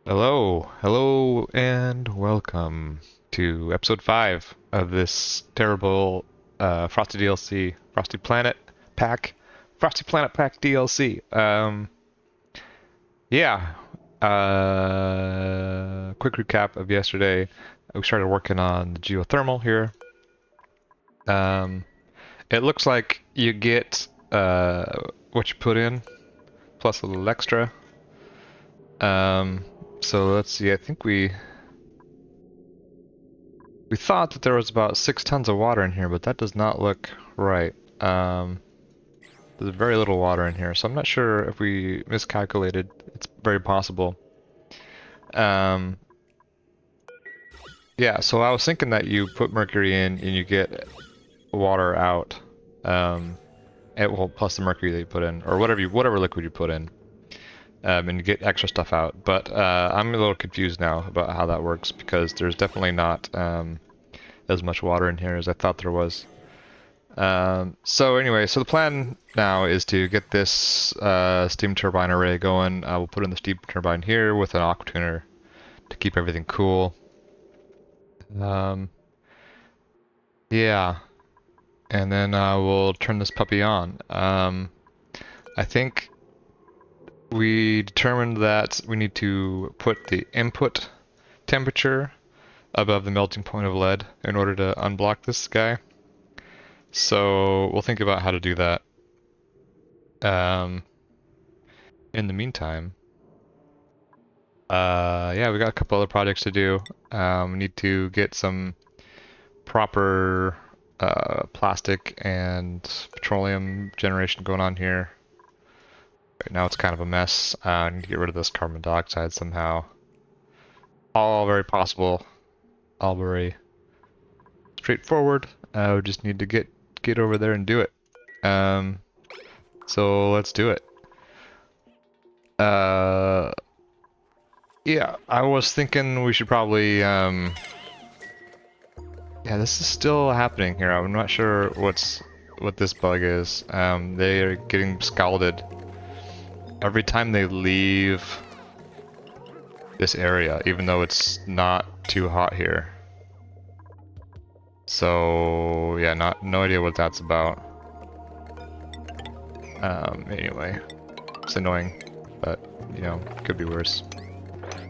Hello, and welcome to episode 5 of this terrible Frosty DLC, Pack, Frosty Planet Pack DLC. Yeah, quick recap of yesterday. We started working on the geothermal here. Um, it looks like you get what you put in, plus a little extra. Um, so let's see, I think we thought that there was about 6 tons of water in here, but that does not look right. There's very little water in here, so I'm not sure if we miscalculated. It's very possible. Um, yeah, so I was thinking that you put mercury in and you get water out. Um, well, plus the mercury that you put in, or whatever liquid you put in, and you get extra stuff out. But I'm a little confused now about how that works because there's definitely not as much water in here as I thought there was. So anyway, so the plan now is to get this steam turbine array going. We'll put in the steam turbine here with an aqua tuner to keep everything cool. Um, yeah, and then we'll turn this puppy on. I think we determined that we need to put the input temperature above the melting point of lead in order to unblock this guy. So we'll think about how to do that. Um, in the meantime, yeah, we got a couple other projects to do. We need to get some proper plastic and petroleum generation going on here. Right now it's kind of a mess. I need to get rid of this carbon dioxide somehow. All very possible. All very straightforward. We just need to get over there and do it. Um, so let's do it. Uh, yeah, I was thinking we should probably yeah, this is still happening here. I'm not sure what this bug is. They are getting scalded every time they leave this area, even though it's not too hot here. So yeah, no idea what that's about. Anyway, it's annoying, but you know, could be worse.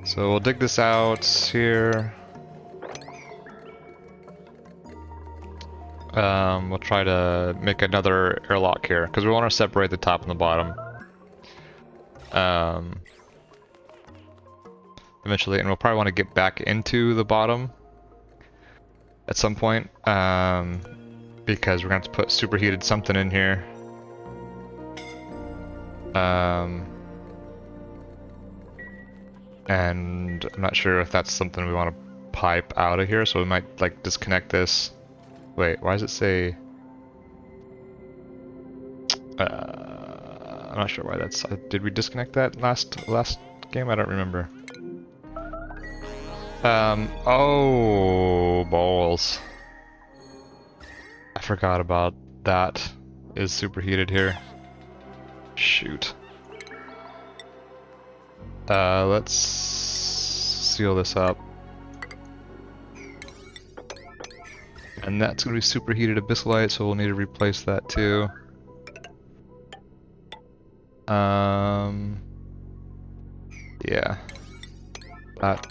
So we'll dig this out here. We'll try to make another airlock here because we want to separate the top and the bottom. Eventually, and we'll probably want to get back into the bottom at some point, because we're going to have to put superheated something in here. And I'm not sure if that's something we want to pipe out of here, so we might like disconnect this. Wait, why does it say? I'm not sure why that's. Did we disconnect that last game? I don't remember. Oh, balls. I forgot about that. Is superheated here. Shoot. Let's seal this up. And that's gonna be superheated abyssalite, so we'll need to replace that too. Yeah. That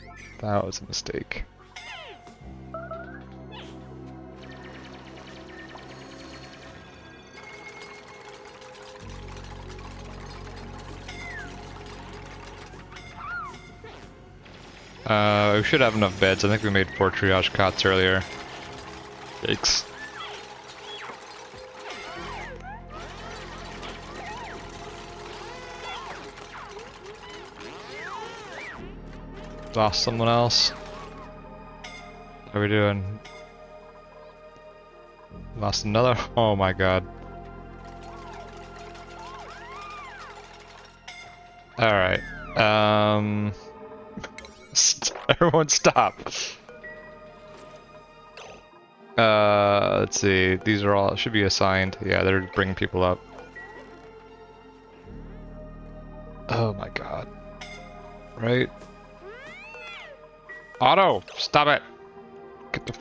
was a mistake. We should have enough beds. I think we made 4 triage cots earlier. Yikes. Lost someone else. What are we doing? Lost another? Oh my god. Alright. Everyone stop. Let's see. These are all should be assigned. Yeah, they're bringing people up. Oh my god. Right? Otto, stop it! Get the.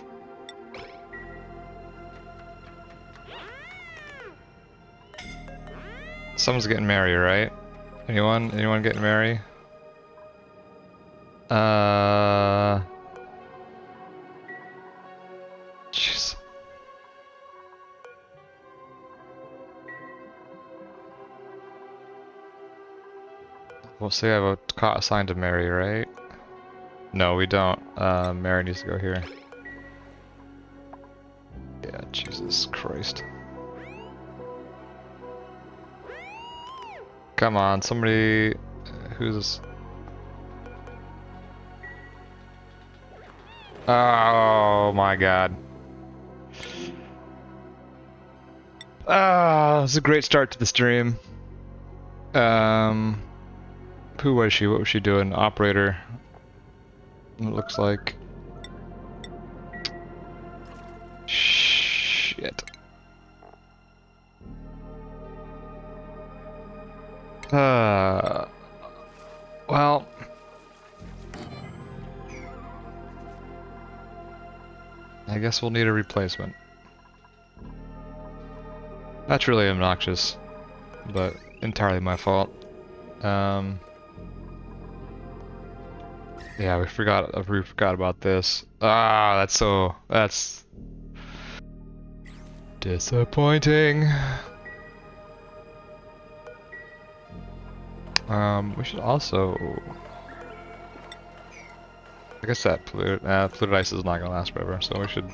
Someone's getting married, right? Anyone? Anyone getting married? Jeez. We'll say I have a cot assigned to Mary, right? No, we don't. Mary needs to go here. Yeah, Jesus Christ. Come on, somebody who's... Oh my god. Ah, it's a great start to the stream. Who was she? What was she doing? Operator. It looks like. Shit. Well. I guess we'll need a replacement. That's really obnoxious, but entirely my fault. Yeah, we forgot about this. Ah, that's disappointing. We should also, like I said, polluted ice is not gonna last forever, so we should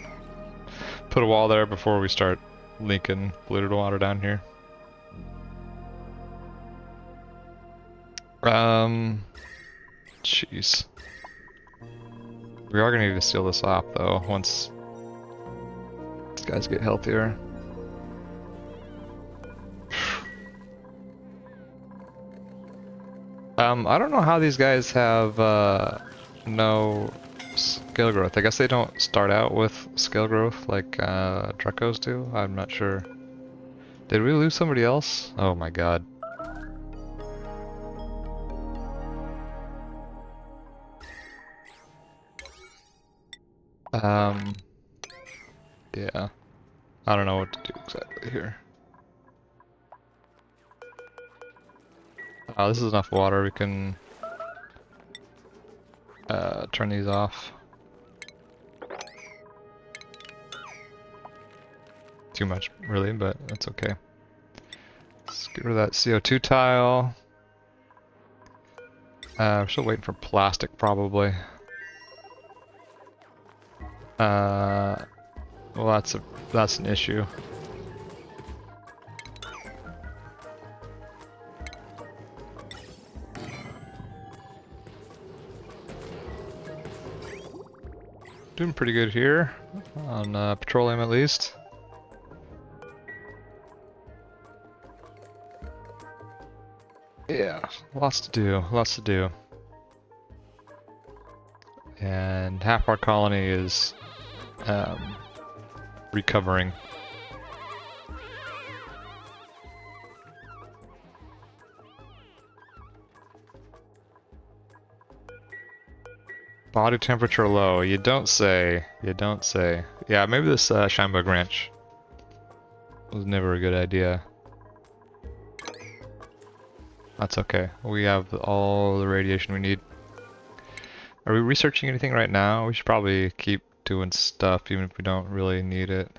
put a wall there before we start leaking polluted water down here. Jeez. We are gonna need to seal this off though, once these guys get healthier. I don't know how these guys have no skill growth. I guess they don't start out with skill growth like Drecos do. I'm not sure. Did we lose somebody else? Oh my god. Yeah. I don't know what to do exactly here. Oh, this is enough water. We can turn these off. Too much, really, but that's okay. Let's get rid of that CO2 tile. We're still waiting for plastic, probably. Well, that's an issue. Doing pretty good here on petroleum, at least. Yeah, lots to do, lots to do. And half our colony is recovering. Body temperature low. You don't say. You don't say. Yeah, maybe this Shinebug Ranch was never a good idea. That's okay. We have all the radiation we need. Are we researching anything right now? We should probably keep doing stuff even if we don't really need it.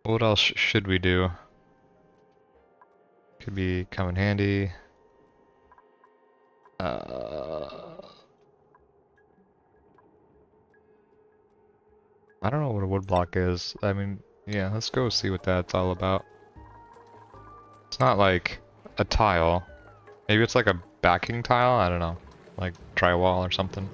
What else should we do? Could be come in handy. I don't know what a woodblock is. I mean, yeah, let's go see what that's all about. It's not like a tile. Maybe it's like a backing tile? I don't know. Like drywall or something.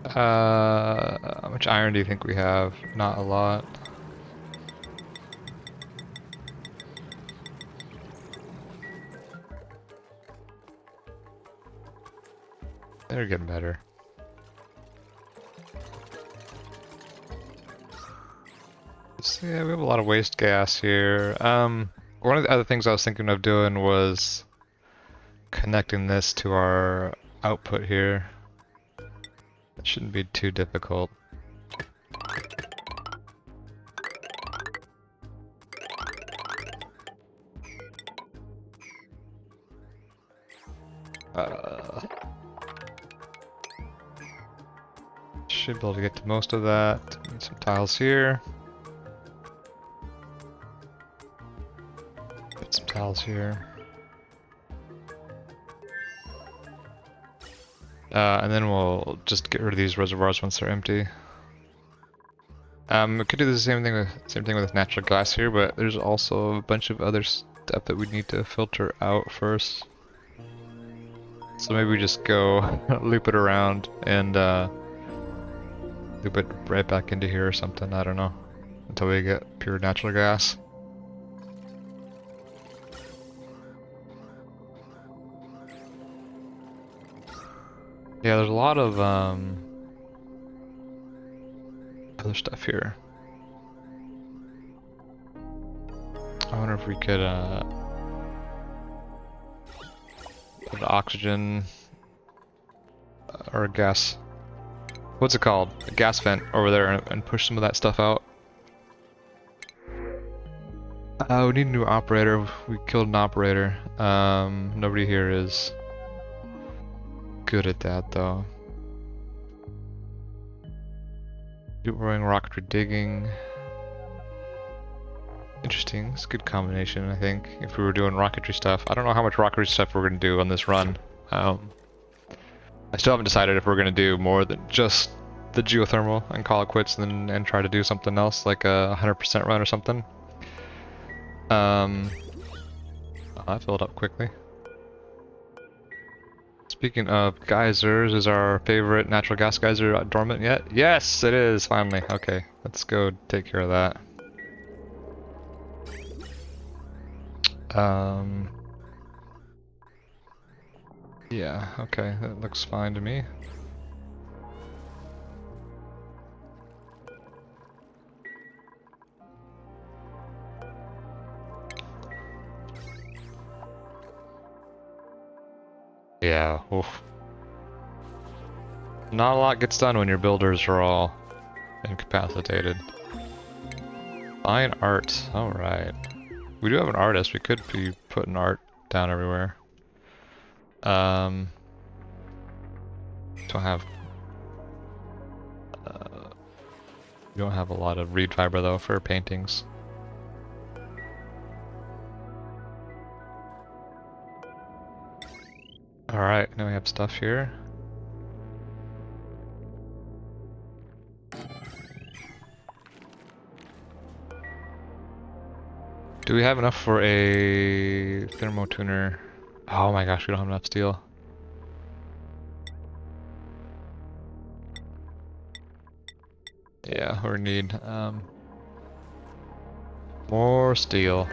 How much iron do you think we have? Not a lot. They're getting better. So, yeah, we have a lot of waste gas here. One of the other things I was thinking of doing was connecting this to our output here. It shouldn't be too difficult. Should be able to get to most of that. Need some tiles here. Put some tiles here. And then we'll just get rid of these reservoirs once they're empty. We could do the same thing with natural gas here, but there's also a bunch of other stuff that we need to filter out first. So maybe we just go loop it around and loop it right back into here or something, I don't know. Until we get pure natural gas. Yeah, there's a lot of other stuff here. I wonder if we could put oxygen or a gas. What's it called? A gas vent over there and push some of that stuff out. We need a new operator. We killed an operator. Nobody here is good at that though. Doing rocketry digging. Interesting. It's a good combination, I think. If we were doing rocketry stuff. I don't know how much rocketry stuff we're going to do on this run. I still haven't decided if we're going to do more than just the geothermal and call it quits and try to do something else, like a 100% run or something. I filled up quickly. Speaking of geysers, is our favorite natural gas geyser dormant yet? Yes, it is, finally. Okay, let's go take care of that. Yeah, okay, that looks fine to me. Yeah, oof. Not a lot gets done when your builders are all incapacitated. Fine art, alright. We do have an artist, we could be putting art down everywhere. Don't have we don't have a lot of reed fiber though for paintings. Alright, now we have stuff here. Do we have enough for a thermotuner? Oh my gosh, we don't have enough steel. Yeah, we need more steel.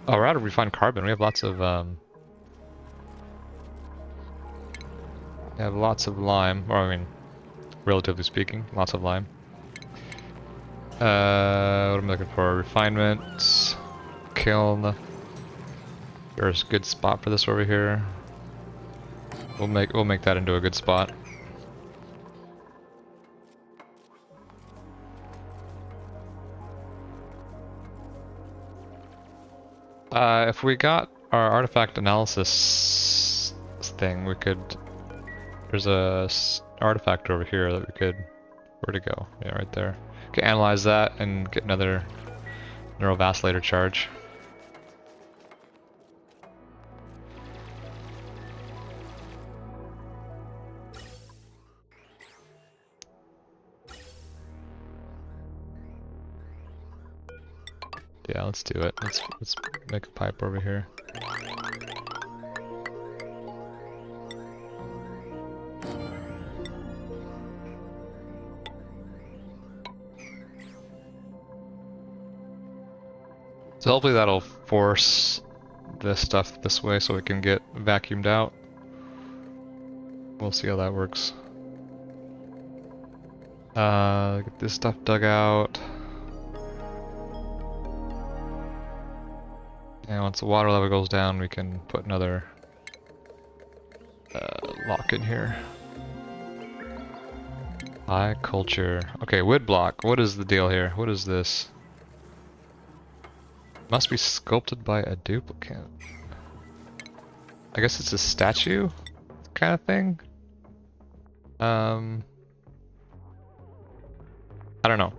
Oh, we're out of refined carbon. We have lots of lime, or I mean, relatively speaking, lots of lime. What am I looking for? Refinement, kiln. There's a good spot for this over here. We'll make that into a good spot. If we got our artifact analysis thing, we could. There's a artifact over here that we could. Where'd it go? Yeah, right there. We can analyze that and get another neurovacillator charge. Yeah, let's do it. Let's make a pipe over here. So hopefully that'll force this stuff this way so it can get vacuumed out. We'll see how that works. Get this stuff dug out. And once the water level goes down, we can put another lock in here. High culture. Okay, wood block. What is the deal here? What is this? Must be sculpted by a duplicate. I guess it's a statue kind of thing. I don't know.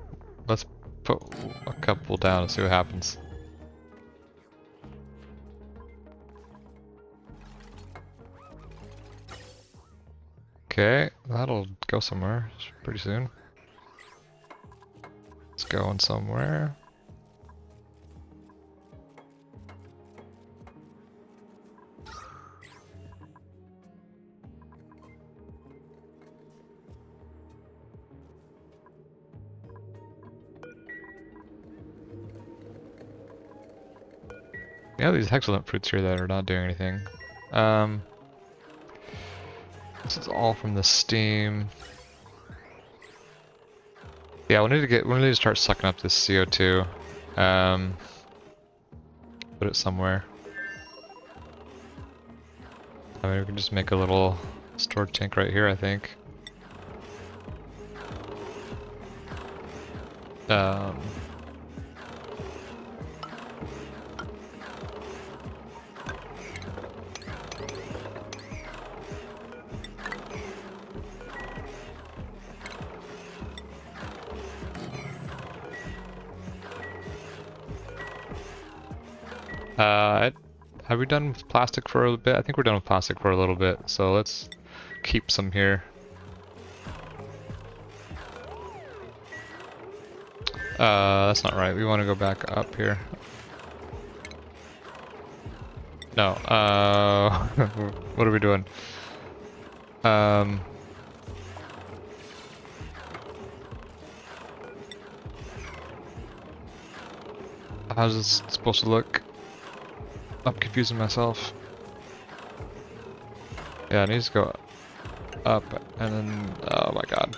Let's put a couple down and see what happens. Okay, that'll go somewhere pretty soon. It's going somewhere. Yeah, these excellent fruits here that are not doing anything. This is all from the steam. Yeah, we need to start sucking up this CO2. Put it somewhere. I mean, we can just make a little storage tank right here, I think. Have we done with plastic for a bit? I think we're done with plastic for a little bit, so let's keep some here. That's not right. We want to go back up here. No, what are we doing? How's this supposed to look? I'm confusing myself. Yeah, it needs to go up and then, oh my god.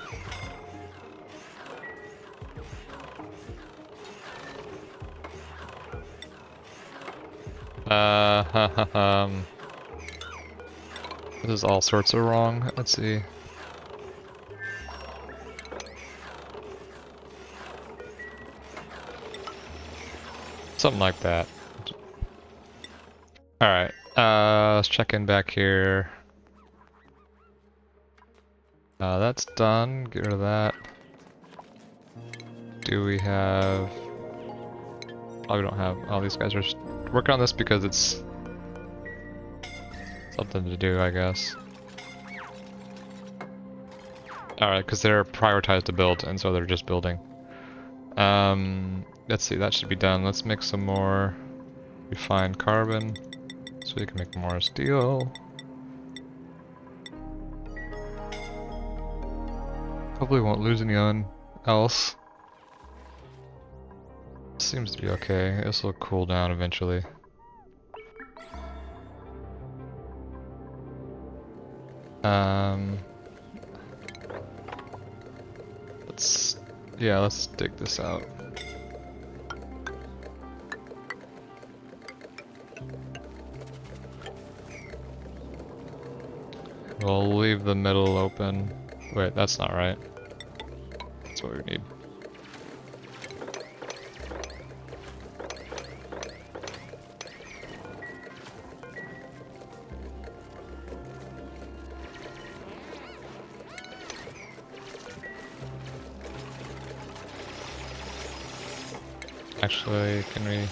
This is all sorts of wrong. Let's see. Something like that. Alright, let's check in back here. That's done. Get rid of that. Do we have... Oh, we don't have... Oh, these guys are working on this because it's something to do, I guess. Alright, because they're prioritized to build, and so they're just building. Let's see, that should be done. Let's make some more refined carbon, so we can make more steel. Hopefully won't lose anyone else. Seems to be okay. This will cool down eventually. Let's dig this out. We'll leave the middle open. Wait, that's not right. That's what we need. Actually, can we...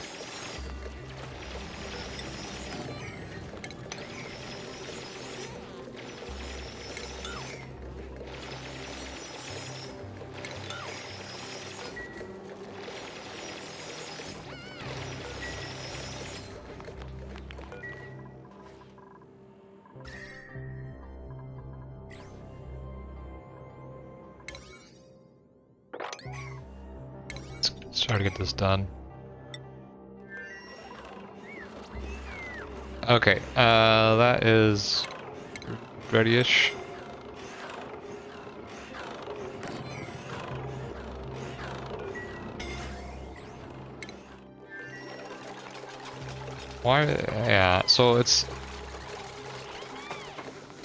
Let's try to get this done. Okay, that is ready-ish. Why? Yeah, so it's...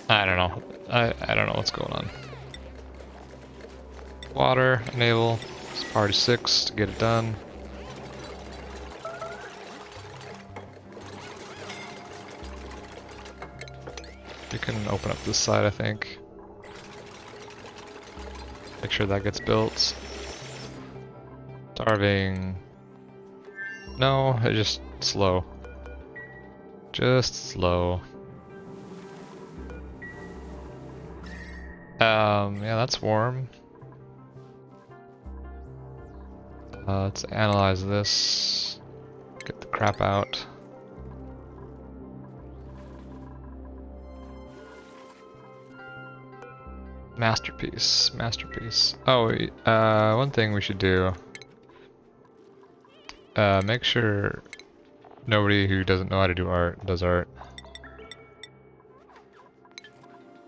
I don't know. I don't know what's going on. Water, enable. It's party 6 to get it done. You can open up this side, I think. Make sure that gets built. Starving. No, it's just slow. Just slow. Yeah, that's warm. Let's analyze this. Get the crap out. Masterpiece, masterpiece. Oh, one thing we should do. Make sure nobody who doesn't know how to do art does art.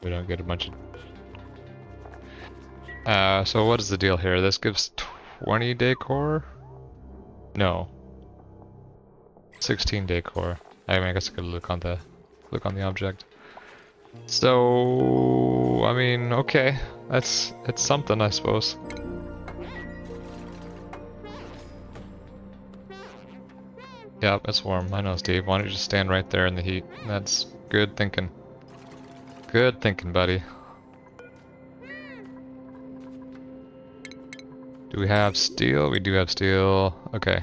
We don't get a bunch of... so what is the deal here? This gives 20 decor? No. 16 decor. I mean, I guess I could look on the object. So, I mean, okay. It's something, I suppose. Yep, it's warm. I know, Steve. Why don't you just stand right there in the heat? That's good thinking. Good thinking, buddy. Do we have steel? We do have steel. Okay.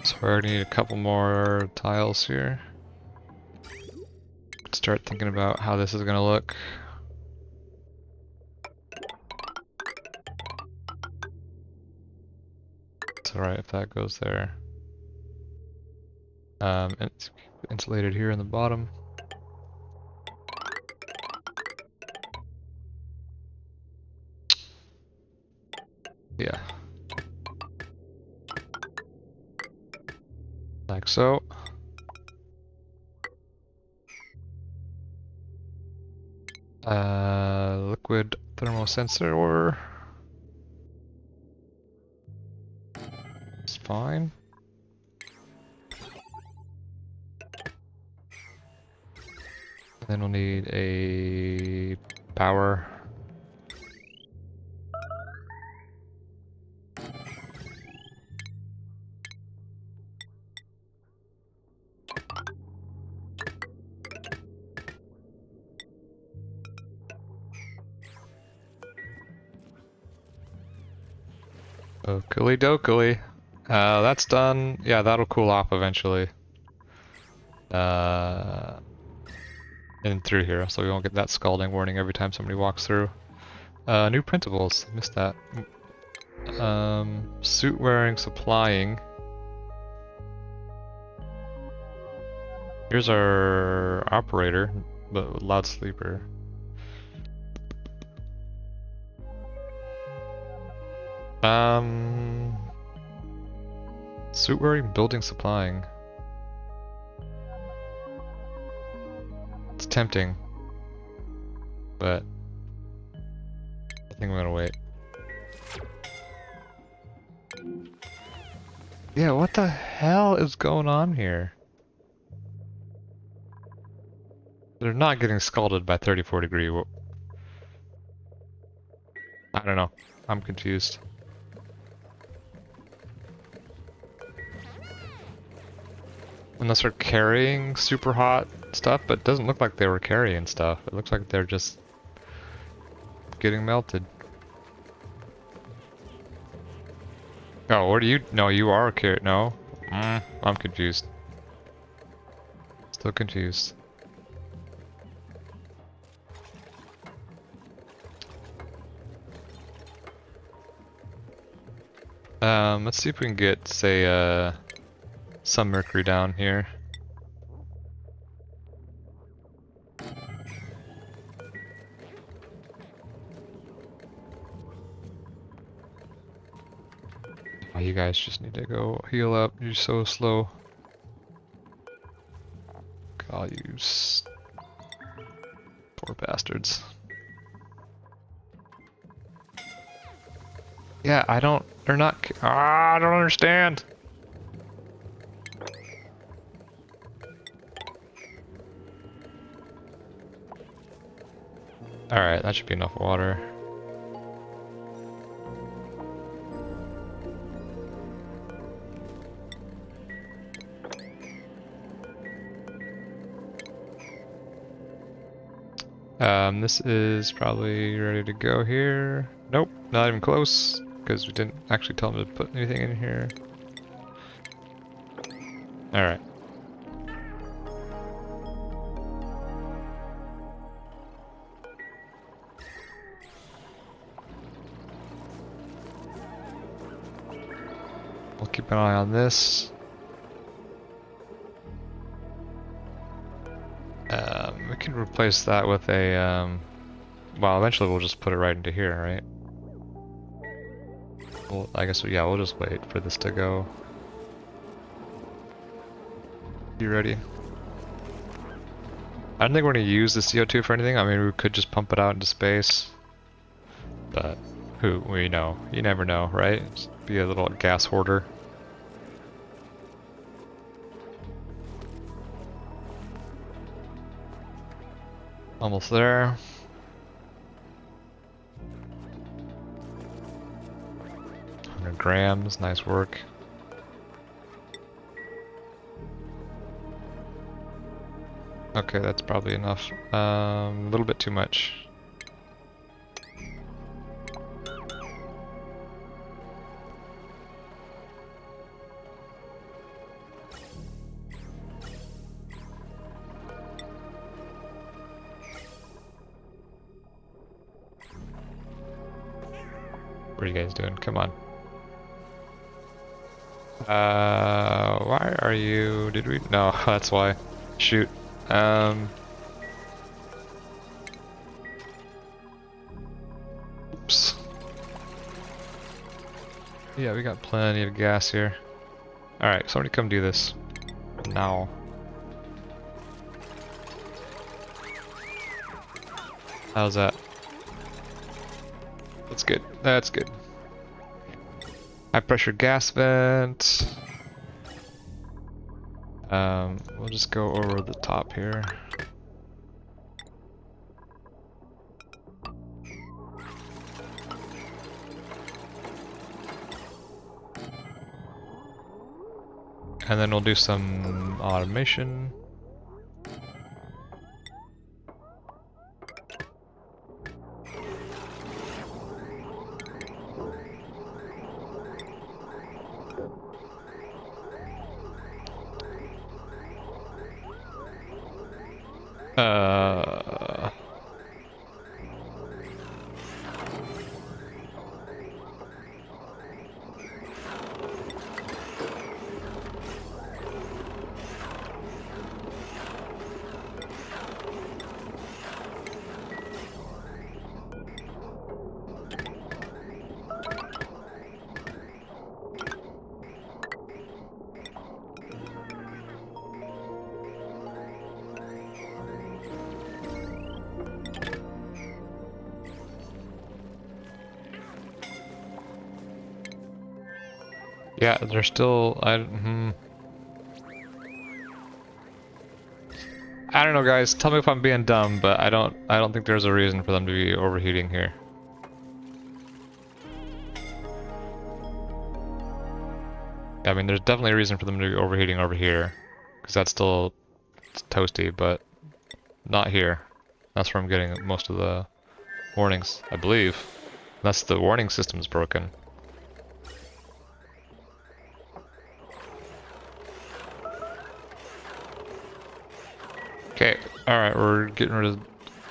So I already need a couple more tiles here. Start thinking about how this is gonna look. It's alright if that goes there. It's insulated here in the bottom. Yeah. Like so. Liquid thermal sensor. It's fine. Then we'll need a power. Oakley dokley. That's done. Yeah, that'll cool off eventually. In through here, so we won't get that scalding warning every time somebody walks through. New printables. Missed that. Suit wearing, supplying. Here's our operator, but loud sleeper. Suit wearing, building, supplying. It's tempting, but I think I'm gonna wait. Yeah, what the hell is going on here? They're not getting scalded by 34 degree. I don't know. I'm confused. Unless they're carrying super hot stuff, but it doesn't look like they were carrying stuff. It looks like they're just getting melted. Oh, what do you... No, you are carrying... No. I'm confused. Still confused. Let's see if we can get, say, some mercury down here. Oh, you guys just need to go heal up. You're so slow. God, you poor bastards. Yeah, I don't. They're not. I don't understand. All right, that should be enough water. This is probably ready to go here. Nope, not even close, because we didn't actually tell them to put anything in here. Alright. We'll keep an eye on this. We can replace that with a, well, eventually we'll just put it right into here, right? Well, I guess, yeah, we'll just wait for this to go. You ready? I don't think we're going to use the CO2 for anything. I mean, we could just pump it out into space. But, we know. You never know, right? Just be a little gas hoarder. Almost there. Grams, nice work. Okay, that's probably enough. A little bit too much. What are you guys doing? Come on. Why are you... Did we... No, that's why. Shoot. Oops. Yeah, we got plenty of gas here. Alright, somebody come do this. Now. How's that? That's good. That's good. High pressure gas vent. We'll just go over the top here. And then we'll do some automation. Yeah, they're still. I don't know, guys. Tell me if I'm being dumb, but I don't think there's a reason for them to be overheating here. I mean, there's definitely a reason for them to be overheating over here, because that's still toasty, but not here. That's where I'm getting most of the warnings, I believe. Unless the warning system's broken. Okay, alright, we're getting rid of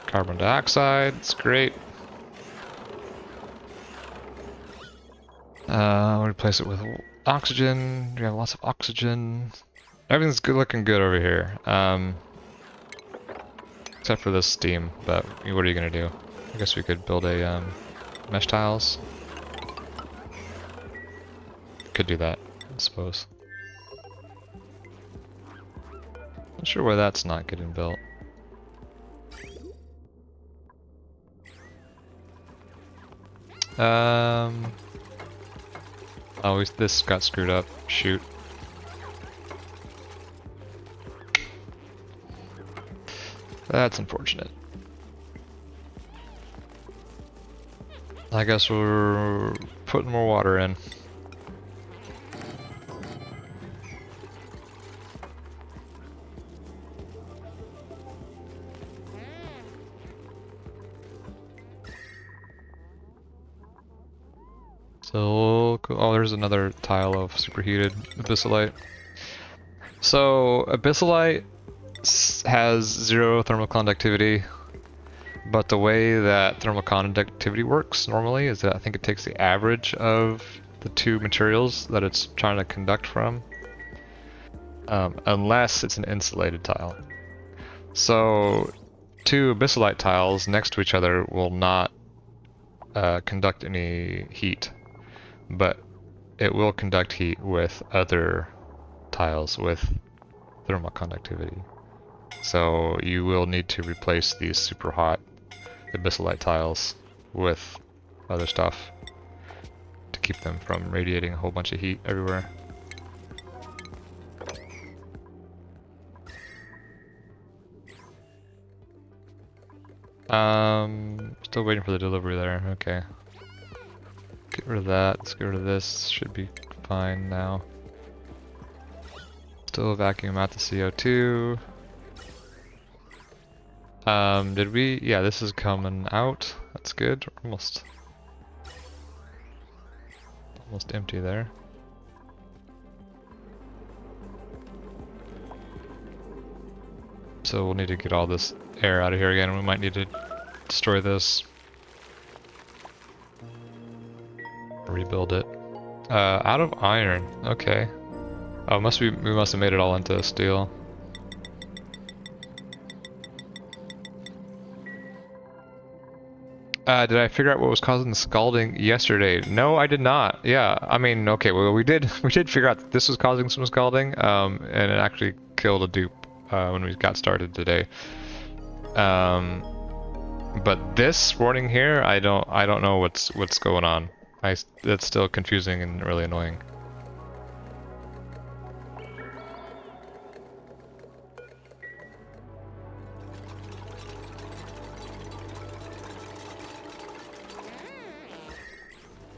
carbon dioxide, it's great. We'll replace it with oxygen, we have lots of oxygen. Everything's good, looking good over here. Except for this steam, but what are you gonna do? I guess we could build a mesh tiles. Could do that, I suppose. Not sure why that's not getting built. Oh, this got screwed up. Shoot. That's unfortunate. I guess we're putting more water in. So, oh, there's another tile of superheated abyssalite. So, abyssalite has 0 thermal conductivity, but the way that thermal conductivity works normally is that I think it takes the average of the 2 materials that it's trying to conduct from, unless it's an insulated tile. So, 2 abyssalite tiles next to each other will not conduct any heat, but it will conduct heat with other tiles with thermal conductivity. So you will need to replace these super hot abyssalite tiles with other stuff to keep them from radiating a whole bunch of heat everywhere. Still waiting for the delivery there. Okay. Get rid of that. Let's get rid of this. Should be fine now. Still vacuum out the CO2. Did we? Yeah, this is coming out. That's good. Almost empty there. So we'll need to get all this air out of here again. We might need to destroy this. Rebuild it. Out of iron. Okay. Oh, we must have made it all into steel. Did I figure out what was causing the scalding yesterday? No, I did not. Yeah, I mean, okay, well we did figure out that this was causing some scalding, and it actually killed a dupe when we got started today. But this warning here, I don't know what's going on. It's still confusing and really annoying.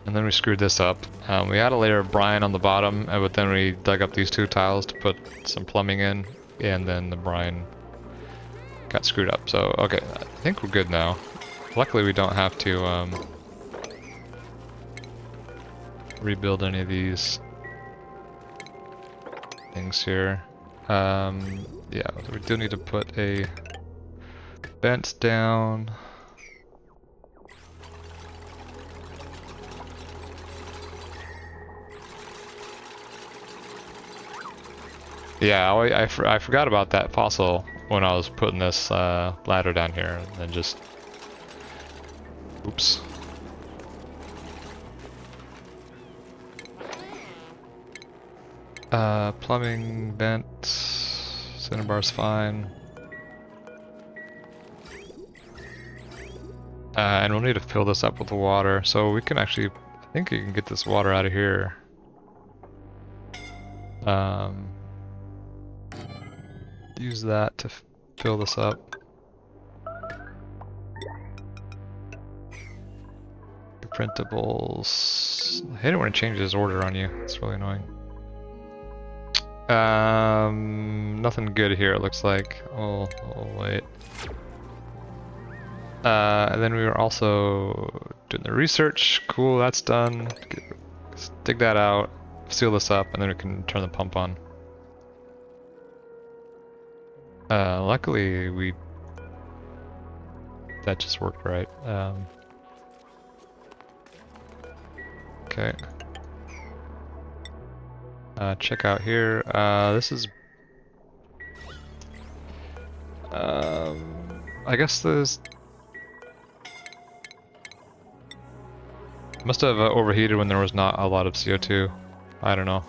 And then we screwed this up. We had a layer of brine on the bottom, but then we dug up these 2 tiles to put some plumbing in, and then the brine got screwed up. So, okay, I think we're good now. Luckily we don't have to rebuild any of these things here. Yeah, we do need to put a vent down. Yeah, I forgot about that fossil when I was putting this ladder down here, and then just... Oops. Plumbing, vent, cinnabar's fine. And we'll need to fill this up with the water, so we can actually... I think you can get this water out of here. Use that to fill this up. Printables. I hate it when it changes order on you. It's really annoying. Nothing good here, it looks like. Oh, wait. And then we were also doing the research. Cool, that's done. Let's dig that out, seal this up, and then we can turn the pump on. Luckily that just worked right. Okay. Check out here. This is... I guess this... Must have overheated when there was not a lot of CO2. I don't know.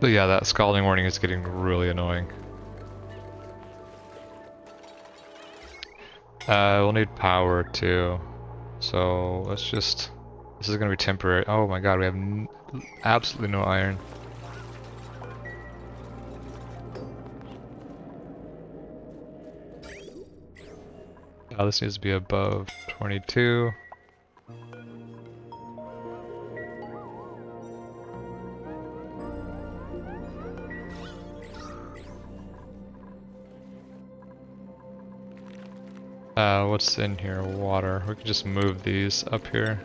But yeah, that scalding warning is getting really annoying. We'll need power too. So let's just... This is gonna be temporary. Oh my god, we have absolutely no iron. Oh, this needs to be above 22. What's in here? Water. We can just move these up here.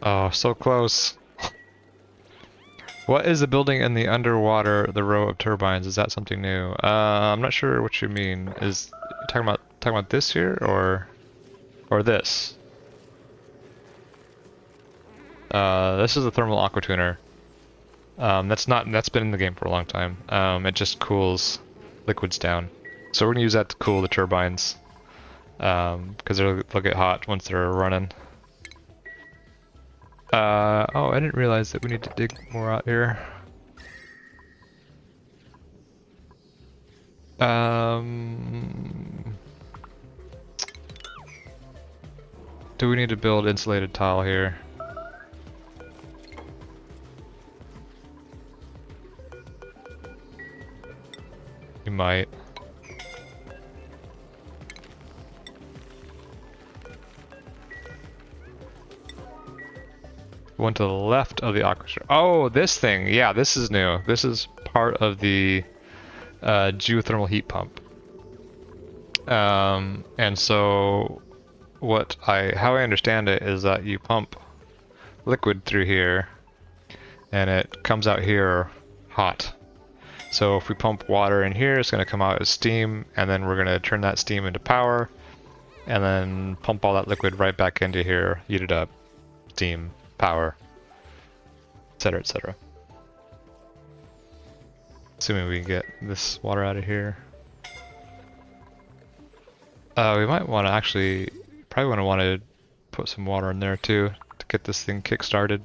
Oh, so close. What is the building in the underwater, the row of turbines? Is that something new? I'm not sure what you mean. Is talking about this here or this? This is a thermal aqua tuner. That's been in the game for a long time. It just cools liquids down. So we're gonna use that to cool the turbines. Because they'll get hot once they're running. Oh, I didn't realize that we need to dig more out here. Do we need to build insulated tile here? You might. One to the left of the aquature. Oh, this thing. Yeah, this is new. This is part of the geothermal heat pump. And so how I understand it is that you pump liquid through here and it comes out here hot. So if we pump water in here, it's going to come out as steam, and then we're going to turn that steam into power, and then pump all that liquid right back into here, heat it up, steam, power, etc., etc. Assuming we can get this water out of here. We might want to probably want to put some water in there too to get this thing kick-started.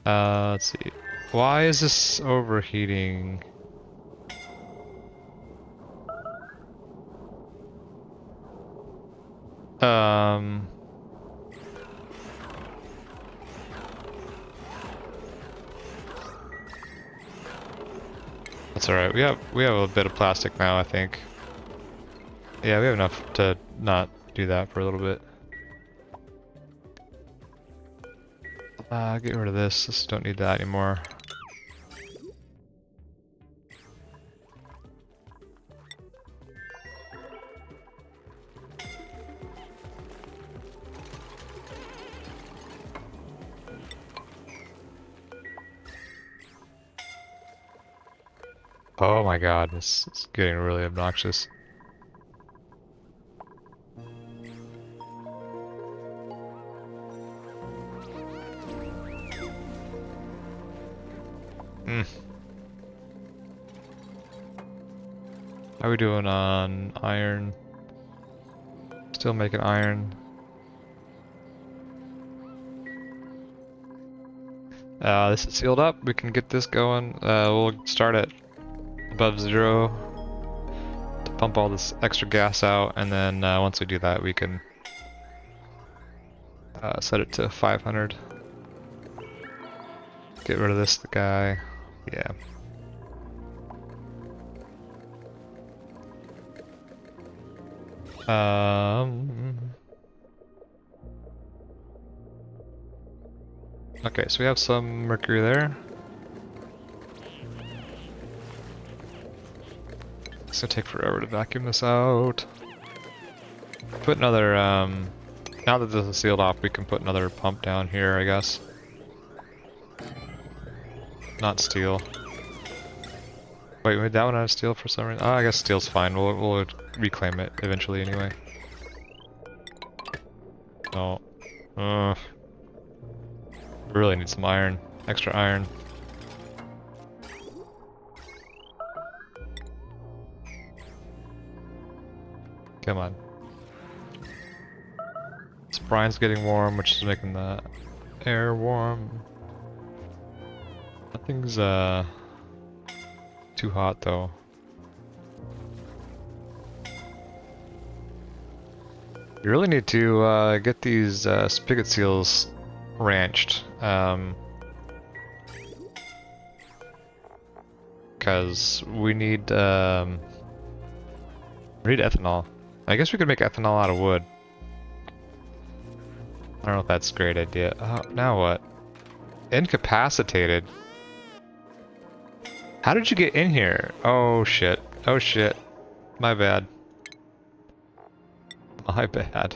Let's see. Why is this overheating? That's alright. We have a bit of plastic now, I think. Yeah, we have enough to not do that for a little bit. Get rid of this. Just don't need that anymore. Oh my god, this is getting really obnoxious. How are we doing on iron? Still making iron. This is sealed up. We can get this going. We'll start at above 0 to pump all this extra gas out, and then once we do that, we can set it to 500. Get rid of this guy. Yeah. Okay, so we have some mercury there. It's gonna take forever to vacuum this out. Put another, now that this is sealed off, we can put another pump down here, I guess. Not steel. Wait, wait, that one out of steel for some reason? Oh, I guess steel's fine. We'll reclaim it eventually anyway. No. Really need some iron. Extra iron. Come on. This brine's getting warm, which is making the air warm. Nothing's too hot though. You really need to get these spigot seals ranched, because we need ethanol. I guess we could make ethanol out of wood. I don't know if that's a great idea. Now what? Incapacitated? How did you get in here? Oh shit. Oh shit. My bad. My bad.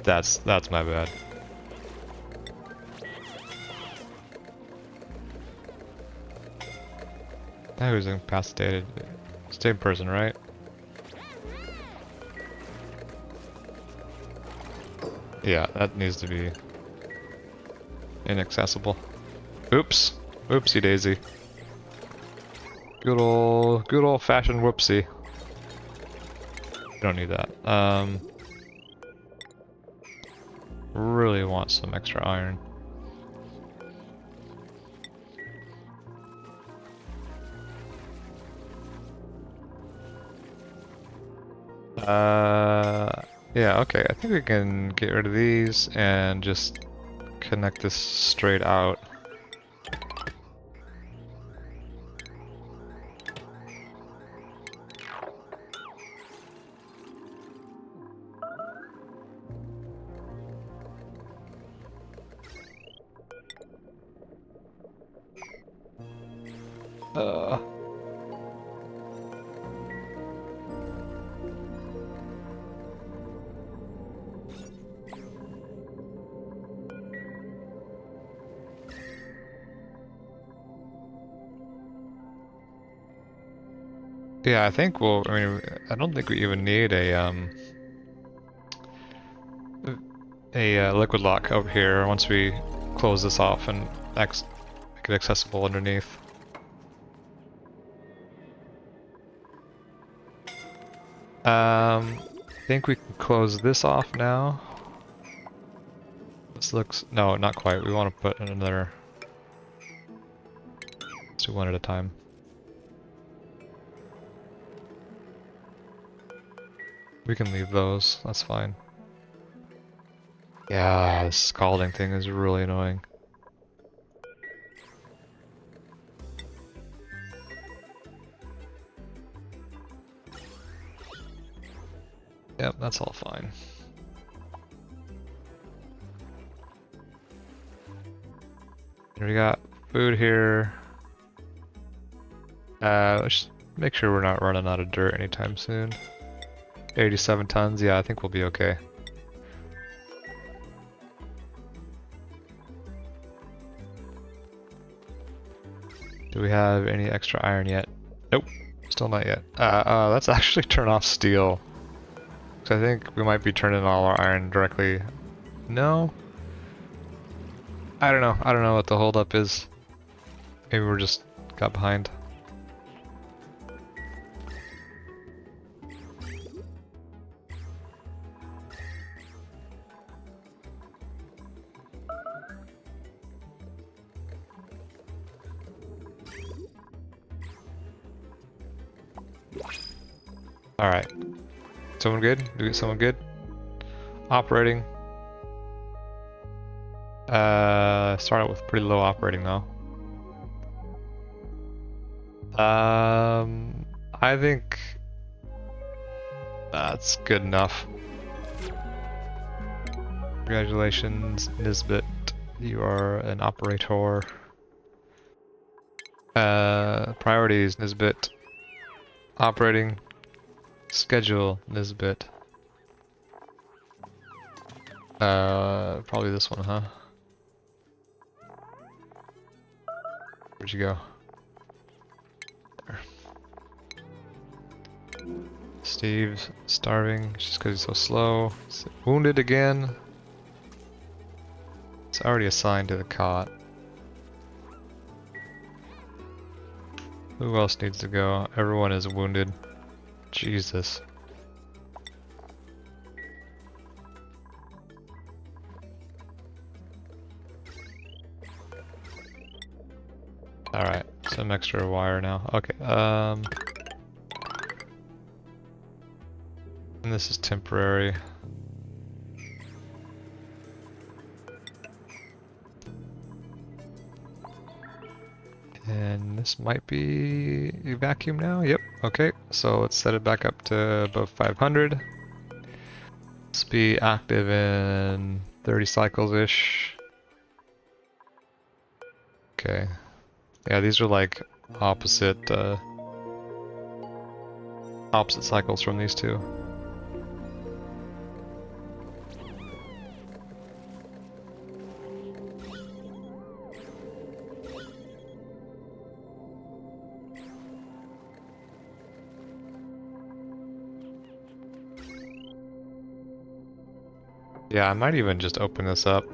That's my bad. That was incapacitated. Same person, right? Yeah, that needs to be inaccessible. Oops. Whoopsie daisy. Good old fashioned whoopsie. Don't need that. Really want some extra iron. Yeah, okay, I think we can get rid of these and just connect this straight out. Yeah, I think I mean, I don't think we even need a liquid lock over here once we close this off and make it accessible underneath. I think we can close this off now. This looks, no, not quite. We want to put in another, let's do one at a time. We can leave those, that's fine. Yeah, this scalding thing is really annoying. Yep, that's all fine. We got food here. Let's just make sure we're not running out of dirt anytime soon. 87 tons, yeah, I think we'll be okay. Do we have any extra iron yet? Nope, still not yet. Let's actually turn off steel. So I think we might be turning all our iron directly. No? I don't know. I don't know what the holdup is. Maybe we're just got behind. Alright. Someone good? Do we get someone good? Operating. Start out with pretty low operating though. I think that's good enough. Congratulations, Nisbet. You are an operator. Priorities, Nisbet. Operating. Schedule, Nisbet. Probably this one, huh? Where'd you go? There. Steve's starving just because he's so slow. He's wounded again. It's already assigned to the cot. Who else needs to go? Everyone is wounded. Jesus. Alright, some extra wire now. Okay, and this is temporary. And this might be a vacuum now? Yep, okay. So let's set it back up to above 500. Let's be active in 30 cycles-ish. Okay. Yeah, these are like opposite cycles from these two. Yeah, I might even just open this up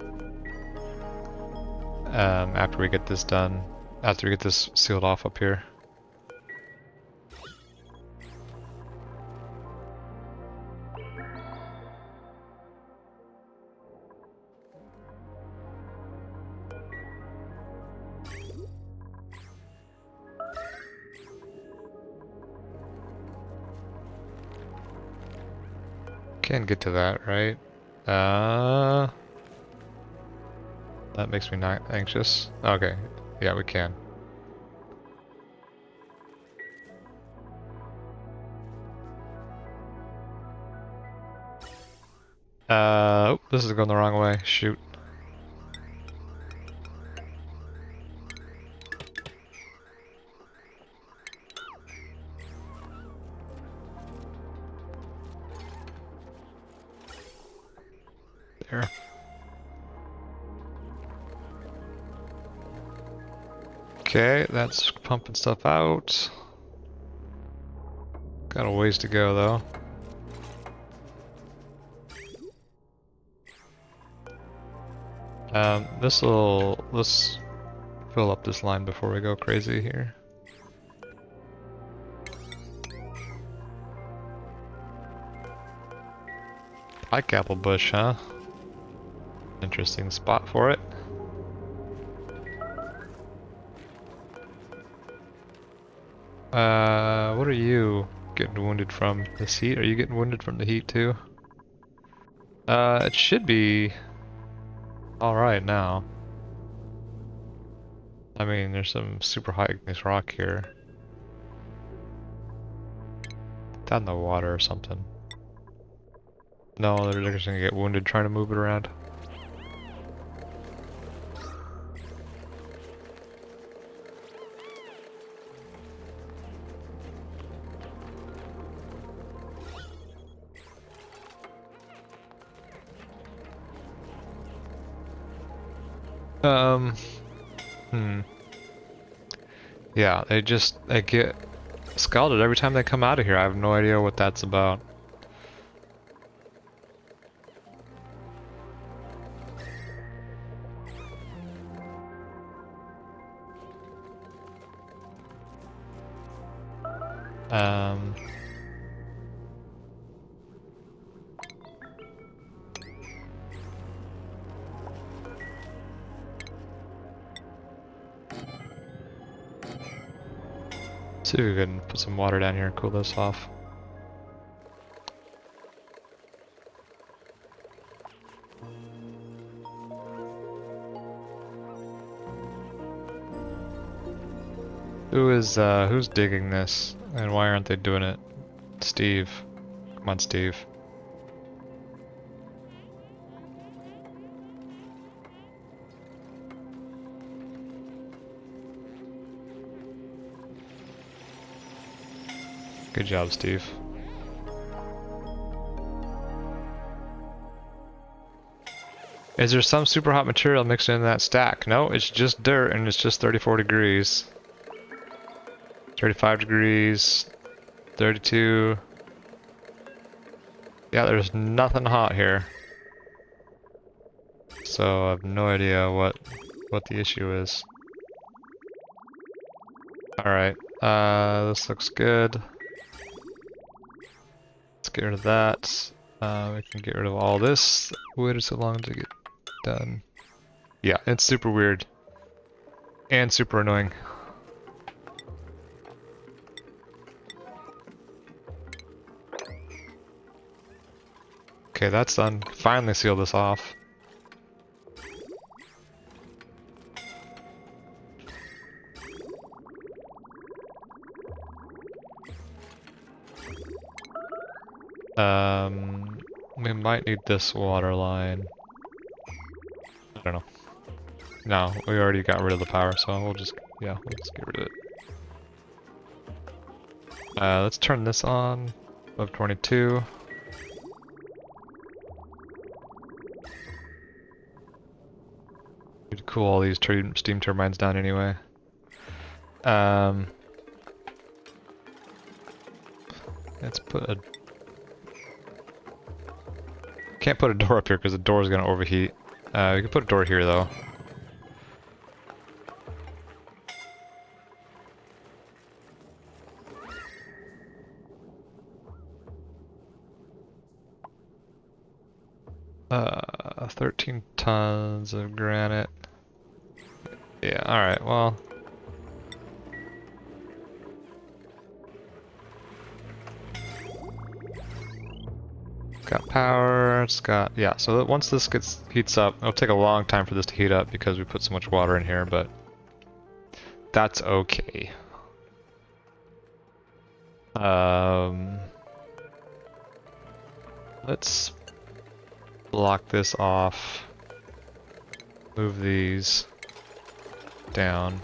after we get this done, after we get this sealed off up here. Can't get to that, right? That makes me not anxious. Okay, yeah, we can. Oh, this is going the wrong way. Shoot. There. Okay, that's pumping stuff out. Got a ways to go though. Let's fill up this line before we go crazy here. Pike apple bush, huh? Interesting spot for it. What are you getting wounded from? This heat? Are you getting wounded from the heat too? It should be alright now. I mean, there's some super high igneous rock here. Down the water or something. No, they're just gonna get wounded trying to move it around. Yeah, they get scalded every time they come out of here. I have no idea what that's about. See if we can put some water down here and cool this off. Who's digging this? And why aren't they doing it? Steve. Come on, Steve. Good job, Steve. Is there some super hot material mixed in that stack? No, it's just dirt and it's just 34 degrees. 35 degrees, 32. Yeah, there's nothing hot here. So I have no idea what the issue is. Alright, this looks good. Let's get rid of that. We can get rid of all this. Waited so long to get done. Yeah, it's super weird. And super annoying. Okay, that's done. Finally seal this off. We might need this water line. I don't know. No, we already got rid of the power, so we'll just, yeah, let's get rid of it. Let's turn this on. Above 22. Need to cool all these steam turbines down anyway. Let's put a... Can't put a door up here because the door is going to overheat. We can put a door here though. Uh, 13 tons of granite. Yeah, alright, well. Got power, it's got, yeah, so once this heats up, it'll take a long time for this to heat up because we put so much water in here, but that's okay. Let's block this off, move these down.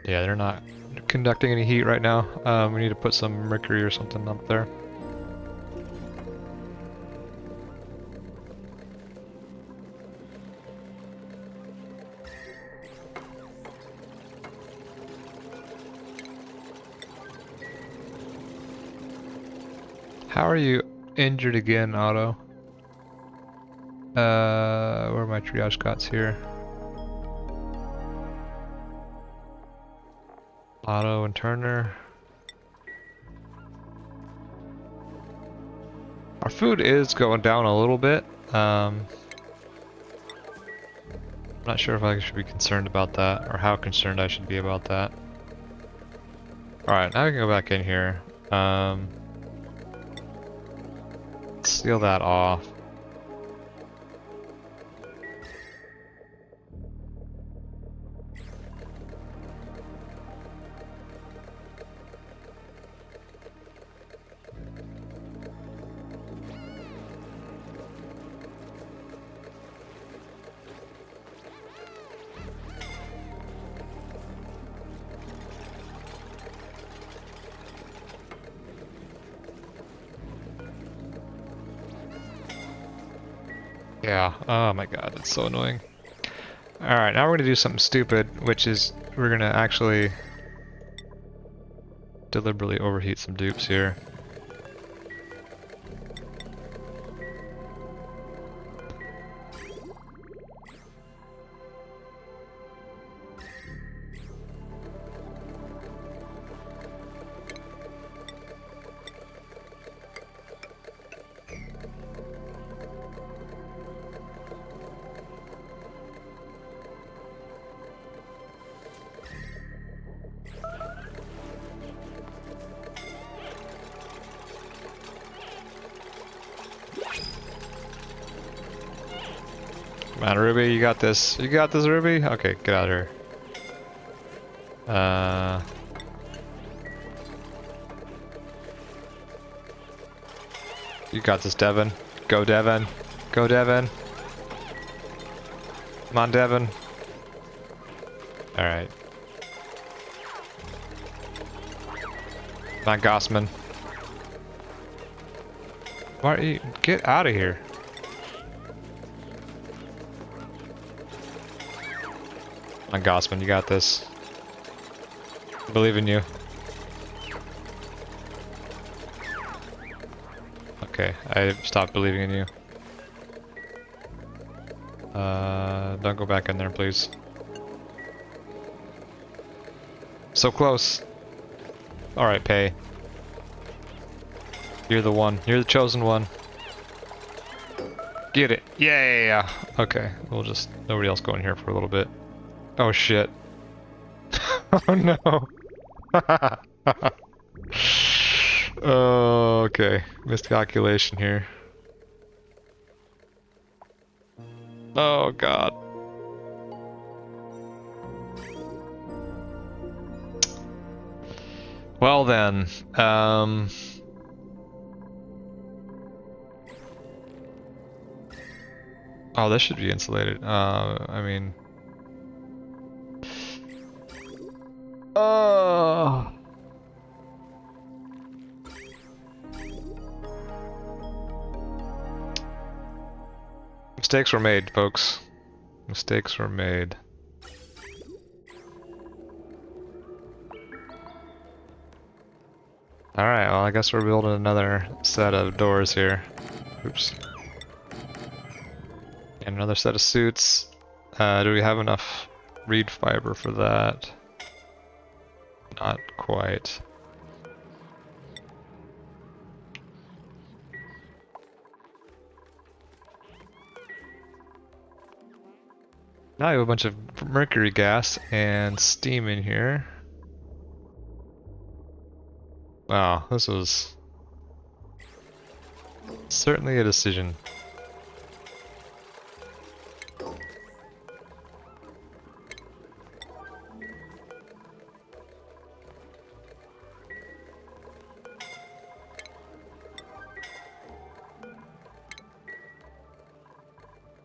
Yeah, they're not conducting any heat right now. We need to put some mercury or something up there. How are you injured again, Otto? Where are my triage cots here? Otto and Turner. Our food is going down a little bit. I'm not sure if I should be concerned about that, or how concerned I should be about that. Alright, now we can go back in here. Seal that off. Yeah, oh my god, it's so annoying. Alright, now we're gonna do something stupid, which is we're gonna actually deliberately overheat some dupes here. Come on, Ruby, you got this. You got this, Ruby? Okay, get out of here. You got this, Devin. Go, Devin. Go, Devin. Come on, Devin. Alright. Not Gossman. Why are you... Get out of here. Come on, Gossman, you got this. I believe in you. Okay, I stopped believing in you. Don't go back in there, please. So close. Alright, Pay. You're the one. You're the chosen one. Get it. Yeah. Okay, we'll just... Nobody else go in here for a little bit. Oh, shit. Oh, no. Oh, okay. Miscalculation here. Oh, God. Well then, oh, this should be insulated. I mean... Oh. Mistakes were made, folks. Mistakes were made. Alright, well I guess we're building another set of doors here. Oops. And another set of suits. Do we have enough reed fiber for that? Not quite. Now I have a bunch of mercury gas and steam in here. Wow, this was certainly a decision.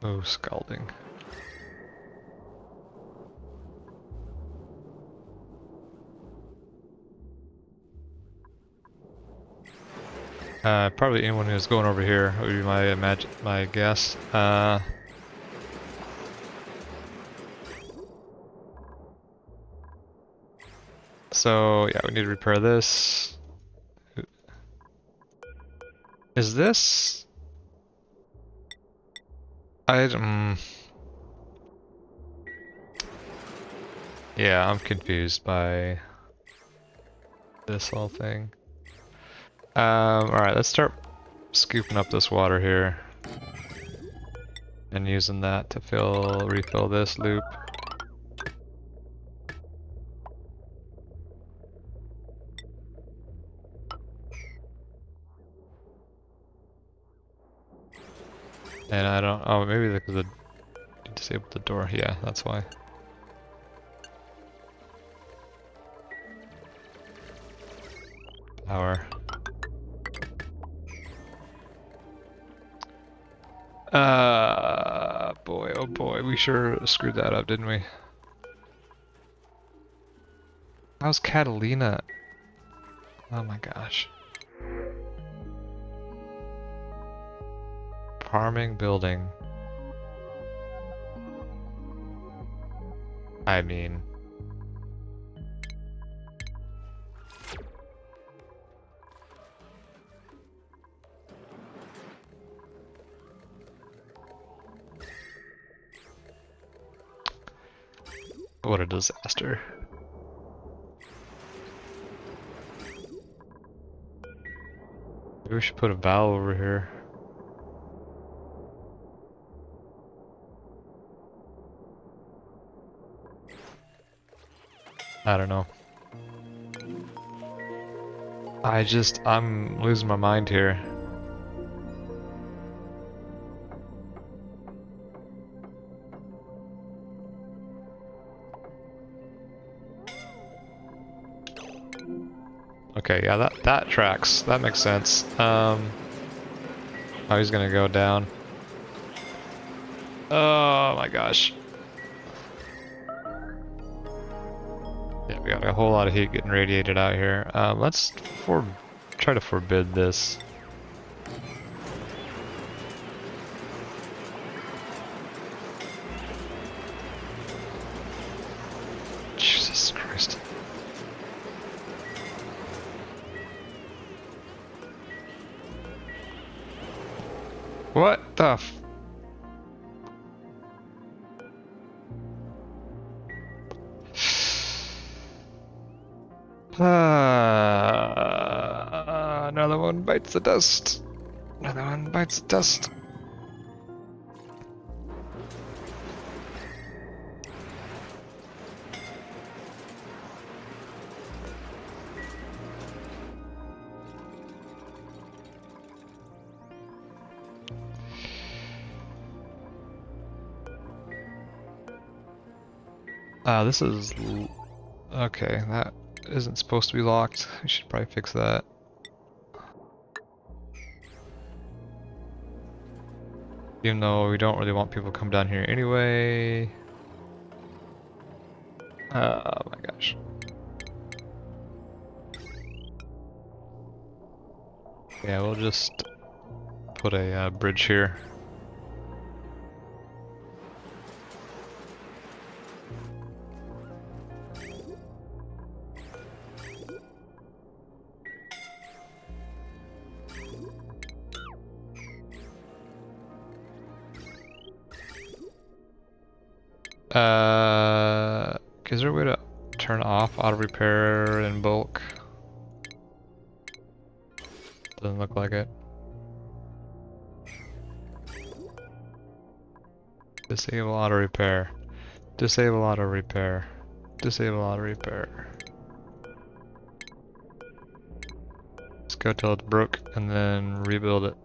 Oh, scalding. Probably anyone who's going over here would be my guess. So yeah, we need to repair this. Is this item? Yeah, I'm confused by this whole thing. Alright, let's start scooping up this water here and using that to refill this loop. And I don't, oh, maybe because you disabled the door. Yeah, that's why. Power. Boy, oh boy, we sure screwed that up, didn't we? How's Catalina? Oh my gosh. Farming building. I mean... What a disaster. Maybe we should put a valve over here. I don't know. I'm losing my mind here. Okay, yeah, that tracks. That makes sense. Oh, he's gonna go down. Oh my gosh. Yeah, we got a whole lot of heat getting radiated out here. Let's try to forbid this. Jesus Christ. What the f- Another one bites the dust. Another one bites the dust. This is... Okay, that isn't supposed to be locked. We should probably fix that. Even though we don't really want people to come down here anyway. Oh my gosh. Yeah, we'll just put a bridge here. Is there a way to turn off auto repair in bulk? Doesn't look like it. Disable auto repair. Disable auto repair. Disable auto repair. Let's go till it's broke and then rebuild it.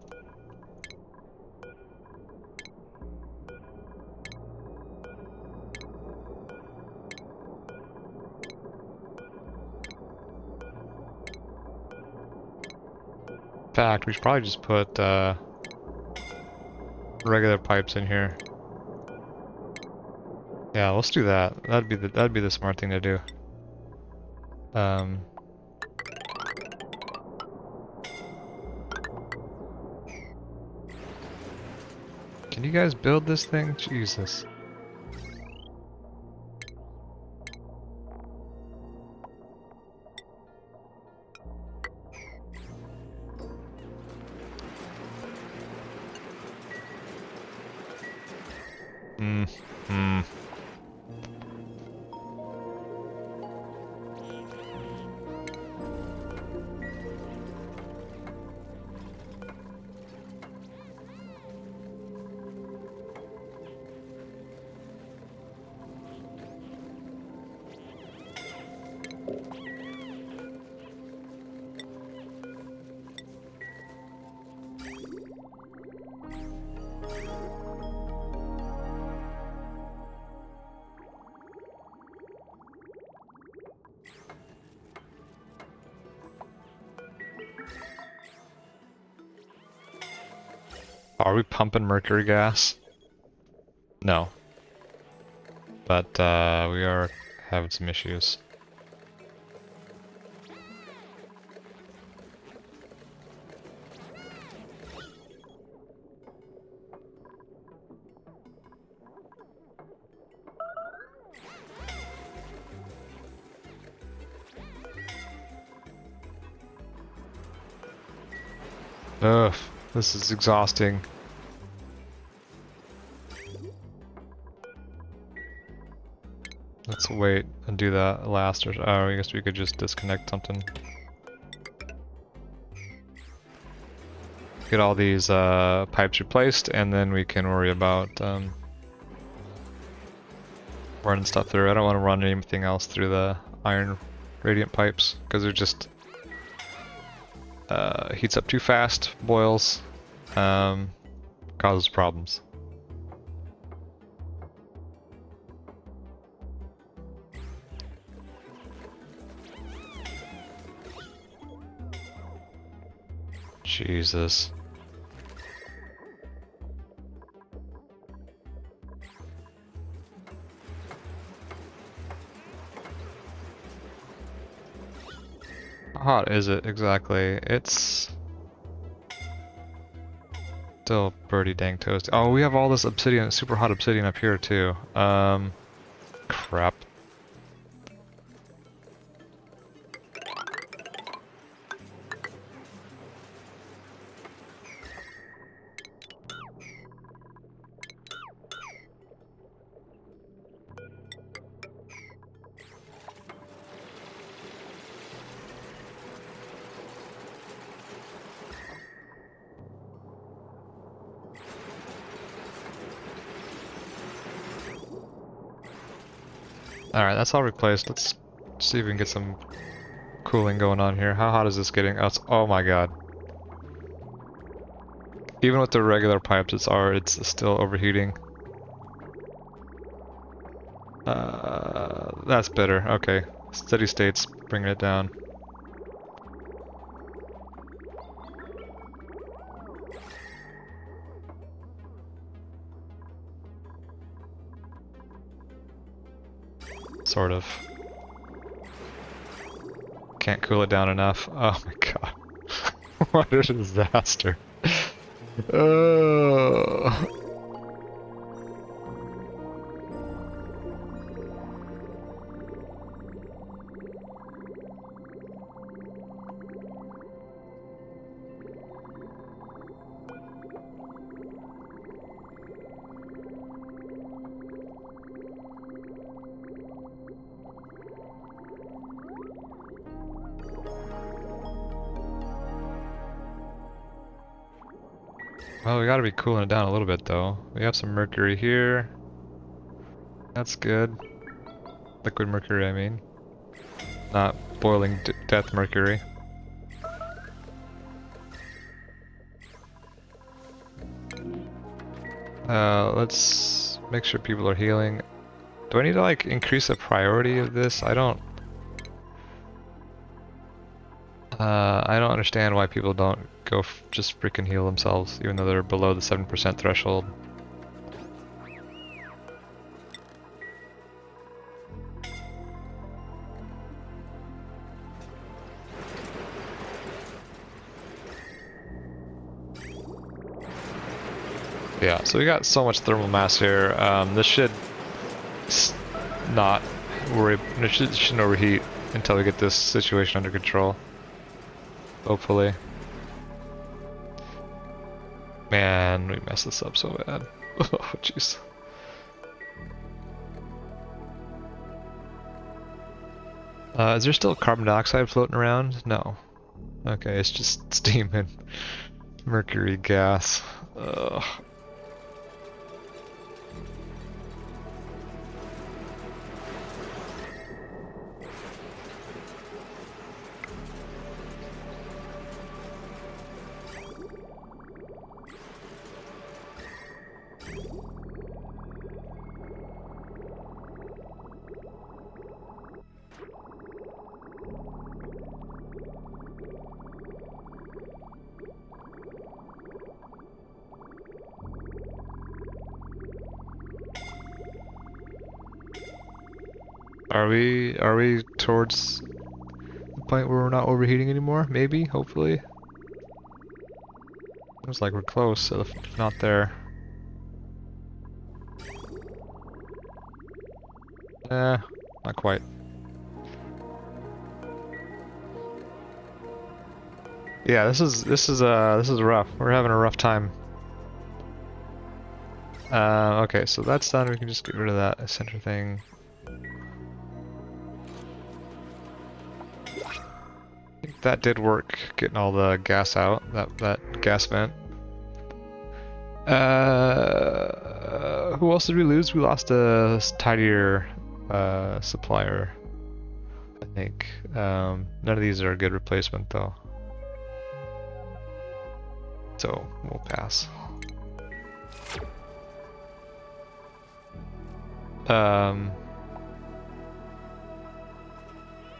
In fact, we should probably just put regular pipes in here. Yeah, let's do that. That'd be the smart thing to do. Can you guys build this thing? Jesus. Hmm. Are we pumping mercury gas? No. But we are having some issues. Ugh, this is exhausting. Let's wait and do that last, or I guess we could just disconnect something. Get all these pipes replaced, and then we can worry about running stuff through. I don't want to run anything else through the iron radiant pipes, because they're just heats up too fast, boils, causes problems. Jesus. How hot is it exactly? It's still pretty dang toasty. Oh, we have all this obsidian, super hot obsidian up here too. Crap. Alright, that's all replaced. Let's see if we can get some cooling going on here. How hot is this getting? Oh my god. Even with the regular pipes, it's still overheating. That's better. Okay. Steady state's bringing it down. Sort of. Can't cool it down enough. Oh my god. What a disaster. Oh. Well, we gotta be cooling it down a little bit though. We have some mercury here. That's good. Liquid mercury, I mean. Not boiling death mercury. Let's make sure people are healing. Do I need to like increase the priority of this? I don't understand why people don't go just freaking heal themselves, even though they're below the 7% threshold. Yeah, so we got so much thermal mass here. This should not worry. It shouldn't overheat until we get this situation under control. Hopefully. Man, we messed this up so bad. Oh, jeez. Is there still carbon dioxide floating around? No. Okay, it's just steam and mercury gas. Ugh. Are we towards the point where we're not overheating anymore? Maybe, hopefully. Looks like we're close, if not there. Not quite. Yeah, this is rough. We're having a rough time. Okay, so that's done. We can just get rid of that center thing. I think that did work, getting all the gas out, that gas vent. Who else did we lose? We lost a tidier supplier, I think. None of these are a good replacement though. So, we'll pass.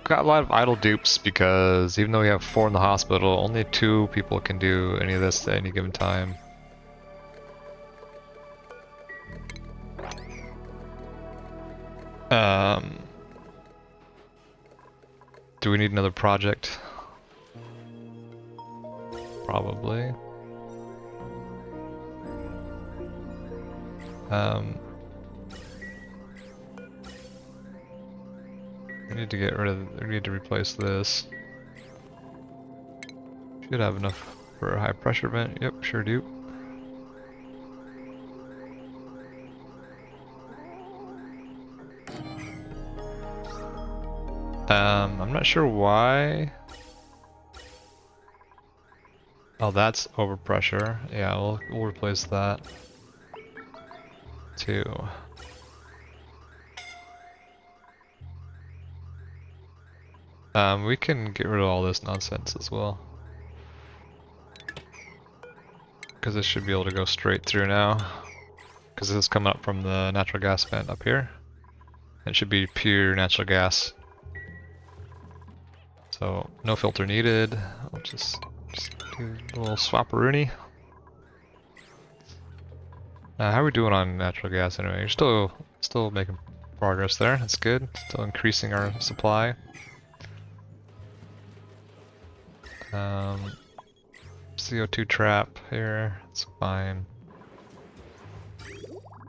got a lot of idle dupes because even though we have 4 in the hospital, only 2 people can do any of this at any given time. Do we need another project? Probably. We need to get rid of, we need to replace this. Should have enough for a high pressure vent. Yep, sure do. I'm not sure why. Oh, that's overpressure. Yeah, we'll replace that too. We can get rid of all this nonsense as well, because this should be able to go straight through now. Because this is coming up from the natural gas vent up here. It should be pure natural gas. So no filter needed. I'll just do a little swap-a-rooney. How are we doing on natural gas anyway? You're still making progress there. That's good. Still increasing our supply. CO2 trap here. It's fine.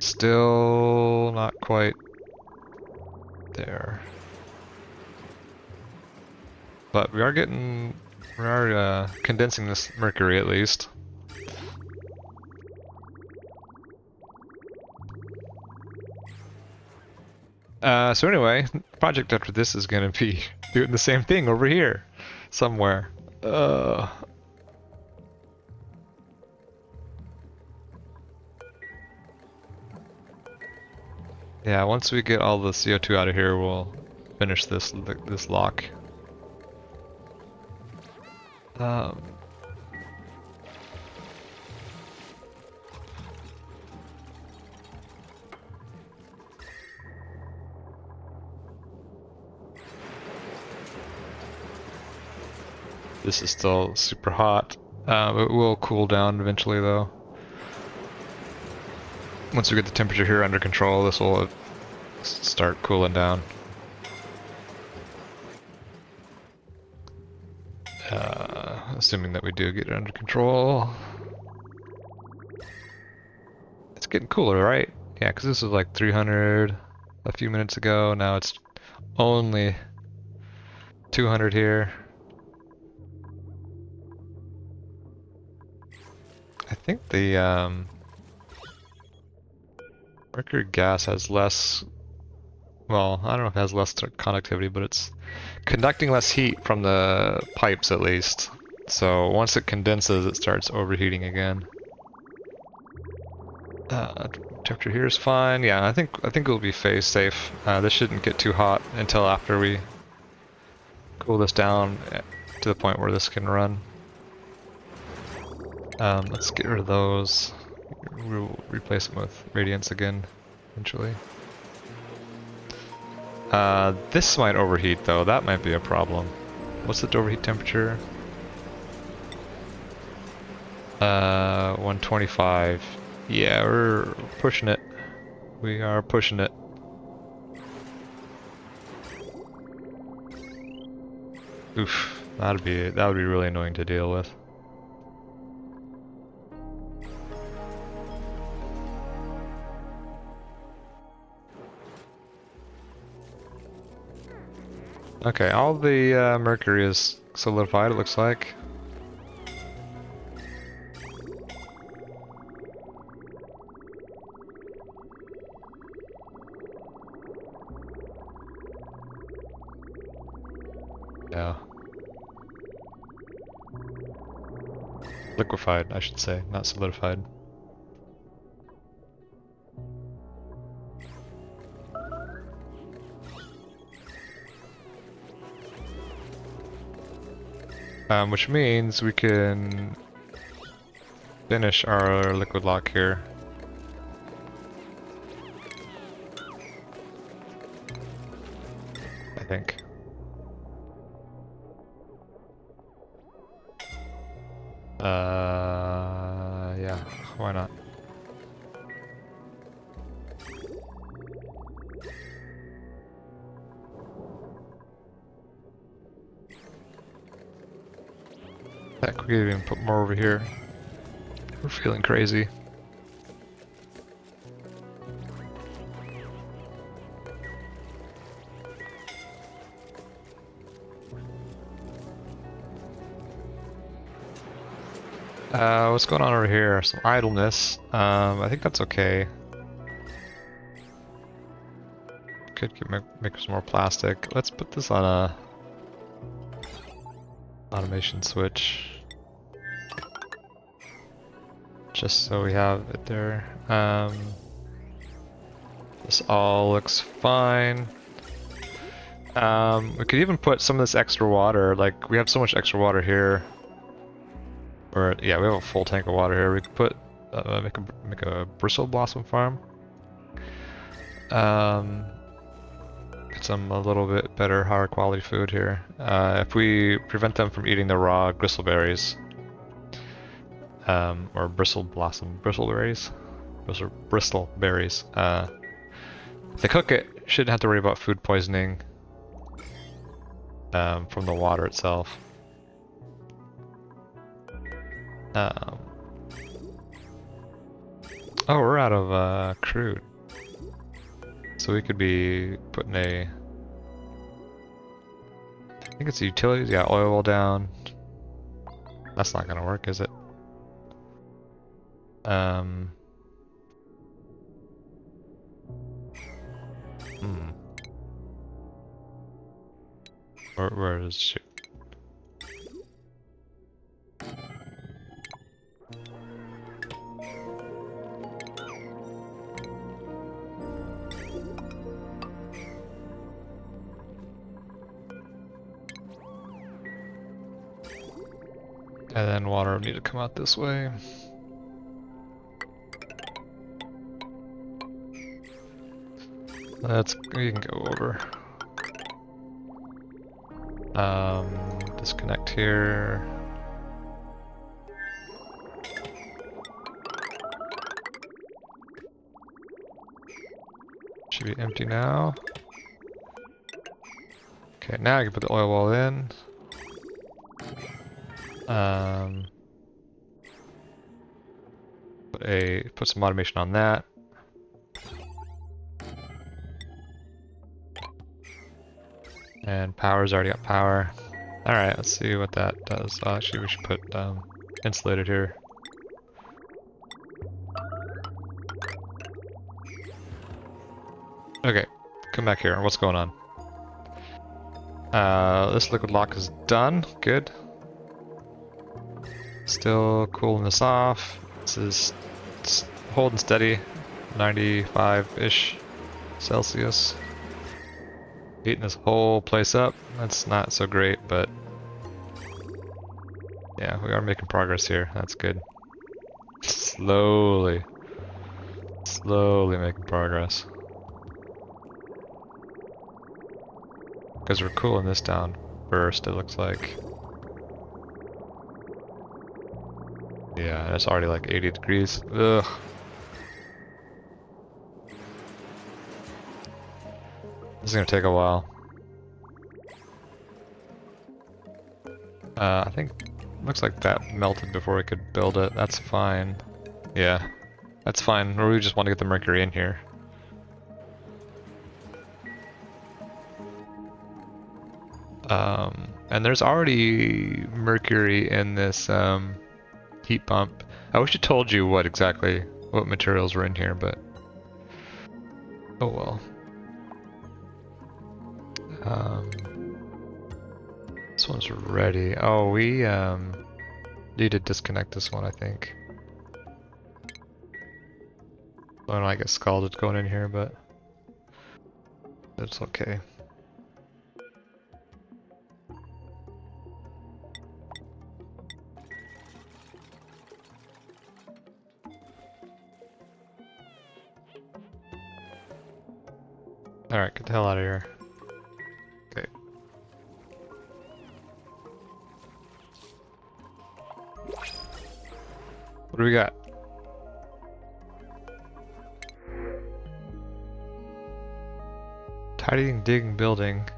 Still not quite there. But we are condensing this mercury at least. So anyway, project after this is gonna be doing the same thing over here, somewhere. Yeah, once we get all the CO2 out of here, we'll finish this lock. This is still super hot. It will cool down eventually though. Once we get the temperature here under control, this will start cooling down. Assuming that we do get it under control. It's getting cooler, right? Yeah, because this was like 300 a few minutes ago. Now it's only 200 here. I think the mercury gas has less, well, I don't know if it has less conductivity, but it's conducting less heat from the pipes at least. So once it condenses, it starts overheating again. Temperature here is fine. Yeah, I think it'll be phase safe. This shouldn't get too hot until after we cool this down to the point where this can run. Let's get rid of those. We'll replace them with radiance again eventually. This might overheat though. That might be a problem. What's the overheat temperature? 125. Yeah, we're pushing it. We are pushing it. Oof, that would be really annoying to deal with. Okay, all the mercury is solidified, it looks like. Yeah. Liquefied, I should say, not solidified. Which means we can finish our liquid lock here. I think. Yeah, why not? Heck, we could even put more over here. We're feeling crazy. What's going on over here? Some idleness. I think that's okay. Could make some more plastic. Let's put this on a automation switch. Just so we have it there. This all looks fine. We could even put some of this extra water, like we have so much extra water here. Or yeah, we have a full tank of water here. We could put make a bristle blossom farm. Get some a little bit better, higher quality food here. If we prevent them from eating the raw bristleberries, or bristleberries, if they cook it, shouldn't have to worry about food poisoning from the water itself. Oh, we're out of crude. So we could be putting I think it's the utilities, yeah, oil well down. That's not gonna work, is it? Where is she? And then water will need to come out this way. You can go over. Disconnect here. Should be empty now. Okay, now I can put the oil well in. Put some automation on that. And power's already got power. Alright, let's see what that does. Oh, actually, we should put insulated here. Okay, come back here. What's going on? This liquid lock is done. Good. Still cooling this off. This is holding steady. 95-ish Celsius. Heating this whole place up. That's not so great, but yeah, we are making progress here. That's good. Slowly making progress. Because we're cooling this down first, it looks like. Yeah, it's already like 80 degrees. Ugh. This is gonna take a while. I think looks like that melted before we could build it. That's fine. Yeah, that's fine. Or we just want to get the mercury in here. And there's already mercury in this heat pump. I wish I told you what materials were in here, but oh well. This one's ready. Oh, we need to disconnect this one, I think. I don't know, I get scalded going in here, but it's okay. Alright, get the hell out of here. Okay. What do we got? Tidying, digging, building.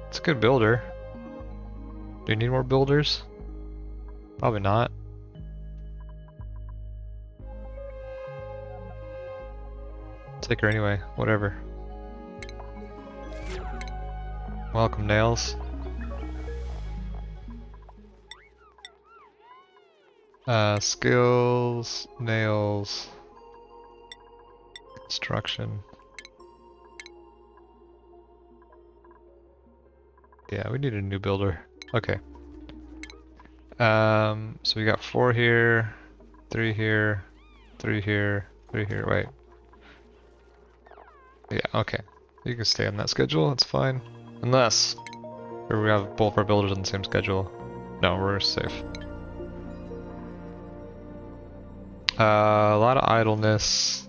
It's a good builder. Do you need more builders? Probably not. Take her anyway, whatever. Welcome, nails. Skills, nails, construction. Yeah, we need a new builder. Okay. So we got 4 here, 3 here, 3 here, 3 here. Wait. Yeah, okay. You can stay on that schedule, it's fine. Unless or we have both our builders on the same schedule. No, we're safe. A lot of idleness.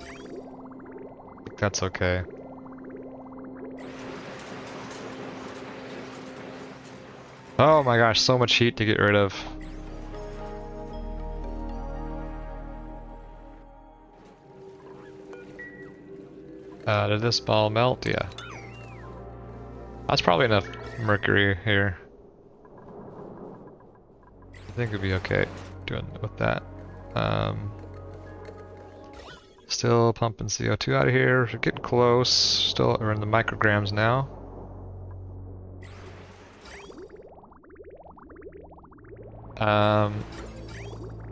I think that's okay. Oh my gosh, so much heat to get rid of. Did this ball melt? Yeah. That's probably enough mercury here. I think it'd be okay doing with that. Still pumping CO2 out of here. We're getting close. Still, we're in the micrograms now.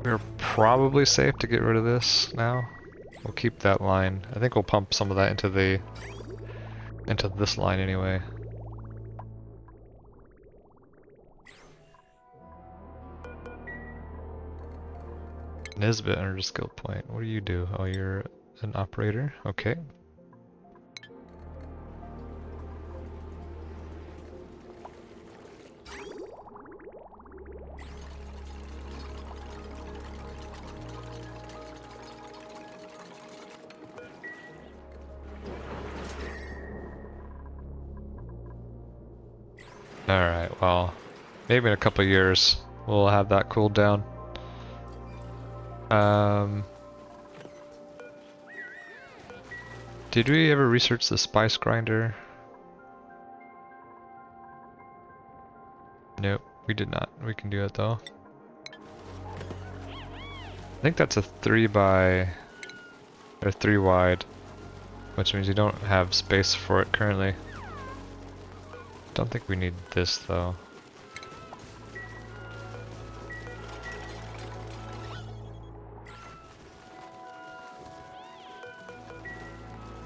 We're probably safe to get rid of this now. We'll keep that line. I think we'll pump some of that into this line anyway. Nisbet under a skill point. What do you do? Oh, you're an operator. Okay. Alright, well, maybe in a couple of years we'll have that cooled down. Did we ever research the spice grinder? Nope, we did not. We can do it though. I think that's a 3 wide, which means you don't have space for it currently. Don't think we need this though.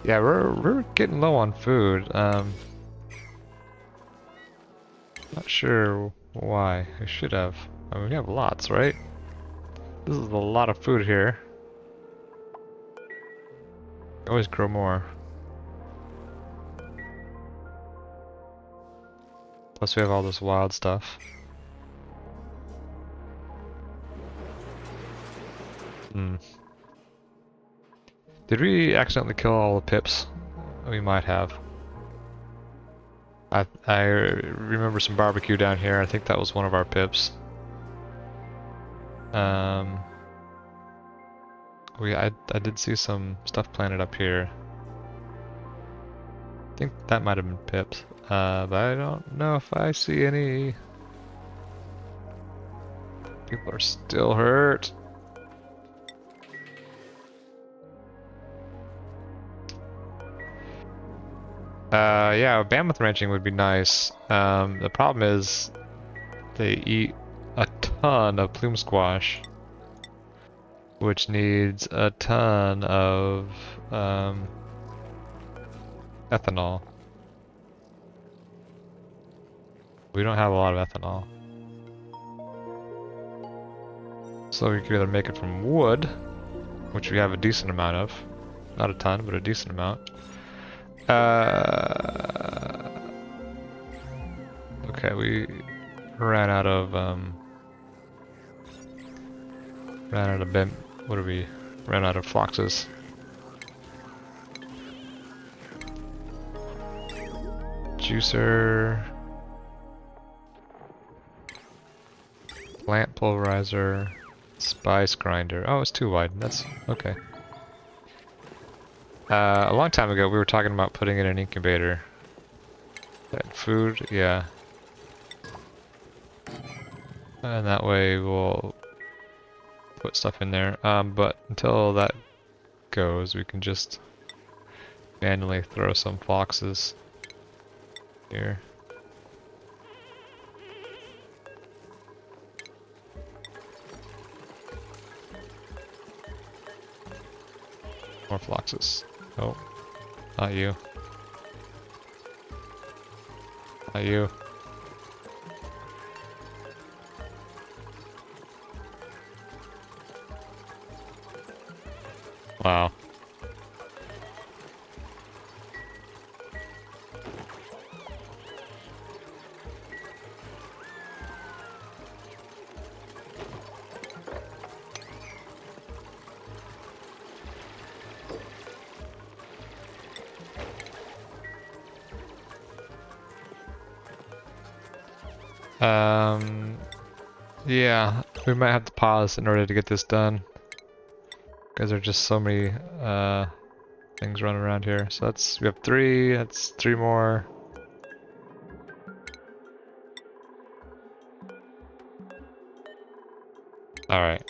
Yeah, we're getting low on food. Not sure why. We should have. I mean, we have lots, right? This is a lot of food here. Always grow more. Plus we have all this wild stuff. Did we accidentally kill all the pips? We might have. I remember some barbecue down here. I think that was one of our pips. I did see some stuff planted up here. I think that might have been pips. But I don't know if I see any. People are still hurt. Yeah, mammoth ranching would be nice. The problem is they eat a ton of plume squash, which needs a ton of ethanol. We don't have a lot of ethanol. So we could either make it from wood, which we have a decent amount of. Not a ton, but a decent amount. Okay, we ran out of what are we? Ran out of foxes. Juicer. Plant pulverizer, spice grinder. Oh, it's too wide. That's okay. A long time ago, we were talking about putting in an incubator. Food, yeah. And that way we'll put stuff in there. But until that goes, we can just manually throw some foxes here. More foxes. Oh, not you. Not you. Wow. Yeah, we might have to pause in order to get this done. Because there are just so many, things running around here. So we have 3, that's 3 more. Alright.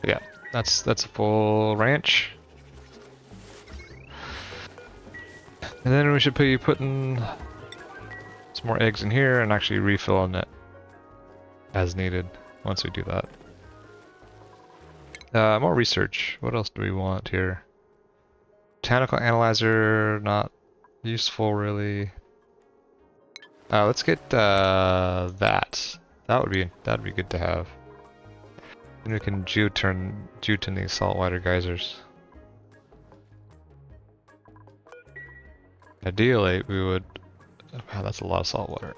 Yeah, that's a full ranch. And then we should be putting some more eggs in here and actually refilling it as needed once we do that. More research. What else do we want here? Botanical analyzer, not useful really. Let's get that. That'd be good to have. And we can geoturn these saltwater geysers. Ideally, we would. Wow, that's a lot of salt water.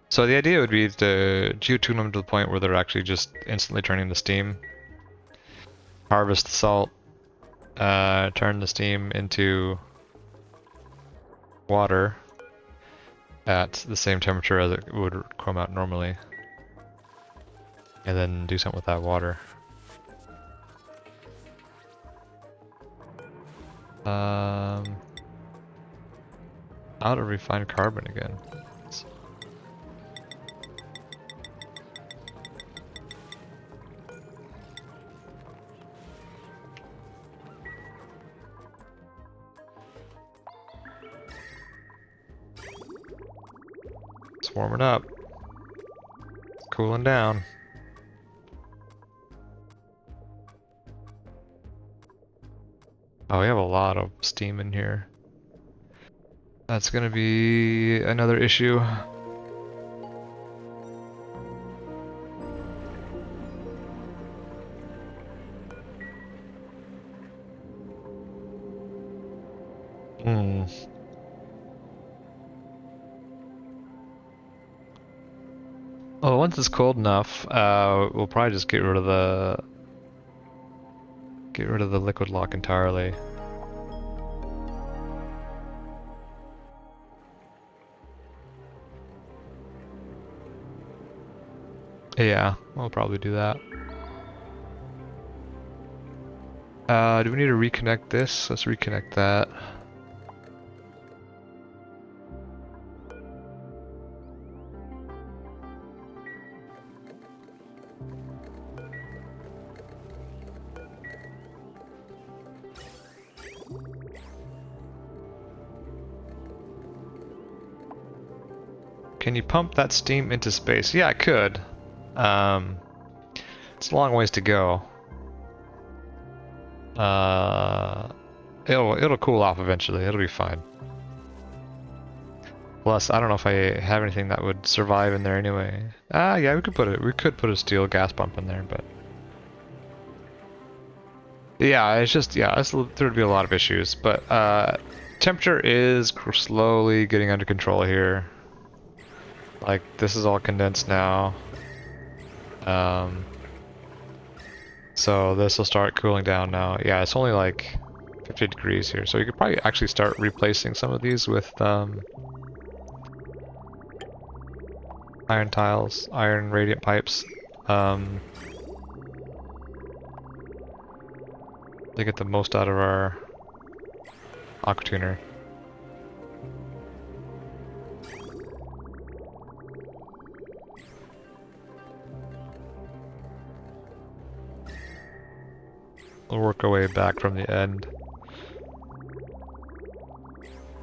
So the idea would be to geotune them to the point where they're actually just instantly turning to steam. Harvest the salt, turn the steam into water at the same temperature as it would come out normally. And then do something with that water. How to refine carbon again. It's warming up. It's cooling down. Oh, we have a lot of steam in here. That's gonna be another issue. Well, once it's cold enough, we'll probably just get rid of the liquid lock entirely. Yeah, we'll probably do that. Do we need to reconnect this? Let's reconnect that. Can you pump that steam into space? Yeah, I could. It's a long ways to go. It'll cool off eventually. It'll be fine. Plus, I don't know if I have anything that would survive in there anyway. Yeah, we could put a steel gas pump in there, but yeah, it's just there would be a lot of issues. But temperature is slowly getting under control here. Like this is all condensed now. So this will start cooling down now. Yeah, it's only like 50 degrees here, so you could probably actually start replacing some of these with iron tiles, iron radiant pipes. To get the most out of our aqua tuner. We'll work our way back from the end.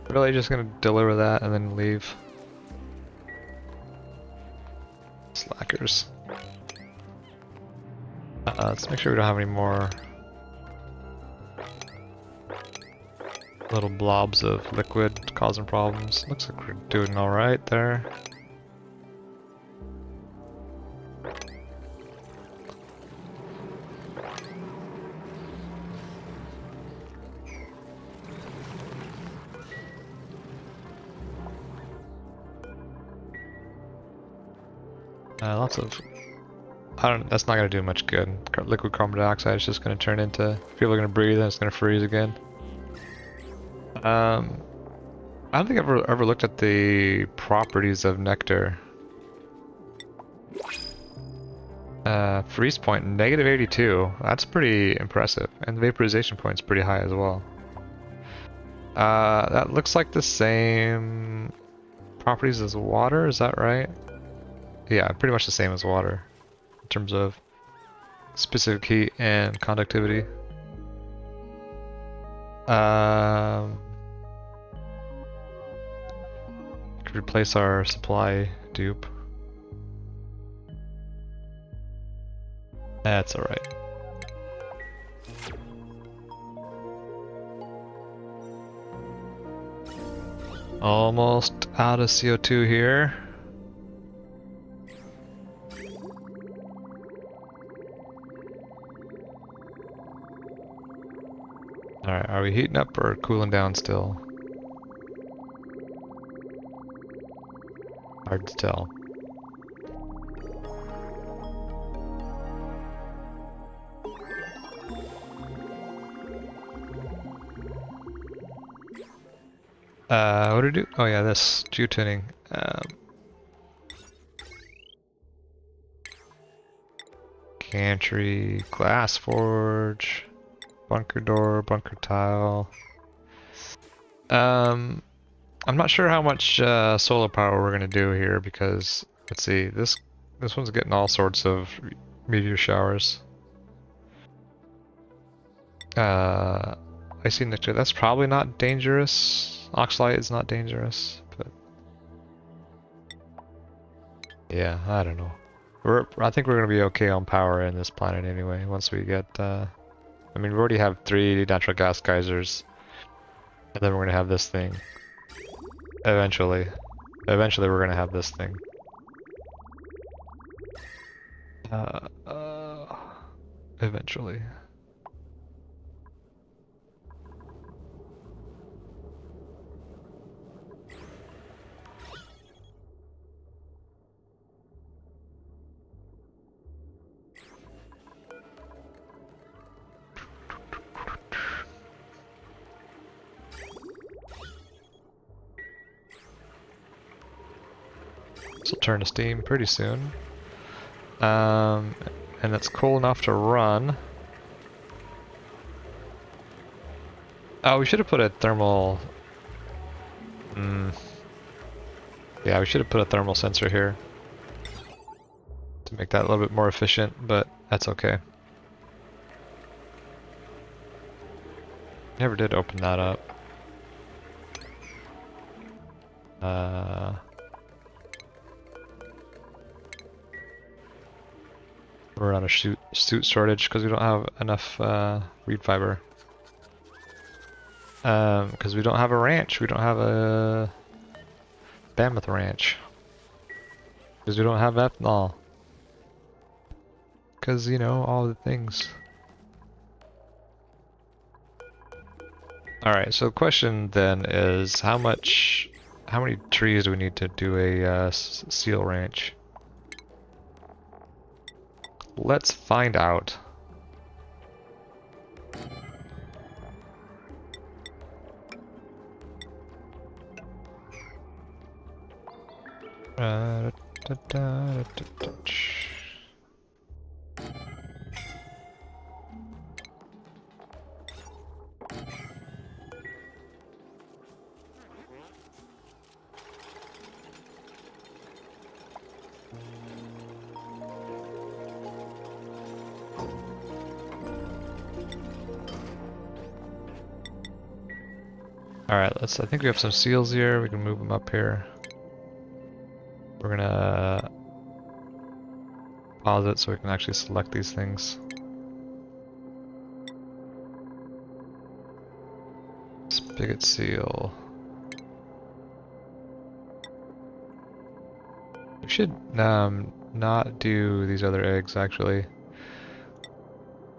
Really just gonna deliver that and then leave. Slackers. Let's make sure we don't have any more little blobs of liquid causing problems. Looks like we're doing alright there. Lots of... that's not gonna do much good. Liquid carbon dioxide is just gonna turn into... People are gonna breathe and it's gonna freeze again. I don't think I've ever looked at the properties of nectar. Freeze point, negative 82. That's pretty impressive. And the vaporization point's pretty high as well. That looks like the same properties as water, is that right? Yeah, pretty much the same as water in terms of specific heat and conductivity. Could replace our supply dupe. That's alright. Almost out of CO2 here. Alright, are we heating up or cooling down still? Hard to tell. What did it do? Oh yeah, this geotuning. Gantry, glass forge, bunker door, bunker tile. I'm not sure how much solar power we're gonna do here because let's see, this one's getting all sorts of meteor showers. Icy nectar, that's probably not dangerous. Oxalite is not dangerous, but yeah, I don't know. I think we're gonna be okay on power in this planet anyway. Once we get, I mean, we already have 3 natural gas geysers, and then we're gonna have this thing. Eventually, we're gonna have this thing. Eventually. This will turn to steam pretty soon. And it's cool enough to run. Oh, we should have put a thermal... Yeah, we should have put a thermal sensor here. To make that a little bit more efficient, but that's okay. Never did open that up. We're on a suit shortage because we don't have enough reed fiber. Because we don't have a ranch. We don't have a Mammoth ranch. Because we don't have ethanol. Because, you know, all the things. Alright, so the question then is how many trees do we need to do a seal ranch? Let's find out. Da, da, da, da. Alright, I think we have some seals here. We can move them up here. We're gonna pause it so we can actually select these things. Spigot seal. We should not do these other eggs actually.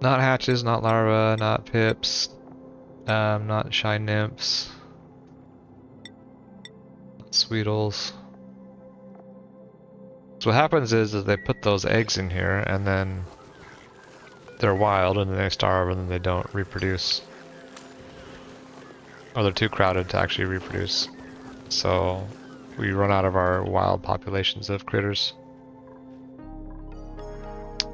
Not hatches, not larvae, not pips, not shy nymphs, not sweetles. So what happens is they put those eggs in here and then they're wild and then they starve and then they don't reproduce. Or they're too crowded to actually reproduce. So we run out of our wild populations of critters.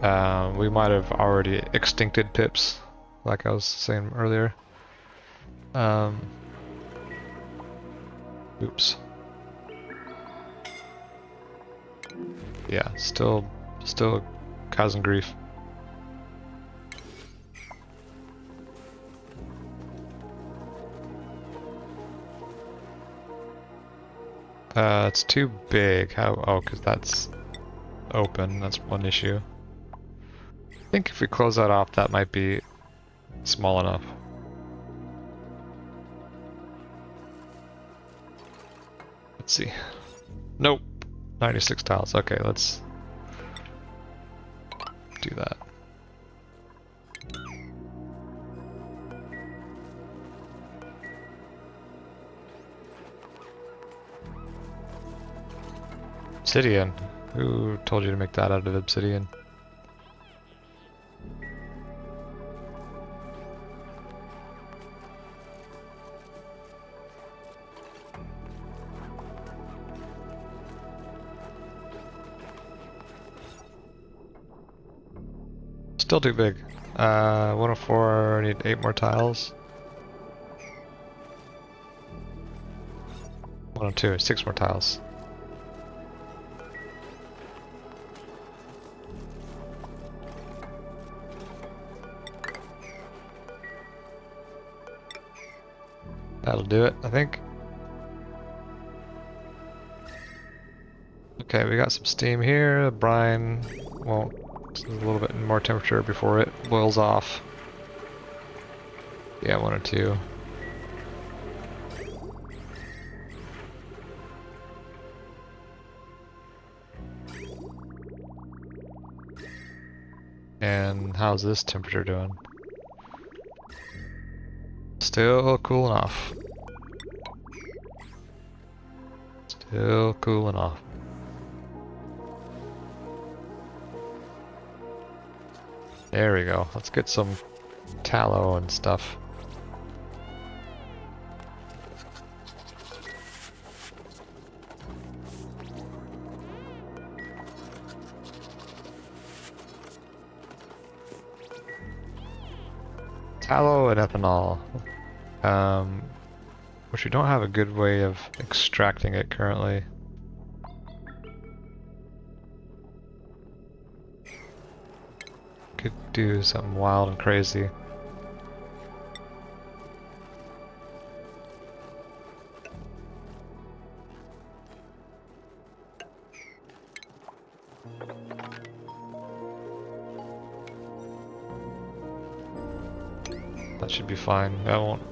We might have already extincted pips, like I was saying earlier. Oops. Yeah, still causing grief. It's too big. How? Oh, because that's open. That's one issue. I think if we close that off, that might be small enough. Let's see. Nope. 96 tiles. Okay, let's do that. Obsidian. Who told you to make that out of obsidian? Still too big. 104, need 8 more tiles. 102, 6 more tiles. That'll do it, I think. Okay, we got some steam here. The brine won't. A little bit more temperature before it boils off. Yeah, 102. And how's this temperature doing? Still cool enough. Still cool enough. There we go. Let's get some tallow and stuff. Tallow and ethanol. Which we don't have a good way of extracting it currently. Could do something wild and crazy. That should be fine. That won't.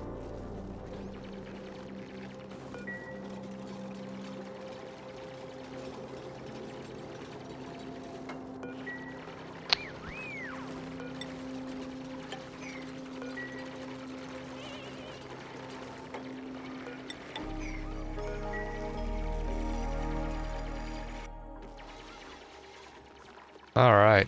All right.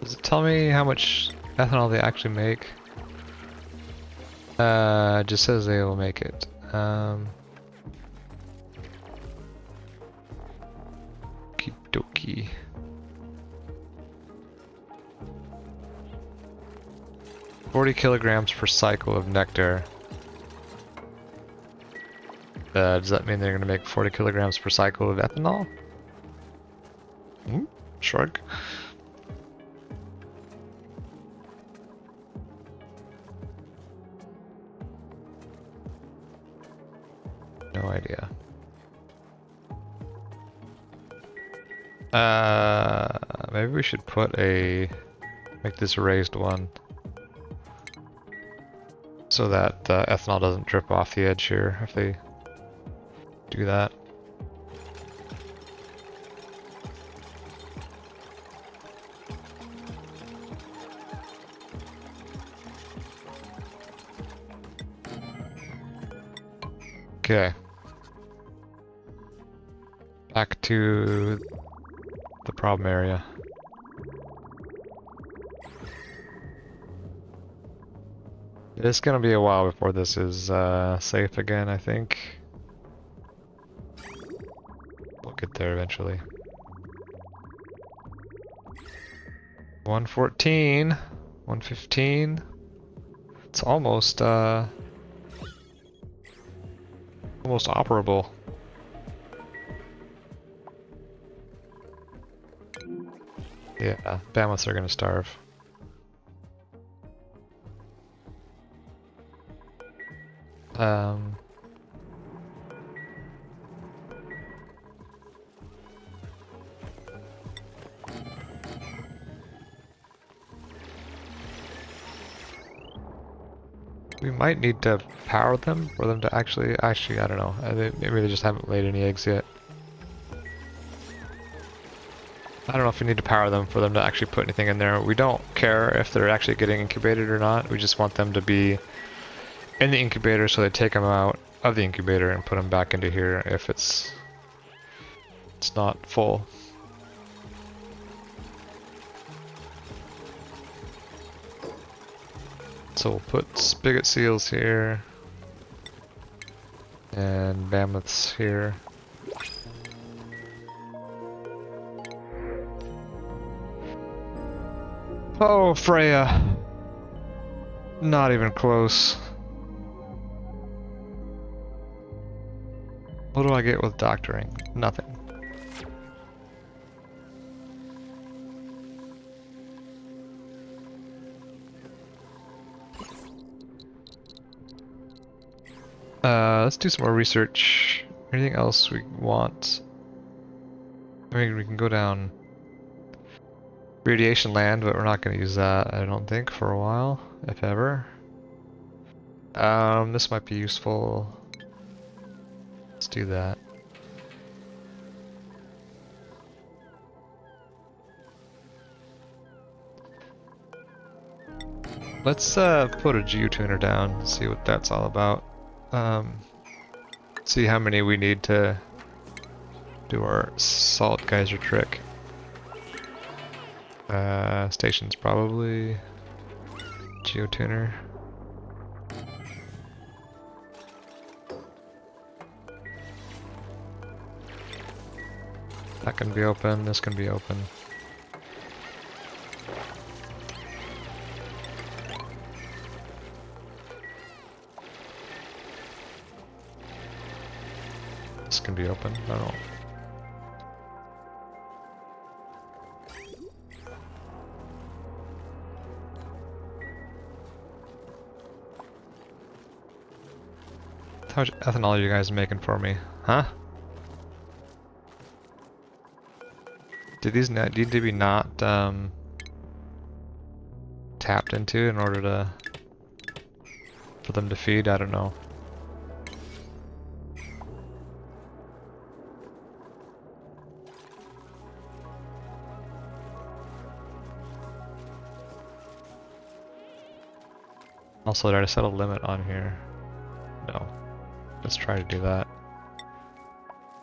Does it tell me how much ethanol they actually make? It just says they will make it. Okie dokie. $40 kilograms per cycle of nectar. Does that mean they're going to make 40 kilograms per cycle of ethanol? Shrug. No idea. Maybe we should make this a raised one. So that the ethanol doesn't drip off the edge here if they do that. Okay. Back to the problem area. It's gonna be a while before this is safe again, I think. We'll get there eventually. 114, 115. It's almost operable. Yeah, mammoths are gonna starve. We might need to power them for them to actually, I don't know. Maybe they just haven't laid any eggs yet. I don't know if we need to power them for them to actually put anything in there. We don't care if they're actually getting incubated or not. We just want them to be in the incubator so they take them out of the incubator and put them back into here if it's not full. So we'll put spigot seals here and mammoths here. Oh, Freya! Not even close. What do I get with doctoring? Nothing. Let's do some more research. Anything else we want? I mean, we can go down radiation land, but we're not going to use that, I don't think, for a while, if ever. This might be useful. Let's do that. Let's put a geotuner down and see what that's all about. See how many we need to do our salt geyser trick. Stations probably. Geotuner. That can be open, this can be open. This can be open, I don't know. How much ethanol are you guys making for me? Huh? Did these need to be not tapped into in order for them to feed? I don't know. Also, did I set a limit on here? No. Let's try to do that.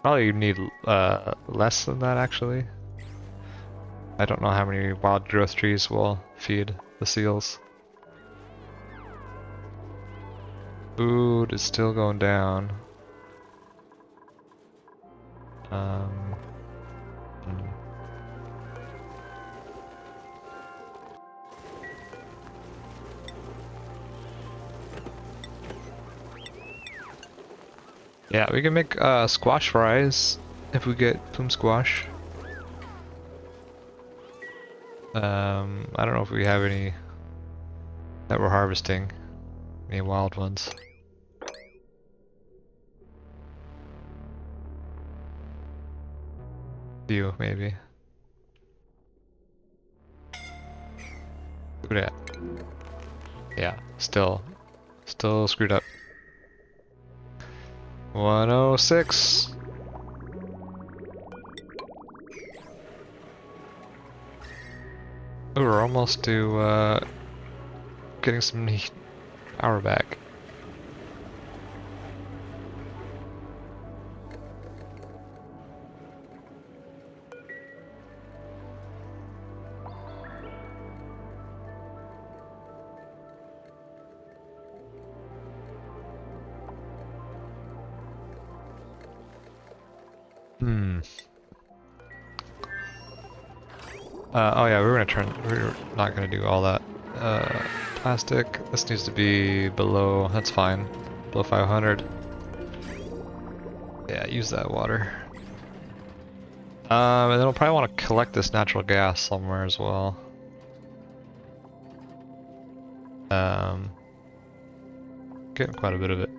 Probably need less than that actually. I don't know how many wild growth trees will feed the seals. Food is still going down. Hmm. Yeah, we can make squash fries if we get plume squash. I don't know if we have any that we're harvesting, any wild ones. Few, maybe. Look at that. Yeah, still screwed up. 106. Oh, we're almost to getting some power back. Hmm. Oh yeah, we're not gonna do all that. Plastic, this needs to be below, that's fine. Below 500. Yeah, use that water. And then we'll probably want to collect this natural gas somewhere as well. Getting quite a bit of it.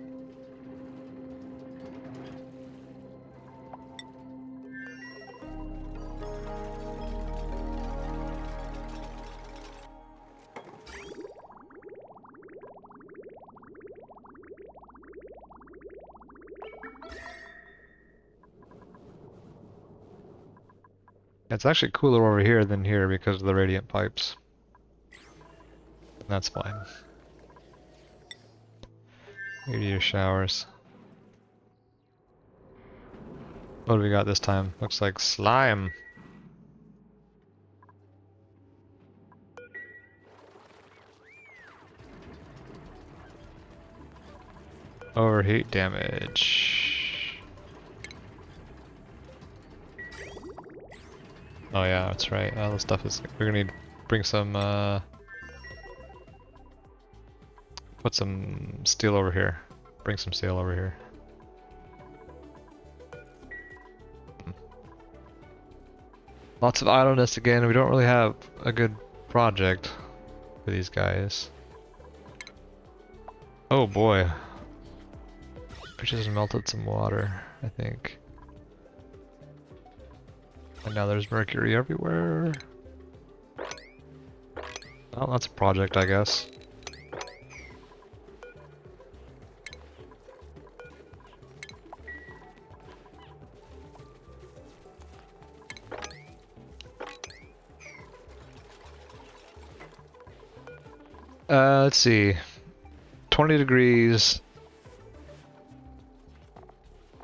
It's actually cooler over here than here because of the radiant pipes. That's fine. Meteor showers. What do we got this time? Looks like slime. Overheat damage. Oh yeah, that's right. All the stuff is. We're gonna need to bring some. Put some steel over here. Bring some steel over here. Lots of idleness again. We don't really have a good project for these guys. Oh boy. We just melted some water, I think. And now there's mercury everywhere. Well, that's a project, I guess. Let's see. 20 degrees.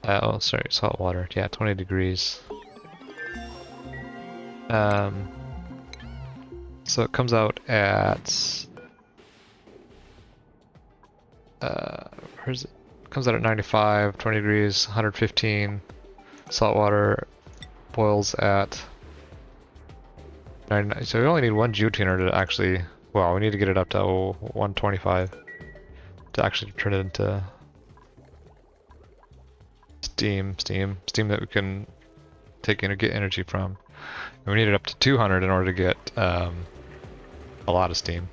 Oh, sorry, salt water. Yeah, 20 degrees. So it comes out at where's it? Comes out at 95, 20 degrees, 115. Salt water boils at 99. So we only need one geotuner to actually. Well, we need to get it up to 125 to actually turn it into steam that we can take in or get energy from. And we need it up to 200 in order to get a lot of steam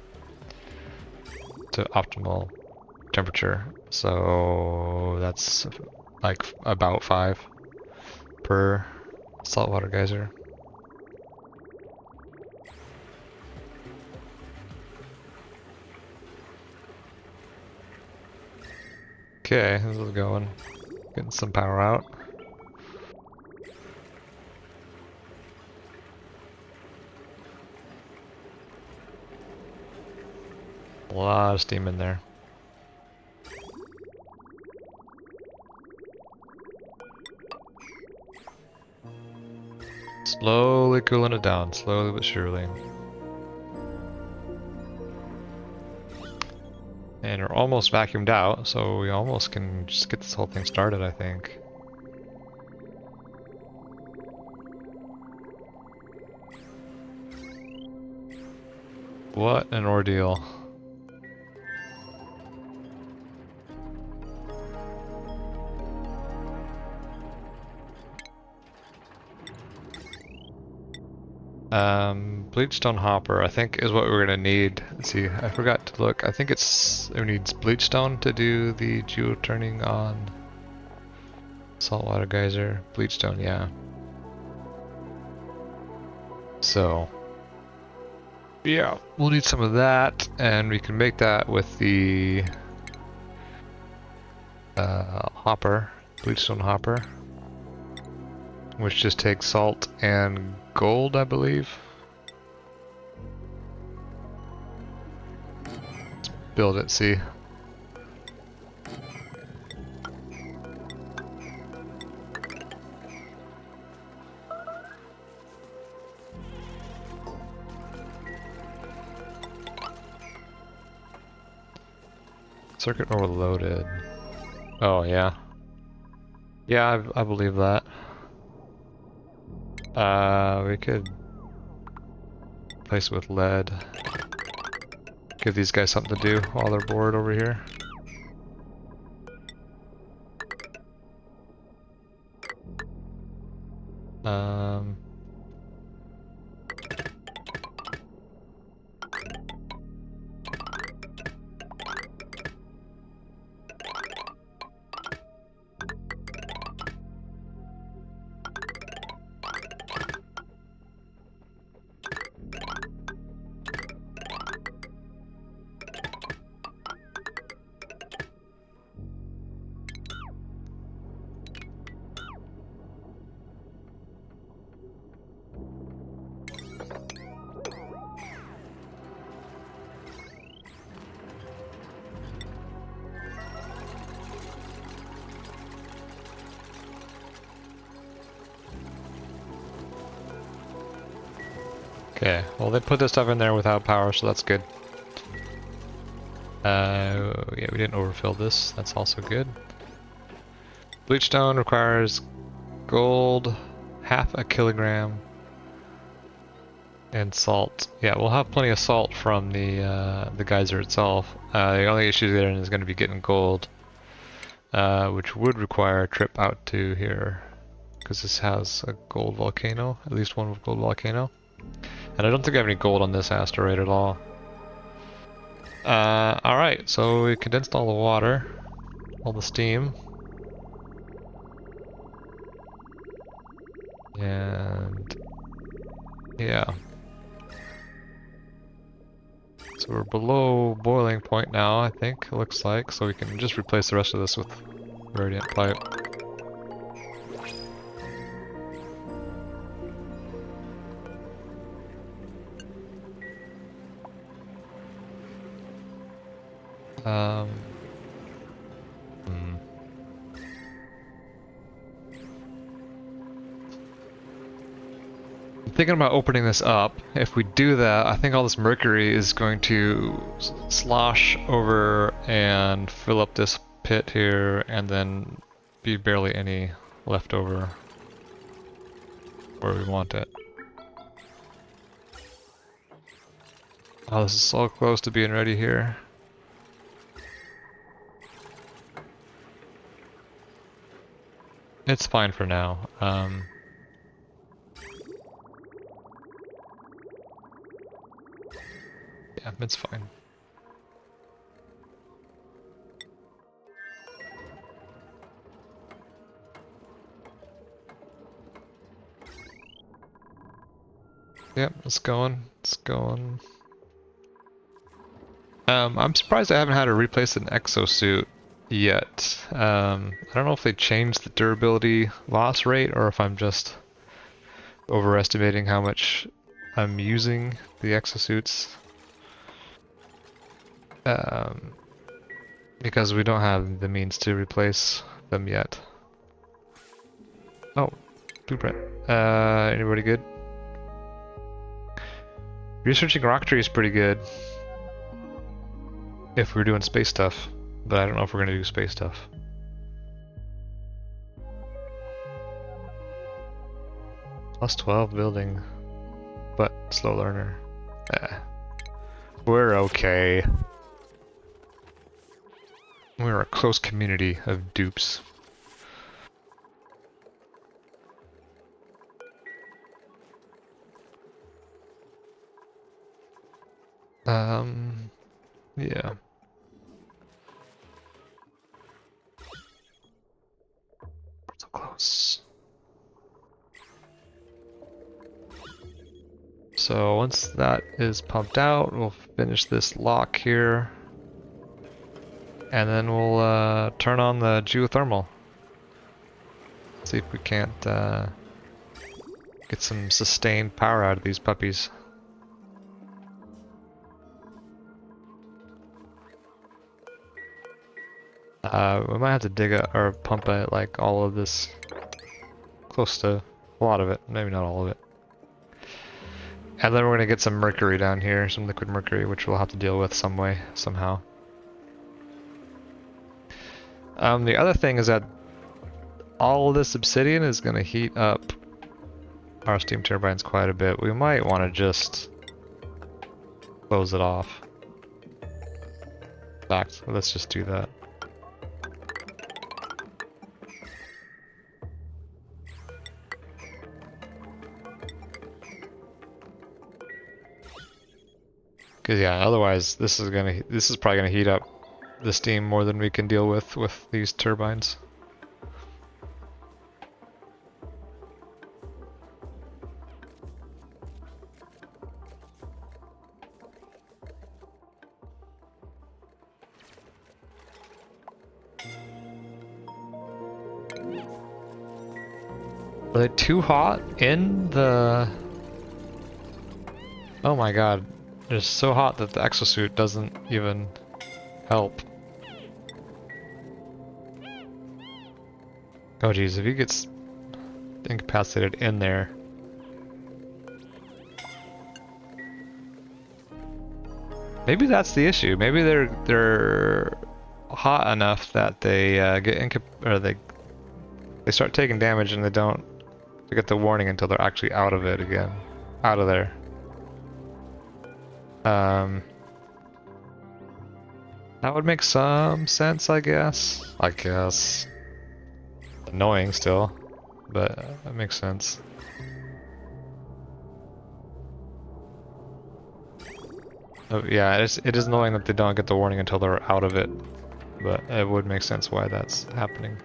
to optimal temperature. So that's like about 5 per saltwater geyser. Okay, this is going. Getting some power out. A lot of steam in there. Slowly cooling it down, slowly but surely. And we're almost vacuumed out, so we almost can just get this whole thing started, I think. What an ordeal. Bleachstone hopper, I think, is what we're gonna need. Let's see, I forgot to look. I think it needs bleachstone to do the geoturning on saltwater geyser. Bleachstone, yeah. So, yeah, we'll need some of that, and we can make that with the hopper, bleachstone hopper, which just takes salt and gold, I believe. Let's build it, see. Circuit overloaded. Oh, yeah. Yeah, I believe that. We could replace it with lead. Give these guys something to do while they're bored over here. Um... Okay, well they put this stuff in there without power, so that's good. Yeah, we didn't overfill this, that's also good. Bleachstone requires gold, half a kilogram, and salt. Yeah, we'll have plenty of salt from the geyser itself. The only issue there is going to be getting gold, which would require a trip out to here, because this has a gold volcano, at least one with gold volcano. And I don't think I have any gold on this asteroid at all. Alright, so we condensed all the water, all the steam. And yeah. So we're below boiling point now, I think, it looks like, so we can just replace the rest of this with radiant pipe. I'm thinking about opening this up. If we do that, I think all this mercury is going to slosh over and fill up this pit here, and then be barely any left over where we want it. Oh, this is so close to being ready here. It's fine for now. Yeah, it's fine. Yep, it's going. It's going. I'm surprised I haven't had to replace an exosuit yet. I don't know if they changed the durability loss rate or if I'm just overestimating how much I'm using the exosuits. Because we don't have the means to replace them yet. Oh, blueprint. Anybody good? Researching rocketry is pretty good if we're doing space stuff, but I don't know if we're gonna do space stuff. Plus 12 building, but slow learner. We're okay. We're a close community of dupes. Yeah. So close. So once that is pumped out, we'll finish this lock here. And then we'll turn on the geothermal. See if we can't get some sustained power out of these puppies. We might have to dig it or pump it like all of this, close to a lot of it, maybe not all of it. And then we're gonna get some mercury down here, some liquid mercury, which we'll have to deal with some way, somehow. The other thing is that all of this obsidian is gonna heat up our steam turbines quite a bit. We might want to just close it off. In fact, let's just do that. Cause yeah, otherwise this is probably gonna heat up the steam more than we can deal with these turbines. Are they too hot in the... Oh my god, they're so hot that the exosuit doesn't even help. Oh geez, if he gets incapacitated in there. Maybe that's the issue. Maybe they're hot enough that they they start taking damage and they don't get the warning until they're actually out of it again, out of there. That would make some sense, I guess. Annoying still, but that makes sense. Oh, yeah, it is annoying that they don't get the warning until they're out of it, but it would make sense why that's happening.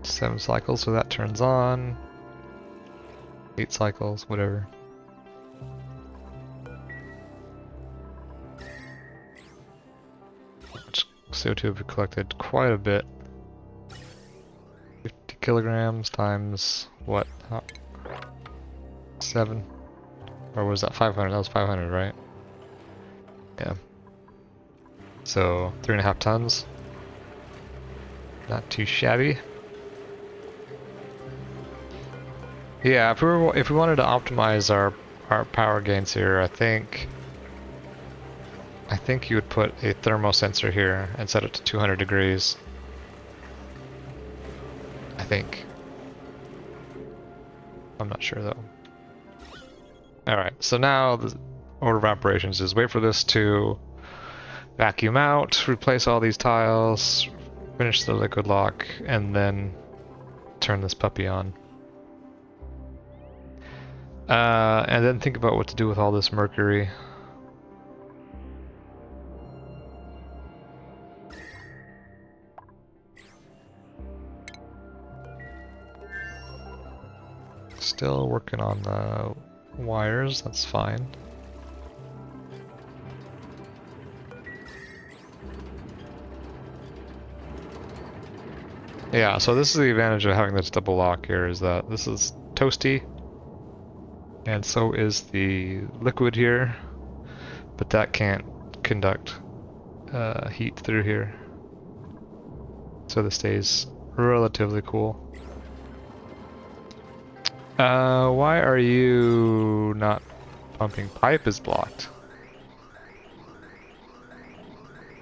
Seven cycles, so that turns on. 8 cycles, whatever. CO2 have we collected? Quite a bit. 50 kilograms times what? 7? Or was that 500? That was 500, right? Yeah. So 3.5 tons. Not too shabby. Yeah, if we wanted to optimize our power gains here, I think you would put a thermo sensor here and set it to 200 degrees. I think. I'm not sure though. Alright, so now the order of operations is wait for this to vacuum out, replace all these tiles, finish the liquid lock, and then turn this puppy on. And then think about what to do with all this mercury. Still working on the wires, that's fine. Yeah, so this is the advantage of having this double lock here, is that this is toasty, and so is the liquid here, but that can't conduct heat through here. so this stays relatively cool. Why are you not pumping? Pipe is blocked.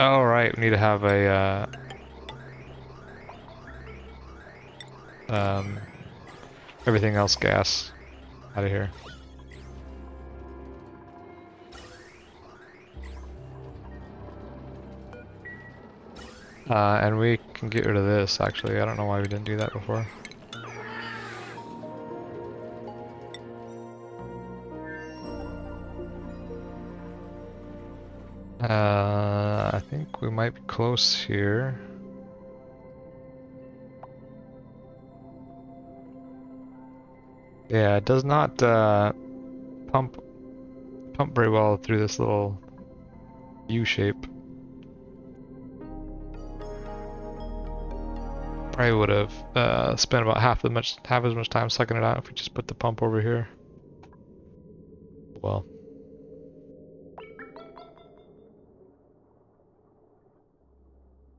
Oh, right, we need to have a, everything else gas out of here. And we can get rid of this, actually. I don't know why we didn't do that before. I think we might be close here. Yeah, it does not pump very well through this little U shape. Probably would have spent about half as much time sucking it out if we just put the pump over here. Well.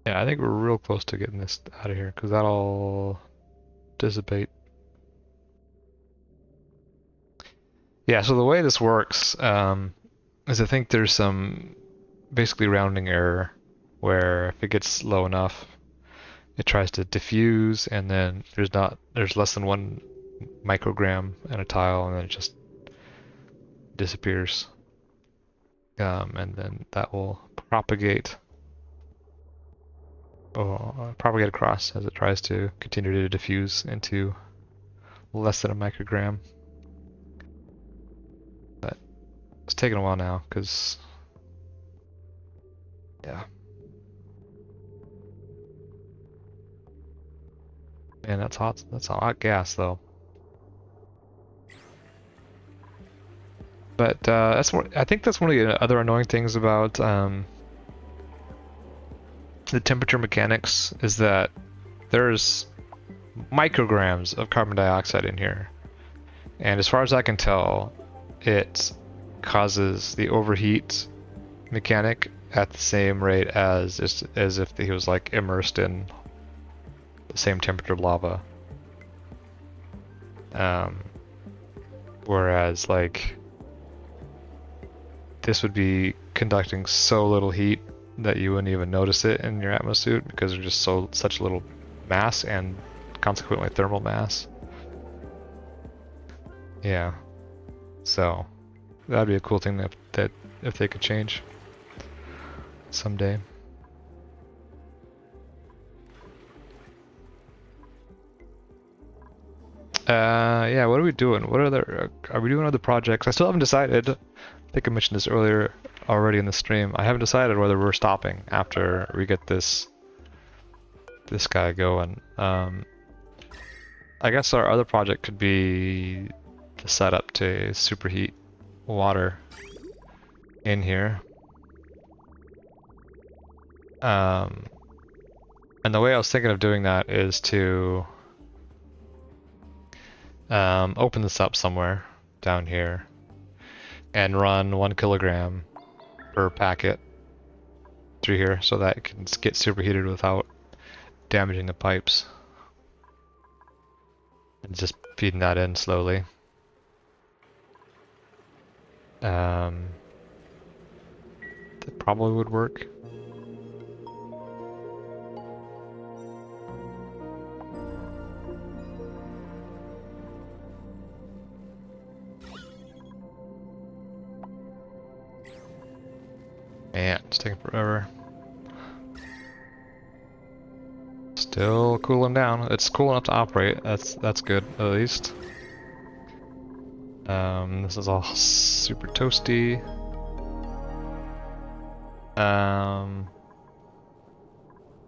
Yeah, I think we're real close to getting this out of here, because that'll dissipate. Yeah, so the way this works is I think there's some basically rounding error where if it gets low enough, it tries to diffuse, and then there's less than 1 microgram in a tile, and then it just disappears. And then that will propagate across as it tries to continue to diffuse into less than a microgram. But it's taking a while now, because yeah. Man, that's hot. That's hot gas, though. But I think that's one of the other annoying things about the temperature mechanics is that there's micrograms of carbon dioxide in here, and as far as I can tell, it causes the overheat mechanic at the same rate as if he was like immersed in the same temperature lava. Whereas like this would be conducting so little heat that you wouldn't even notice it in your atmosuit because there's just such little mass and consequently thermal mass. Yeah. So that'd be a cool thing that if they could change someday. Yeah, what are we doing? What are we doing other projects? I still haven't decided. I think I mentioned this earlier already in the stream. I haven't decided whether we're stopping after we get this guy going. I guess our other project could be the setup to superheat water in here. And the way I was thinking of doing that is to open this up somewhere down here and run 1 kilogram per packet through here so that it can get superheated without damaging the pipes. And just feeding that in slowly. That probably would work. Man, it's taking forever. Still cooling down. It's cool enough to operate. That's good, at least. This is all super toasty.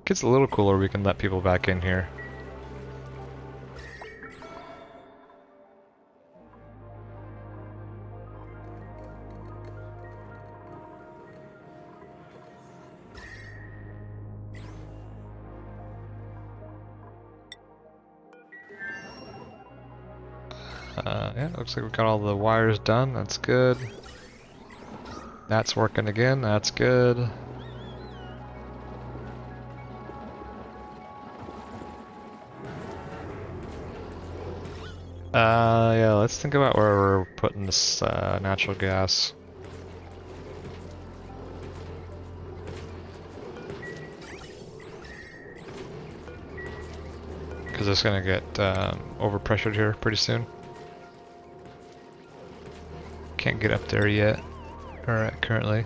Gets a little cooler, we can let people back in here. Yeah, looks like we've got all the wires done. That's good. That's working again. That's good. Yeah, let's think about where we're putting this natural gas. Because it's gonna get overpressured here pretty soon. Can't get up there yet, or currently.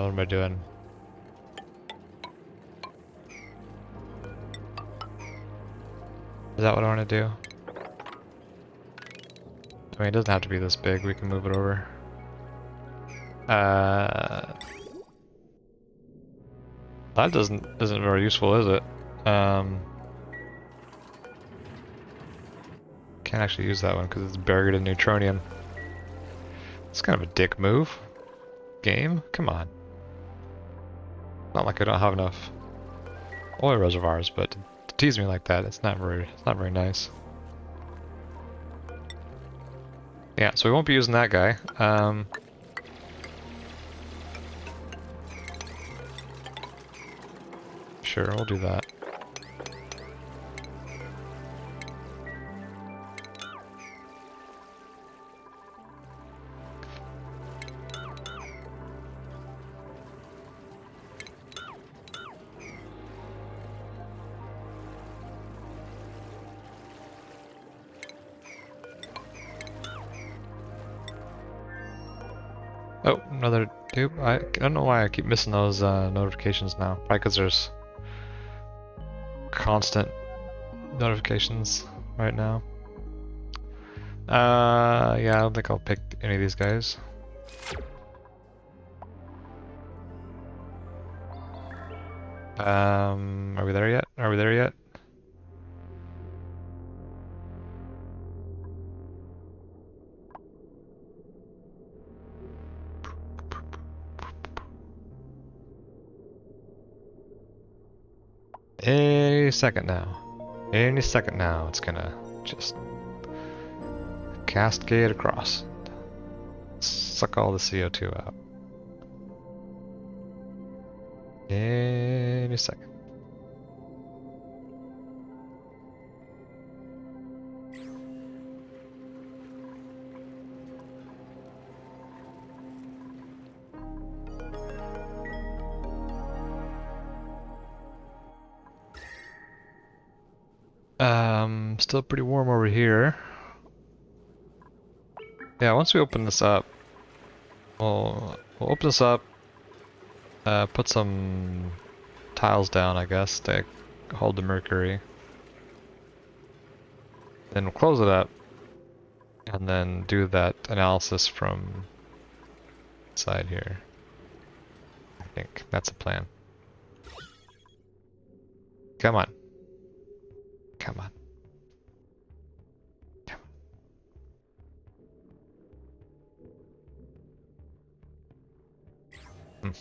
What am I doing? Is that what I want to do? I mean, it doesn't have to be this big. We can move it over. That isn't very useful, is it? Can't actually use that one because it's buried in neutronium. It's kind of a dick move. Game? Come on. Not like I don't have enough oil reservoirs, but to tease me like that, it's not very nice. Yeah, so we won't be using that guy. Sure, we'll do that. Oh, another dupe. I don't know why I keep missing those notifications now. Probably because there's constant notifications right now. Yeah, I don't think I'll pick any of these guys. Are we there yet? Are we there yet? Any second now. Any second now, it's gonna just cascade across. Suck all the CO2 out. Any second. Still pretty warm over here. Yeah, once we open this up, we'll open this up, put some tiles down, I guess, to hold the mercury. Then we'll close it up, and then do that analysis from inside here. I think that's a plan. Come on. Come on. Come on.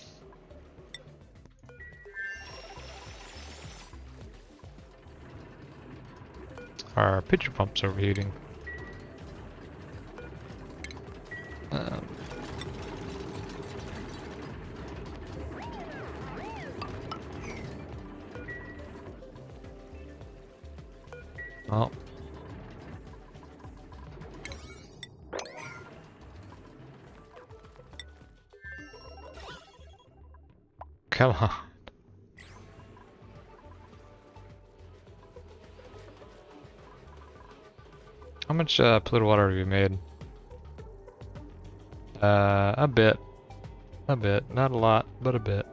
Our pitcher pump's overheating. Oh. Come on. How much polluted water have you made? A bit. A bit. Not a lot, but a bit.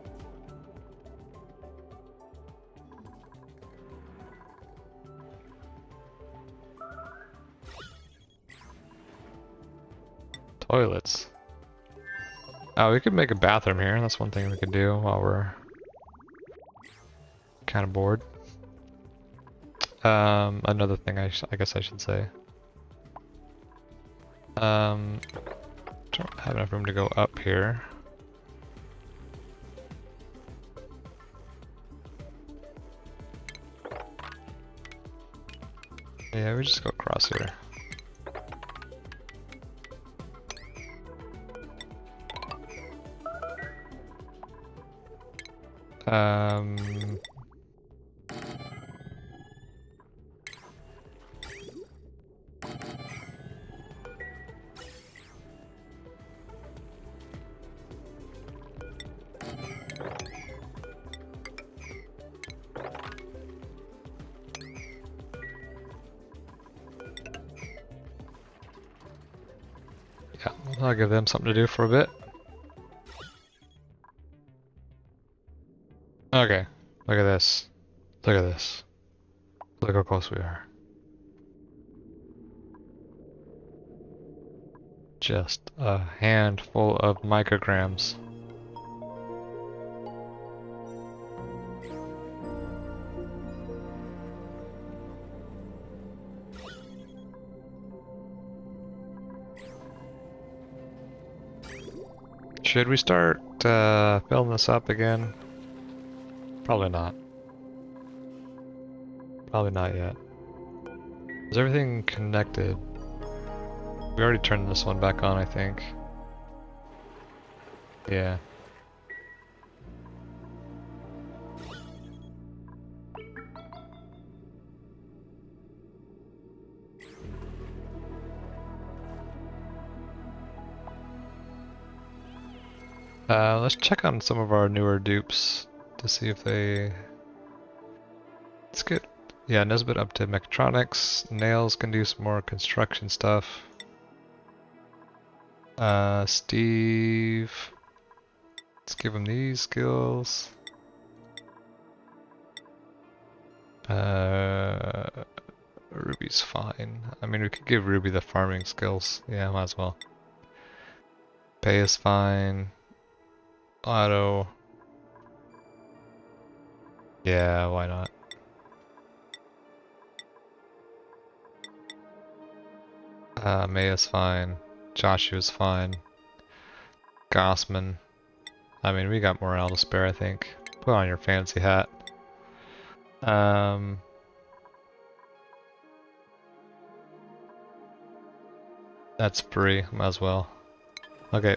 Toilets. Oh, we could make a bathroom here. That's one thing we could do while we're kind of bored. Another thing I guess I should say. Don't have enough room to go up here. Yeah, we just go across here. Um, yeah, I'll give them something to do for a bit. Okay, look at this. Look at this. Look how close we are. Just a handful of micrograms. Should we start filling this up again? Probably not. Probably not yet. Is everything connected? We already turned this one back on, I think. Yeah. Let's check on some of our newer dupes to see if they... Let's get... Yeah, Nesbit up to mechatronics. Nails can do some more construction stuff. Steve... Let's give him these skills. Ruby's fine. I mean, we could give Ruby the farming skills. Yeah, might as well. Pay is fine. Auto. Yeah, why not? May is fine. Joshua's fine. Gossman. I mean, we got morale to spare, I think. Put on your fancy hat. That's free, might as well. Okay.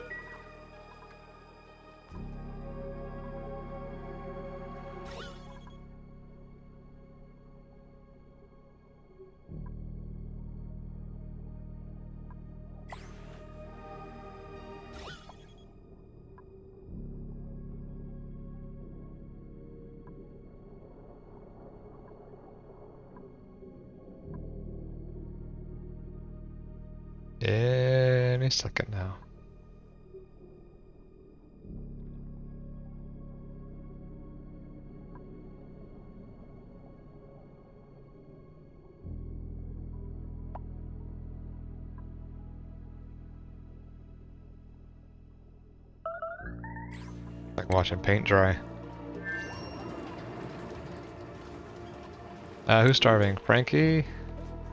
Any second now. Like watching paint dry. Who's starving? Frankie?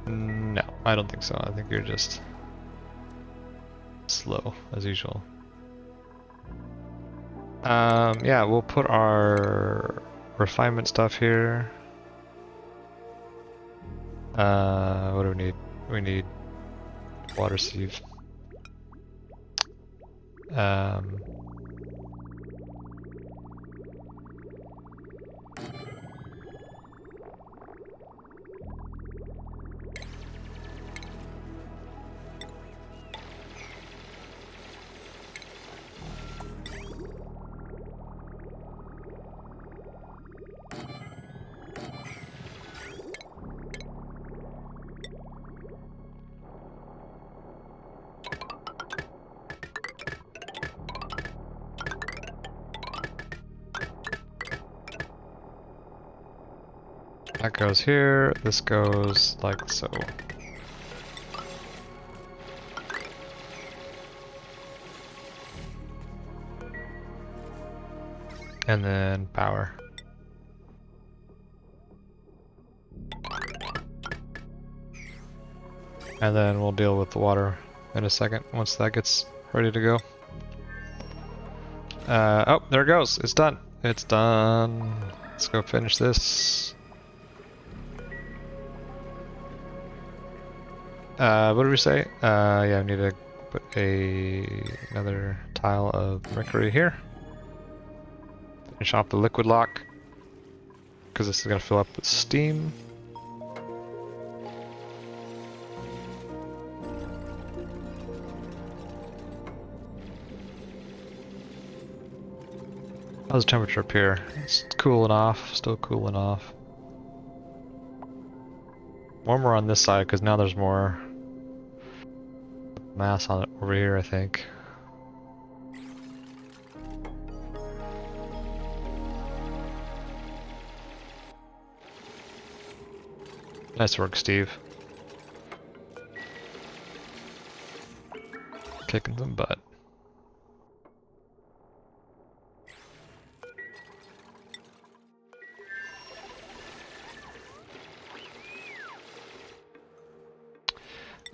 No, I don't think so. I think you're just slow, as usual. Yeah, we'll put our refinement stuff here. What do we need? We need water sieve. That goes here, this goes like so. And then power. And then we'll deal with the water in a second once that gets ready to go. Oh, there it goes. It's done. It's done. Let's go finish this. What did we say? Yeah, we need to put another tile of mercury here. Finish off the liquid lock, because this is gonna fill up with steam. How's the temperature up here? It's cooling off, still cooling off. Warmer on this side, because now there's more mass on it over here, I think. Nice work, Steve. Kicking some butt.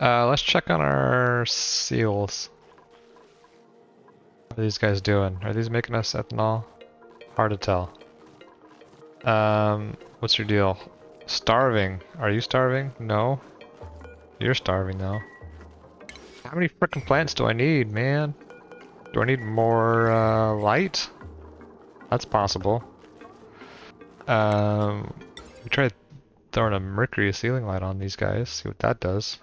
Let's check on our seals. What are these guys doing? Are these making us ethanol? Hard to tell. What's your deal? Starving. Are you starving? No. You're starving though. How many frickin' plants do I need, man? Do I need more light? That's possible. We tried throwing a mercury ceiling light on these guys, see what that does.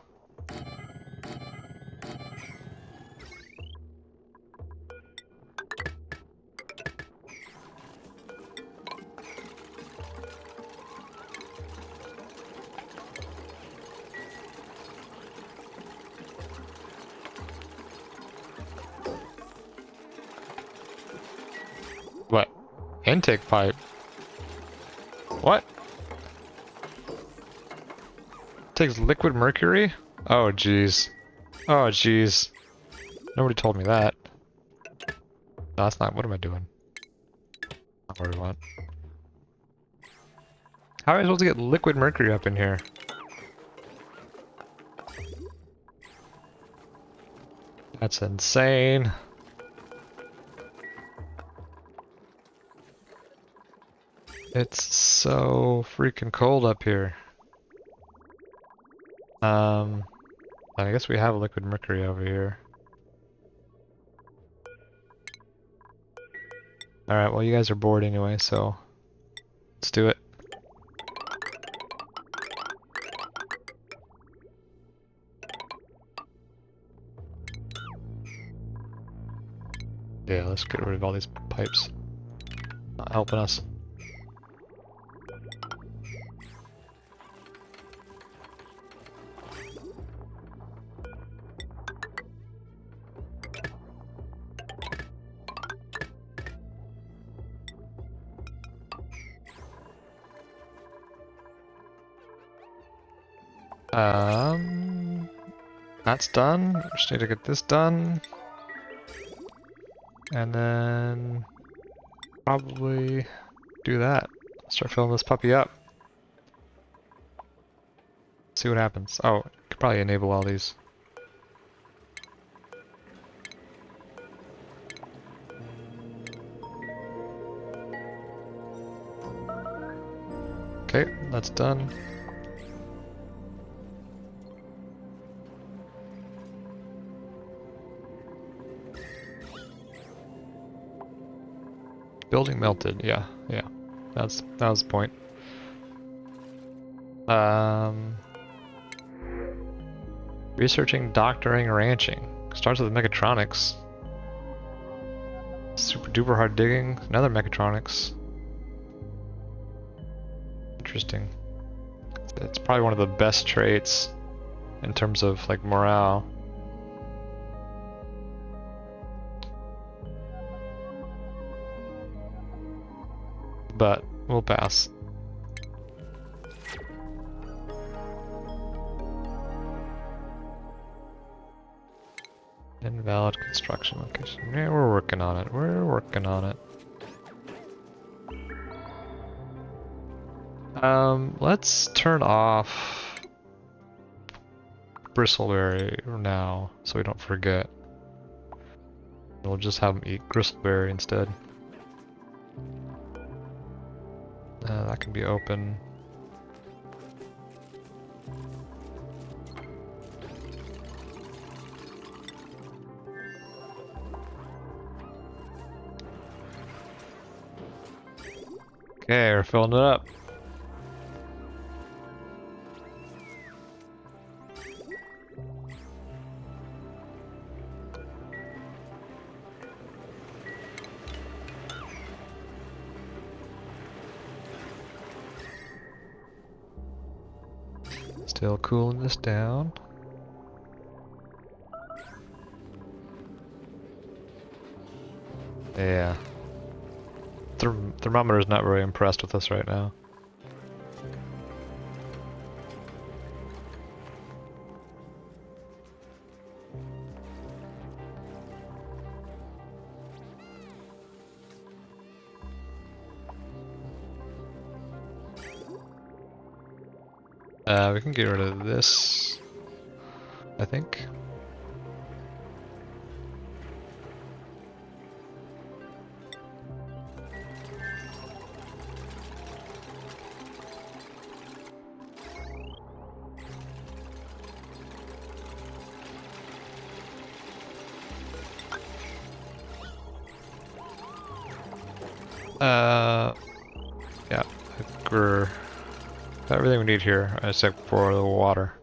What? Intake pipe? What? Takes liquid mercury? Oh jeez. Oh jeez. Nobody told me that. No, that's not. What am I doing? Not what I want. How am I supposed to get liquid mercury up in here? That's insane. It's so freaking cold up here. I guess we have liquid mercury over here. Alright, well you guys are bored anyway, so let's do it. Yeah, let's get rid of all these pipes. Not helping us. That's done. Just need to get this done. And then probably do that. Start filling this puppy up. See what happens. Oh, could probably enable all these. Okay, that's done. Building melted, yeah. That was the point. Researching, doctoring, ranching. Starts with mechatronics. Super duper hard digging, another mechatronics. Interesting. It's probably one of the best traits in terms of like morale. But we'll pass. Invalid construction location. Yeah, we're working on it. We're working on it. Let's turn off Bristleberry now so we don't forget. We'll just have them eat Gristleberry instead. That can be open. Okay, we're filling it up. Still cooling this down. Yeah. Thermometer's not very impressed with us right now. We can get rid of this, I think. Yeah, I think we're got everything we need here, except for the water.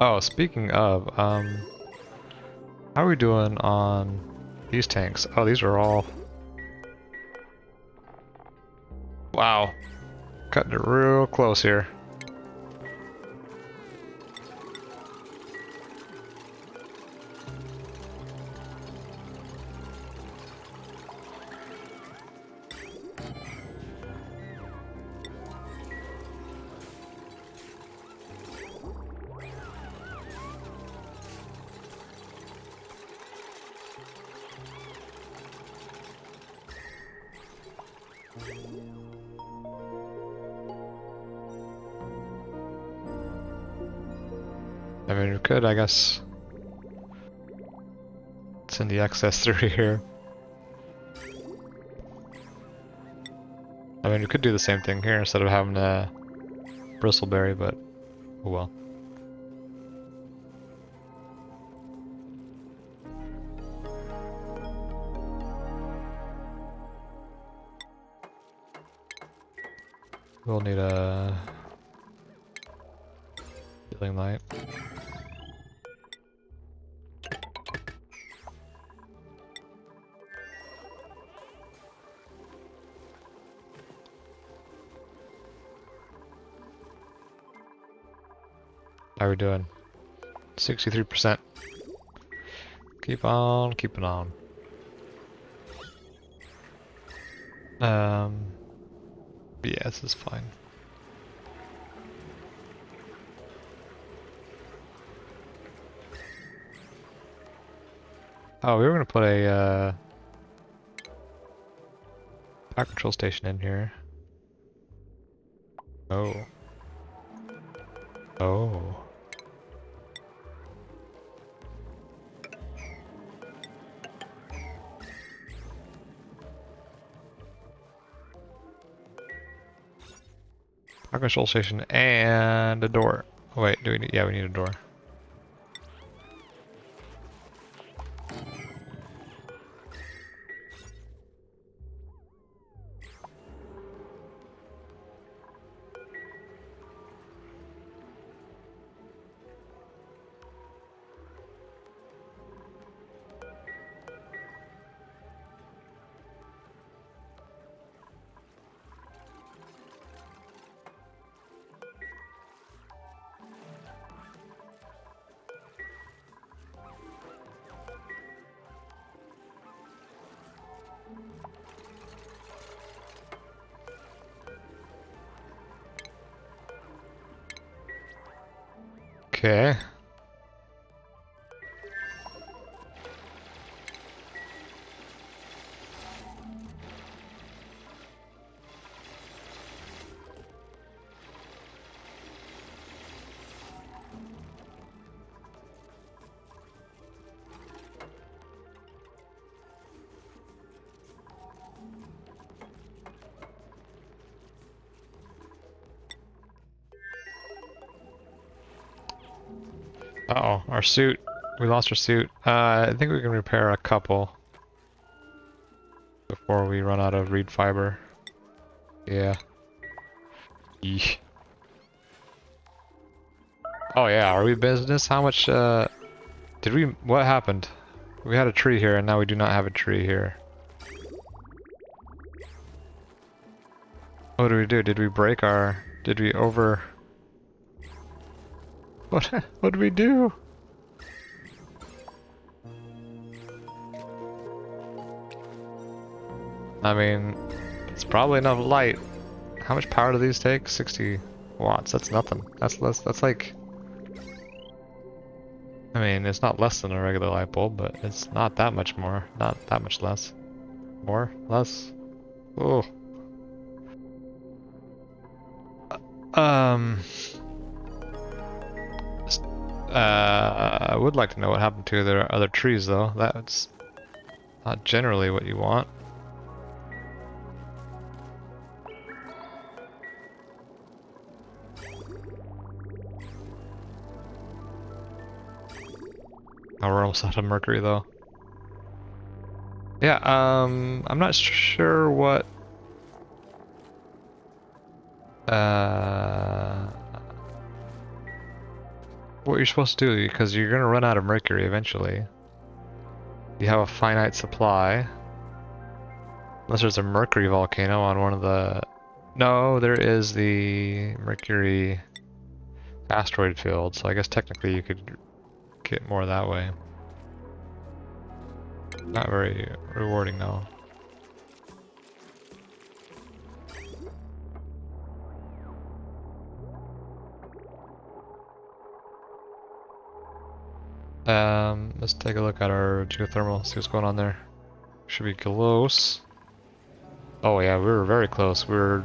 Oh, speaking of, how are we doing on these tanks? Oh, these are all... Wow, cutting it real close here. I mean, we could, I guess, send the excess through here. I mean, we could do the same thing here instead of having a bristleberry, but oh well. We'll need a healing light. How are we doing? 63%. Keep on keeping on. Yeah, this is fine. Oh, we were gonna put a power control station in here. Oh. Oh. Power control station and a door. Oh, wait, do we need? Yeah, we need a door. Okay. Uh-oh, our suit. We lost our suit. I think we can repair a couple before we run out of reed fiber. Yeah. Yeesh. Oh yeah, are we business? How much, did we, what happened? We had a tree here and now we do not have a tree here. What did we do? Did we break our, did we over, what, what did we do? I mean, it's probably enough light. How much power do these take? 60 watts. That's nothing. That's less. That's like. I mean, it's not less than a regular light bulb, but it's not that much more. Not that much less. More? Less? Oh. Um. I would like to know what happened to the other trees, though. That's not generally what you want. Oh, we're almost out of mercury, though. Yeah, I'm not sure uh, what you're supposed to do, because you're gonna run out of mercury eventually. You have a finite supply. Unless there's a mercury volcano on one of the... No, there is the mercury asteroid field, so I guess technically you could get more that way. Not very rewarding though. Let's take a look at our geothermal, see what's going on there. Should be close. Oh yeah, we were very close. We were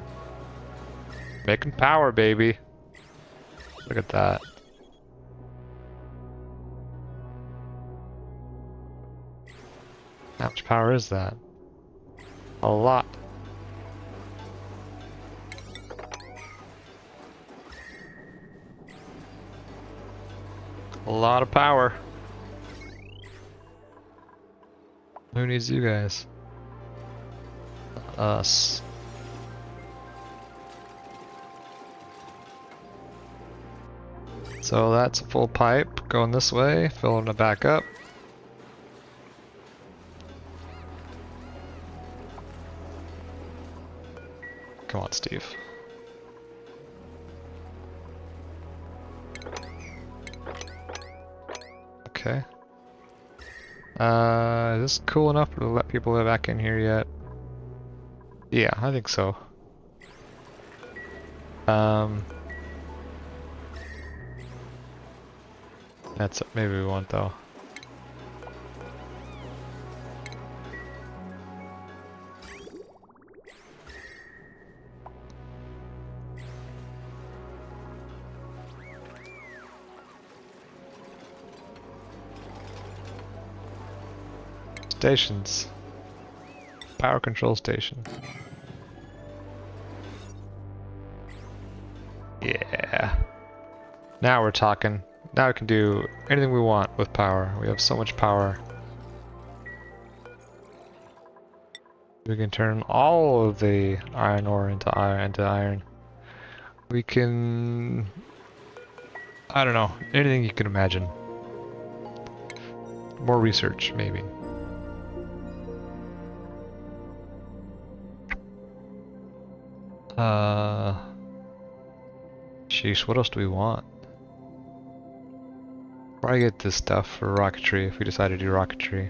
making power, baby. Look at that. How much power is that? A lot. A lot of power. Who needs you guys? Us. So that's a full pipe going this way, filling it back up. Come on, Steve. Okay. Is this cool enough to let people live back in here yet? Yeah, I think so. That's maybe we won't though. Stations. Power control station. Yeah. Now we're talking. Now we can do anything we want with power. We have so much power. We can turn all of the iron ore into iron. We can... I don't know. Anything you can imagine. More research, maybe. Sheesh, what else do we want? Probably get this stuff for rocketry if we decide to do rocketry.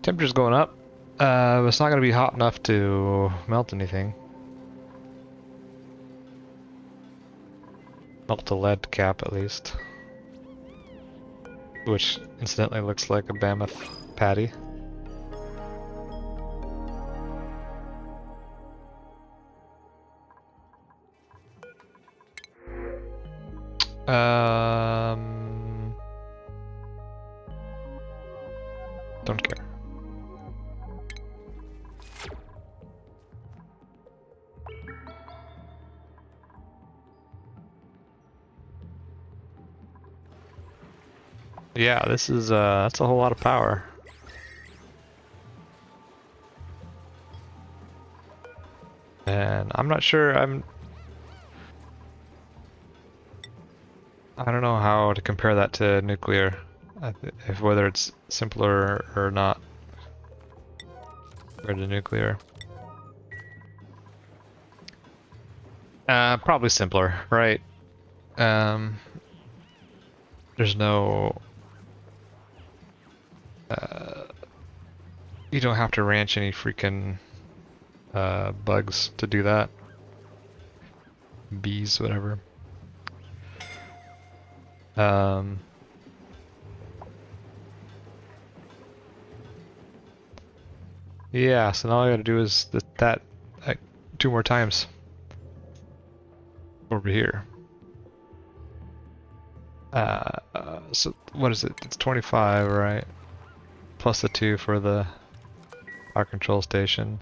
Temperature's going up. It's not gonna be hot enough to melt anything. Melt the lead cap at least. Which incidentally looks like a mammoth patty. Don't care. Yeah, this is that's a whole lot of power. And I'm not sure I don't know how to compare that to nuclear. If whether it's simpler or not compared to nuclear. Probably simpler, right? Um, there's no uh, you don't have to ranch any freaking bugs to do that. Bees, whatever. Um, yeah, so now all I gotta do is that like, 2 more times over here. So what is it? It's 25, right? Plus the 2 for the power control station.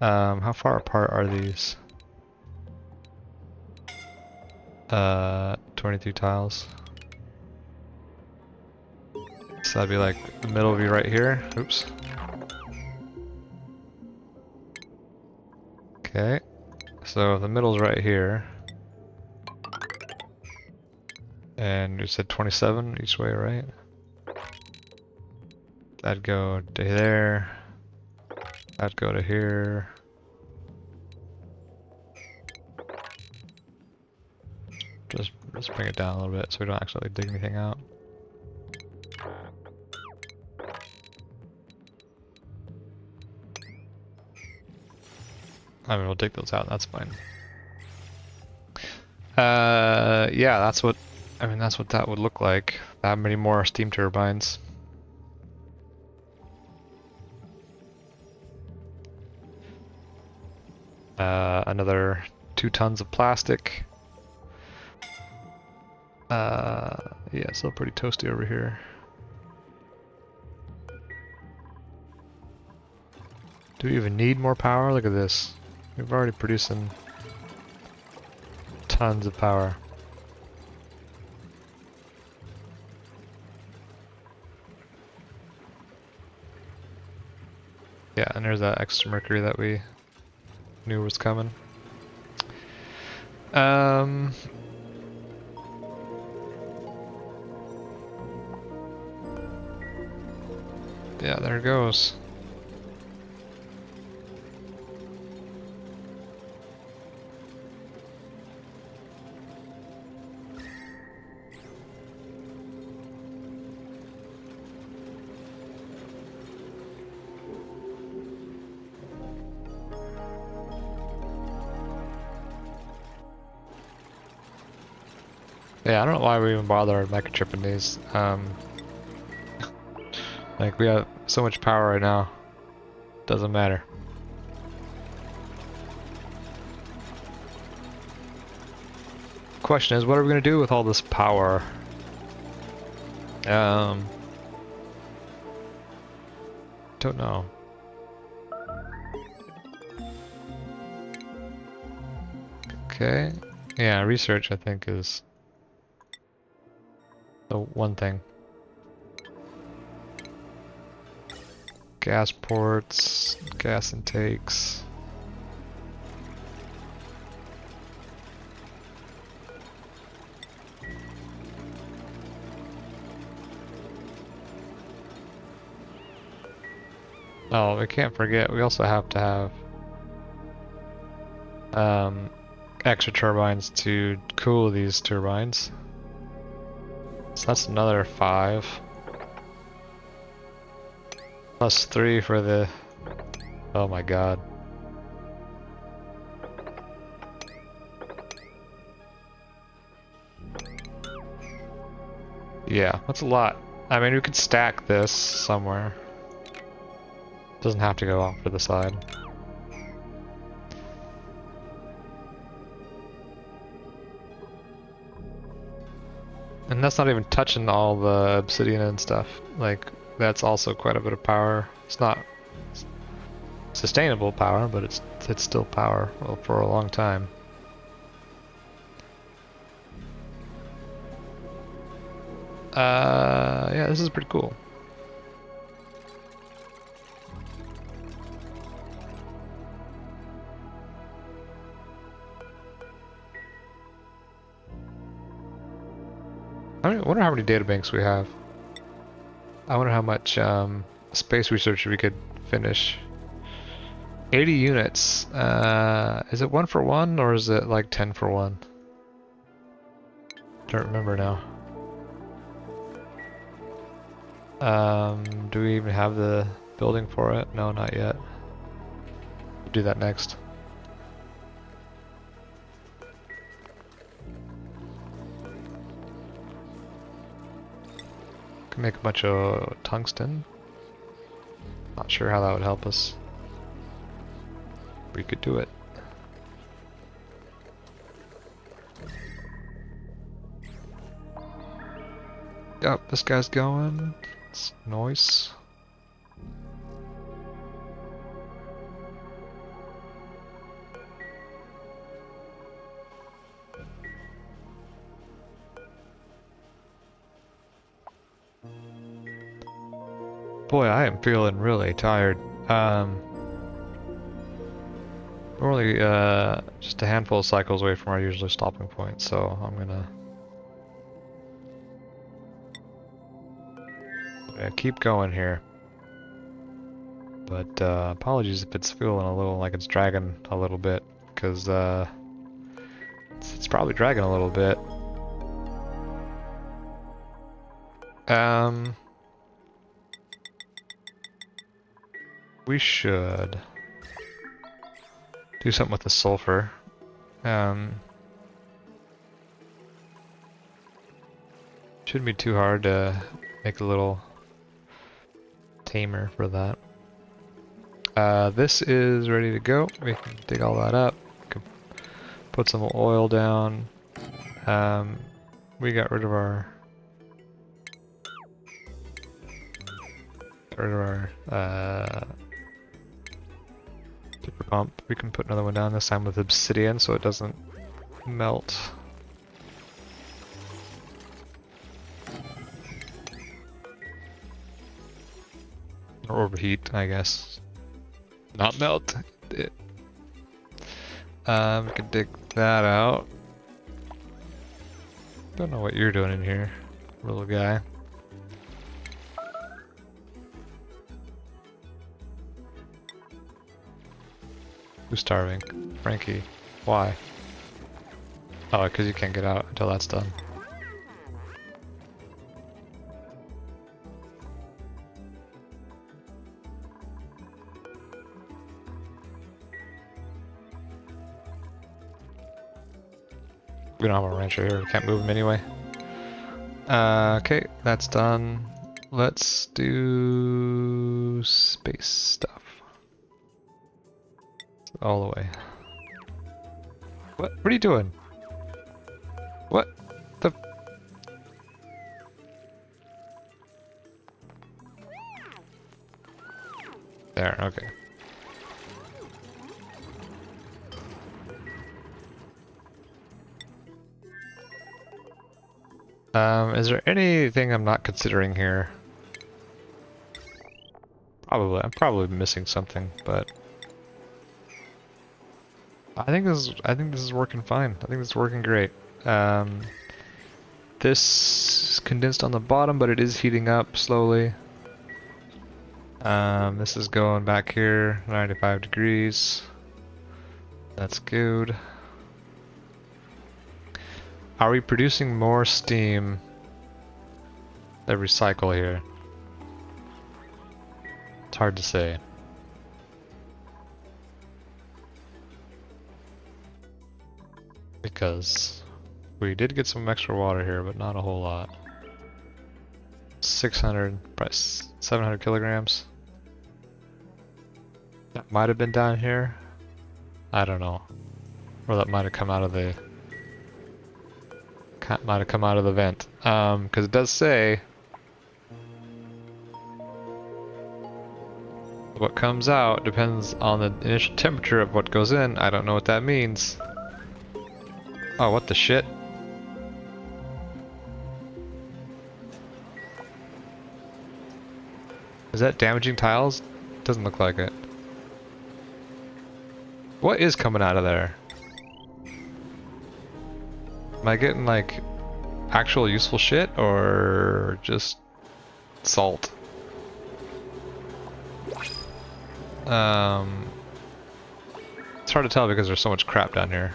How far apart are these? 22 tiles. So that'd be like the middle would be right here. Oops. Okay. So the middle's right here. And you said 27 each way, right? That'd go to there. That'd go to here. Just bring it down a little bit so we don't accidentally dig anything out. I mean, we'll dig those out, that's fine. Yeah, that's what that would look like. That many more steam turbines. Another 2 tons of plastic. Yeah, still pretty toasty over here. Do we even need more power? Look at this. We've already producing tons of power. Yeah, and there's that extra mercury that we knew was coming. Yeah, there it goes. Yeah, I don't know why we even bother microchipping these. Like we have so much power right now. Doesn't matter. Question is, what are we gonna do with all this power? Don't know. Okay. Yeah, research I think is the one thing. Gas ports, gas intakes. Oh, we can't forget, we also have to have extra turbines to cool these turbines. So that's another 5. Plus 3 for the... Oh my god. Yeah, that's a lot. I mean, we could stack this somewhere. Doesn't have to go off to the side. And that's not even touching all the obsidian and stuff. Like, that's also quite a bit of power. It's not sustainable power, but it's still power for a long time. Yeah, this is pretty cool. I wonder how many data banks we have. I wonder how much space research we could finish. 80 units. Is it 1 for 1 or is it like 10 for 1? Don't remember now. Do we even have the building for it? No, not yet. We'll do that next. Can make a bunch of tungsten. Not sure how that would help us. We could do it. Yep, this guy's going. It's nice. Boy, I am feeling really tired. We're only just a handful of cycles away from our usual stopping point, so I'm gonna keep going here. But apologies if it's feeling a little like it's dragging a little bit, because it's probably dragging a little bit. We should do something with the sulfur. Shouldn't be too hard to make a little tamer for that. This is ready to go. We can dig all that up. Can put some oil down. We got rid of our super pump. We can put another one down, this time with obsidian so it doesn't melt. Or overheat, I guess. Not melt. We can dig that out. Don't know what you're doing in here, little guy. Who's starving? Frankie. Why? Oh, because you can't get out until that's done. We don't have a rancher here, we can't move him anyway. Okay, that's done. Let's do space stuff. All the way. What are you doing? What the? There, okay. Is there anything I'm not considering here? Probably. I'm probably missing something, but I think this is working fine. I think this is working great. This is condensed on the bottom, but it is heating up slowly. This is going back here, 95 degrees. That's good. Are we producing more steam every cycle here? It's hard to say. Because we did get some extra water here, but not a whole lot. 600, probably 700 kilograms. That might have been down here. I don't know. Or that might have come out of the vent. Because it does say what comes out depends on the initial temperature of what goes in. I don't know what that means. Oh, what the shit? Is that damaging tiles? Doesn't look like it. What is coming out of there? Am I getting like actual useful shit or just salt? It's hard to tell because there's so much crap down here.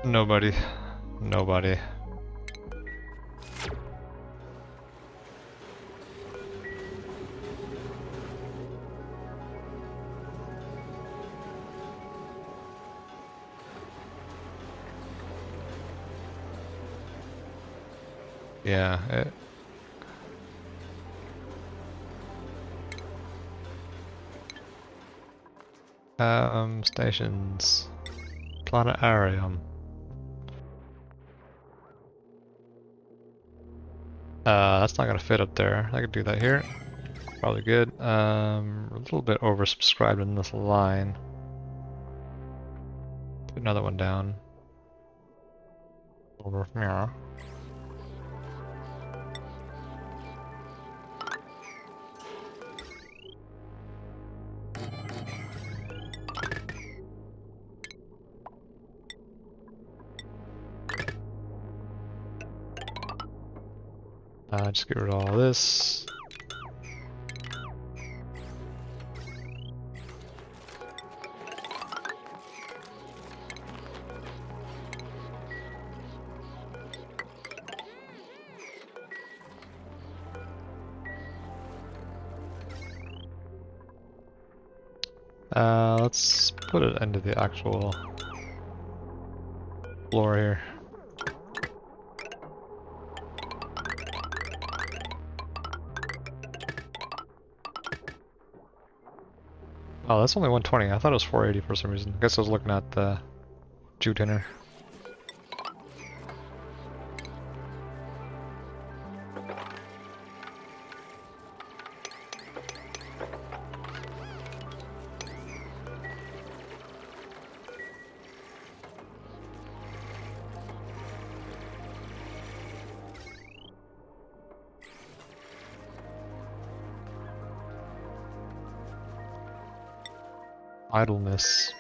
Nobody. Nobody. Yeah. Stations. Planetarium. That's not gonna fit up there. I could do that here. Probably good. A little bit oversubscribed in this line. Put another one down. Over here. Just get rid of all this. Let's put it into the actual floor here. Oh, that's only 120. I thought it was 480 for some reason. I guess I was looking at the jute dinner. Idleness.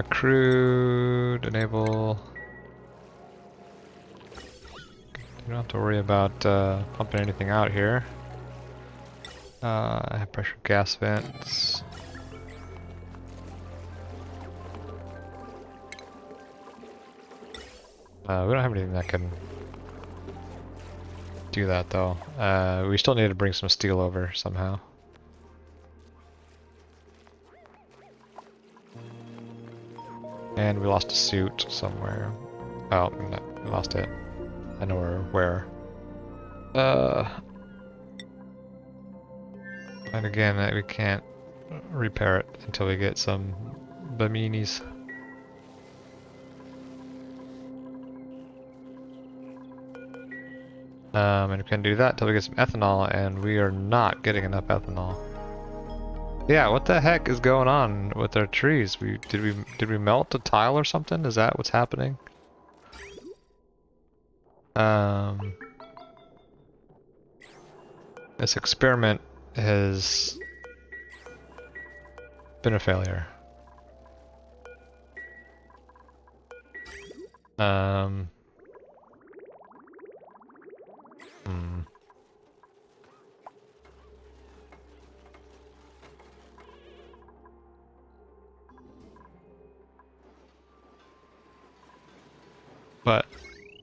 Crude, enable. You don't have to worry about pumping anything out here. High pressure gas vents. We don't have anything that can do that though. We still need to bring some steel over somehow. And we lost a suit somewhere. Oh, no, we lost it. I know where. And again, we can't repair it until we get some baminis. And we can do that until we get some ethanol, and we are not getting enough ethanol. Yeah, what the heck is going on with our trees? Did we melt a tile or something? Is that what's happening? This experiment has been a failure. But,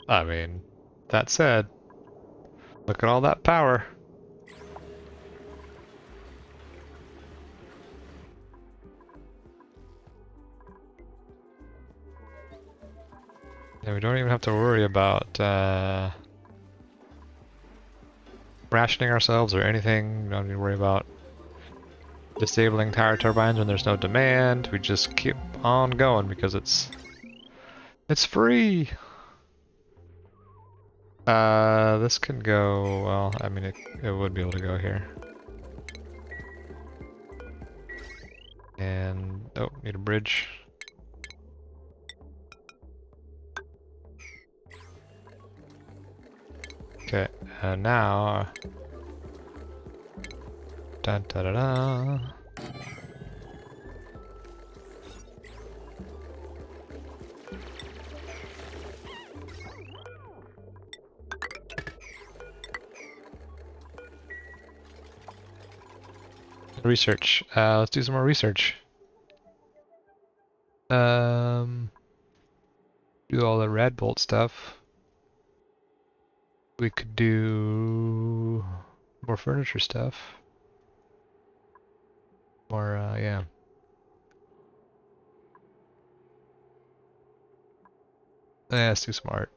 I mean, that said, look at all that power. And we don't even have to worry about rationing ourselves or anything. We don't need to worry about disabling tower turbines when there's no demand. We just keep on going because it's free. This can go, well, I mean, it would be able to go here. And, oh, need a bridge. Okay, and now, da da da da. Research. Let's do some more research. Do all the red bolt stuff. We could do more furniture stuff. More, yeah. Yeah, let's do some art.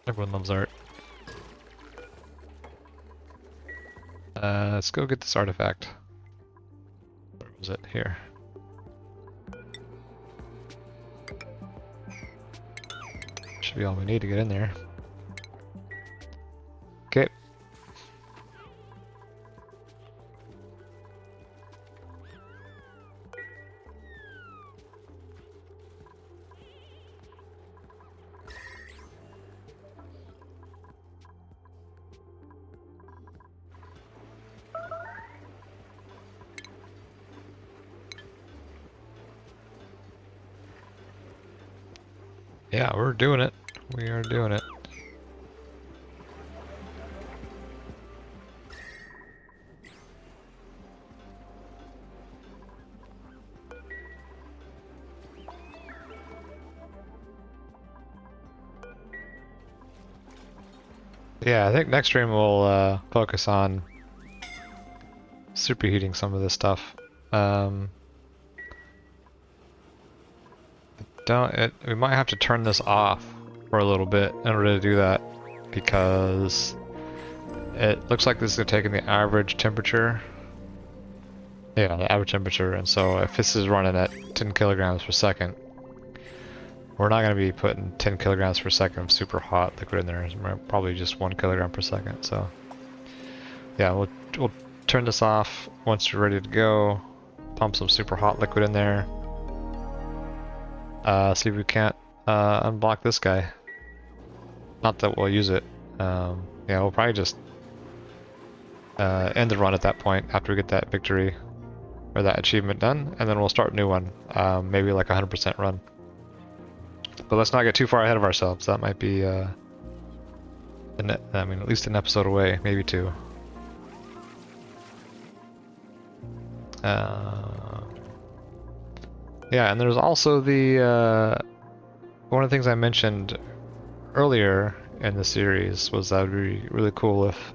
Everyone loves art. Let's go get this artifact. Where was it? Here. Should be all we need to get in there. Okay. Yeah, we're doing it. We are doing it. Yeah, I think next stream we'll focus on superheating some of this stuff. We might have to turn this off for a little bit in order to do that, because it looks like this is taking the average temperature. Yeah, the average temperature, and so if this is running at 10 kilograms per second, we're not going to be putting 10 kilograms per second of super hot liquid in there. It's probably just 1 kilogram per second. So yeah, we'll turn this off once you're ready to go. Pump some super hot liquid in there. See if we can't unblock this guy. Not that we'll use it. Yeah, we'll probably just end the run at that point after we get that victory or that achievement done, and then we'll start a new one. Maybe like 100% run. But let's not get too far ahead of ourselves. That might be, at least an episode away, maybe two. Yeah, and there's also the one of the things I mentioned earlier in the series was that it would be really cool if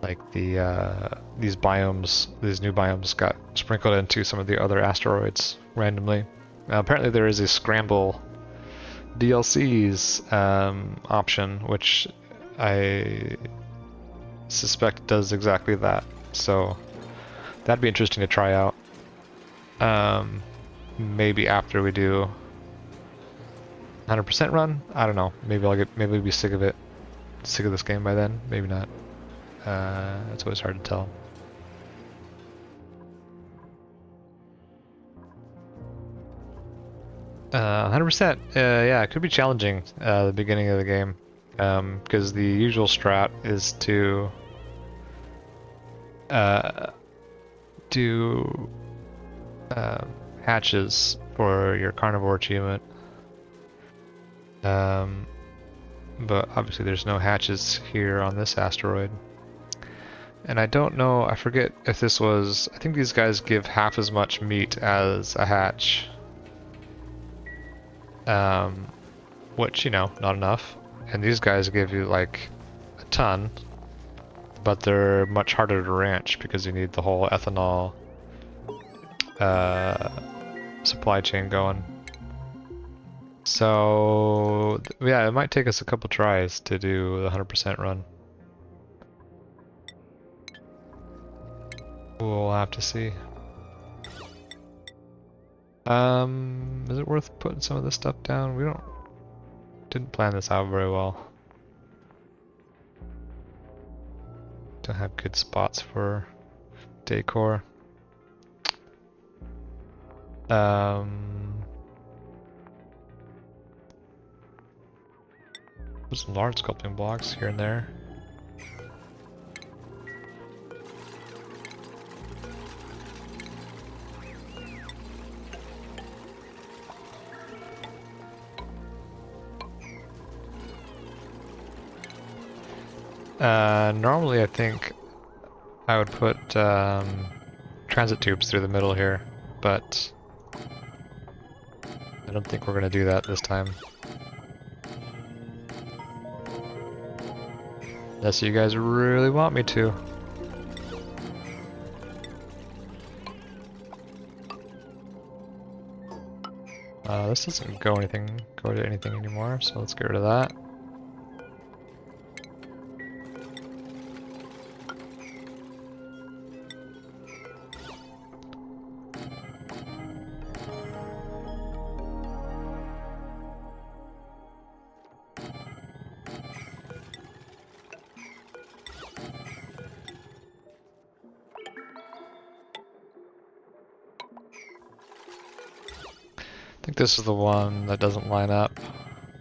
like these new biomes got sprinkled into some of the other asteroids randomly. Apparently there is a scramble DLCs option, which I suspect does exactly that. So that'd be interesting to try out. Maybe after we do 100% run. I don't know. Maybe I'll be sick of it. Sick of this game by then. Maybe not. It's always hard to tell. Uh, 100%. Yeah, it could be challenging the beginning of the game, because the usual strat is to do hatches for your carnivore achievement. But obviously there's no hatches here on this asteroid. And I don't know, I forget if this was, I think these guys give half as much meat as a hatch. Which, not enough. And these guys give you like a ton, but they're much harder to ranch because you need the whole ethanol supply chain going. So yeah, it might take us a couple tries to do the 100% run. We'll have to see. Is it worth putting some of this stuff down? Didn't plan this out very well. Don't have good spots for decor. Put some large sculpting blocks here and there. Normally I think I would put transit tubes through the middle here, but I don't think we're gonna do that this time. Unless you guys really want me to. This doesn't go to anything anymore, so let's get rid of that. I think this is the one that doesn't line up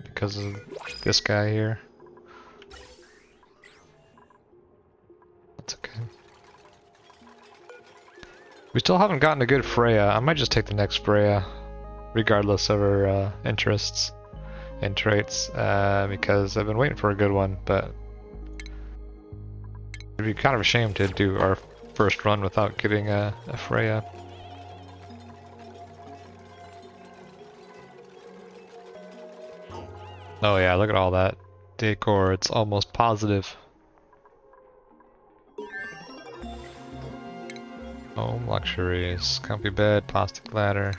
because of this guy here. That's okay. We still haven't gotten a good Freya. I might just take the next Freya, regardless of her interests and traits, because I've been waiting for a good one, but it'd be kind of a shame to do our first run without getting a Freya. Oh yeah, look at all that decor, it's almost positive. Home luxuries, comfy bed, plastic ladder.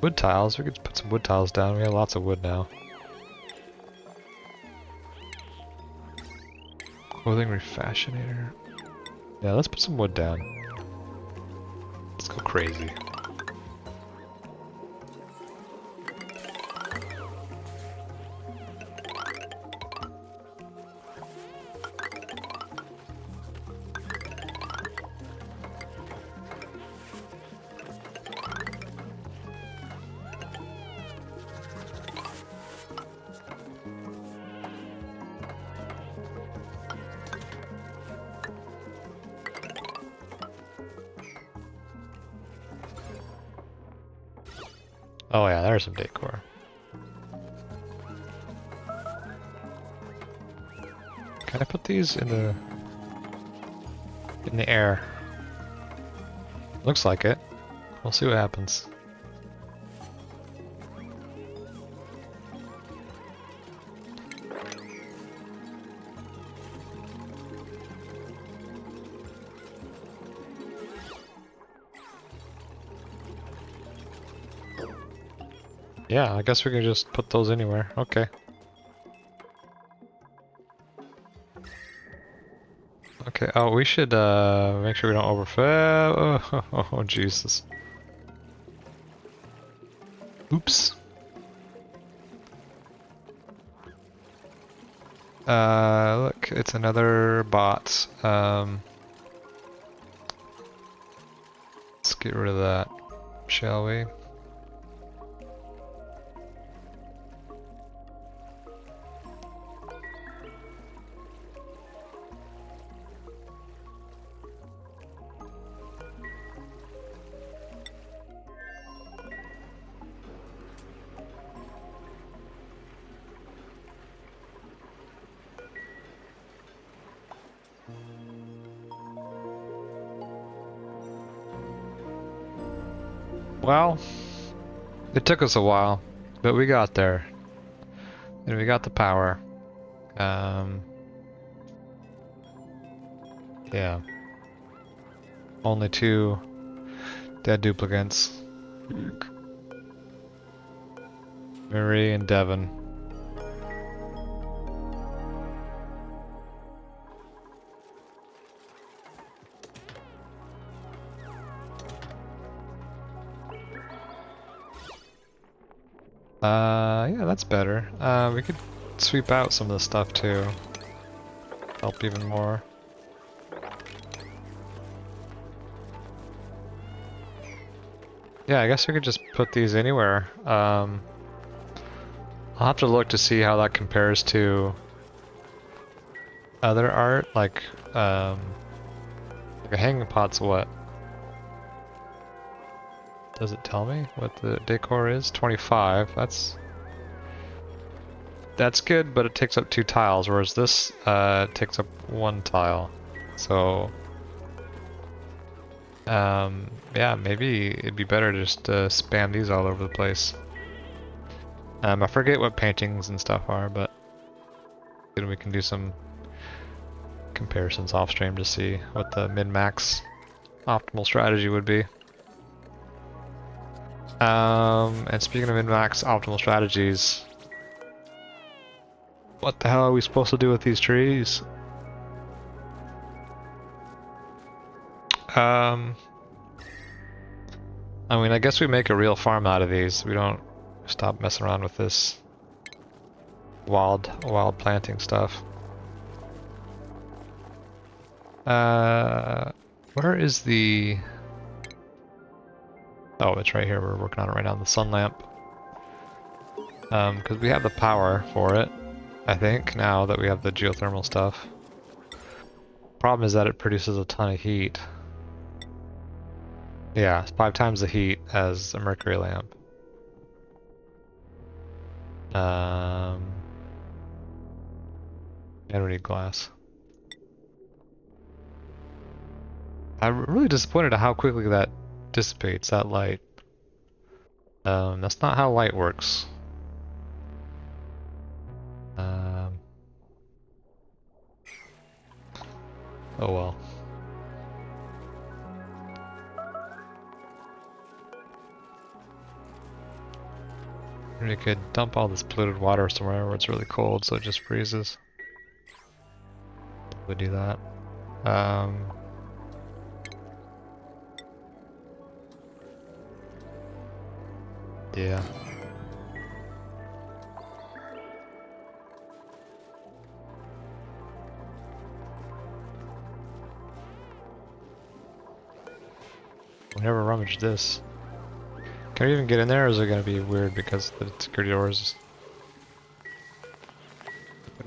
Wood tiles, we could put some wood tiles down, we have lots of wood now. Clothing refashionator. Yeah, let's put some wood down. Let's go crazy. Oh yeah, there's some decor. Can I put these in the air? Looks like it. We'll see what happens. Yeah, I guess we can just put those anywhere. Okay. Okay, oh, we should make sure we don't overfill. Oh, Jesus. Oops. Look, it's another bot. Let's get rid of that, shall we? Well, it took us a while, but we got there. And we got the power. Yeah. Only 2 dead duplicates. Marie and Devon. Yeah, that's better. We could sweep out some of the stuff too. Help even more. Yeah, I guess we could just put these anywhere. I'll have to look to see how that compares to other art, like a hanging pot's what? Does it tell me what the decor is? 25. That's good, but it takes up 2 tiles, whereas this takes up 1 tile. So yeah, maybe it'd be better to just spam these all over the place. I forget what paintings and stuff are, but then we can do some comparisons off stream to see what the min-max optimal strategy would be. And speaking of min-max optimal strategies, what the hell are we supposed to do with these trees? I mean, I guess we make a real farm out of these. We don't stop messing around with this wild planting stuff. Where is the... Oh, it's right here. We're working on it right now, the sun lamp. Because we have the power for it, I think, now that we have the geothermal stuff. Problem is that it produces a ton of heat. Yeah, it's 5 times the heat as a mercury lamp. And we need glass. I'm really disappointed at how quickly that dissipates, that light. That's not how light works. Oh well. We could dump all this polluted water somewhere where it's really cold so it just freezes. We do that. Yeah. We never rummaged this. Can we even get in there, or is it going to be weird because the security doors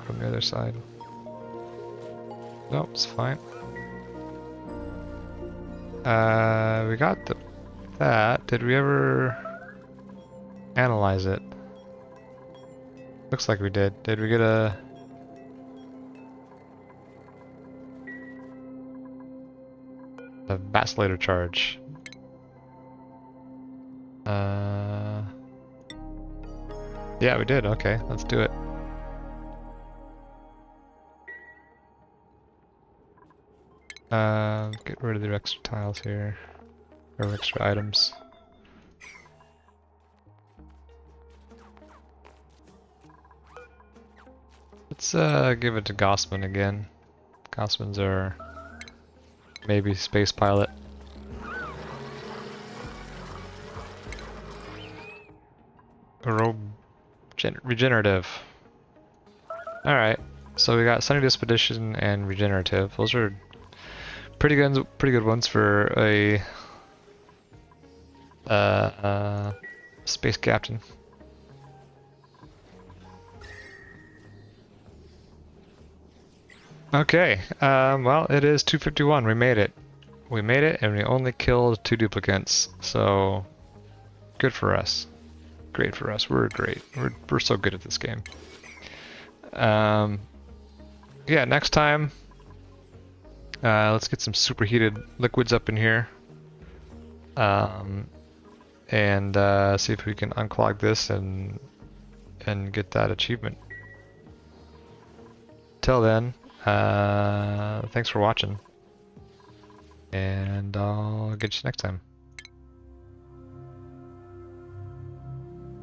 from the other side? Nope, it's fine. We got that. Did we ever analyze it? Looks like we did. Did we get a... vacillator charge? Yeah, we did. Okay, let's do it. Get rid of the extra tiles here, or extra items. Let's give it to Gossman again. Gossman's our maybe space pilot. Regenerative. Alright, so we got Sunny Disposition and Regenerative. Those are pretty good ones for a space captain. Okay, well, it is 251. We made it. We made it, and we only killed 2 duplicates, so good for us. Great for us. We're great. We're so good at this game. Yeah, next time, let's get some superheated liquids up in here, and see if we can unclog this and get that achievement. Till then, thanks for watching, and I'll get you next time.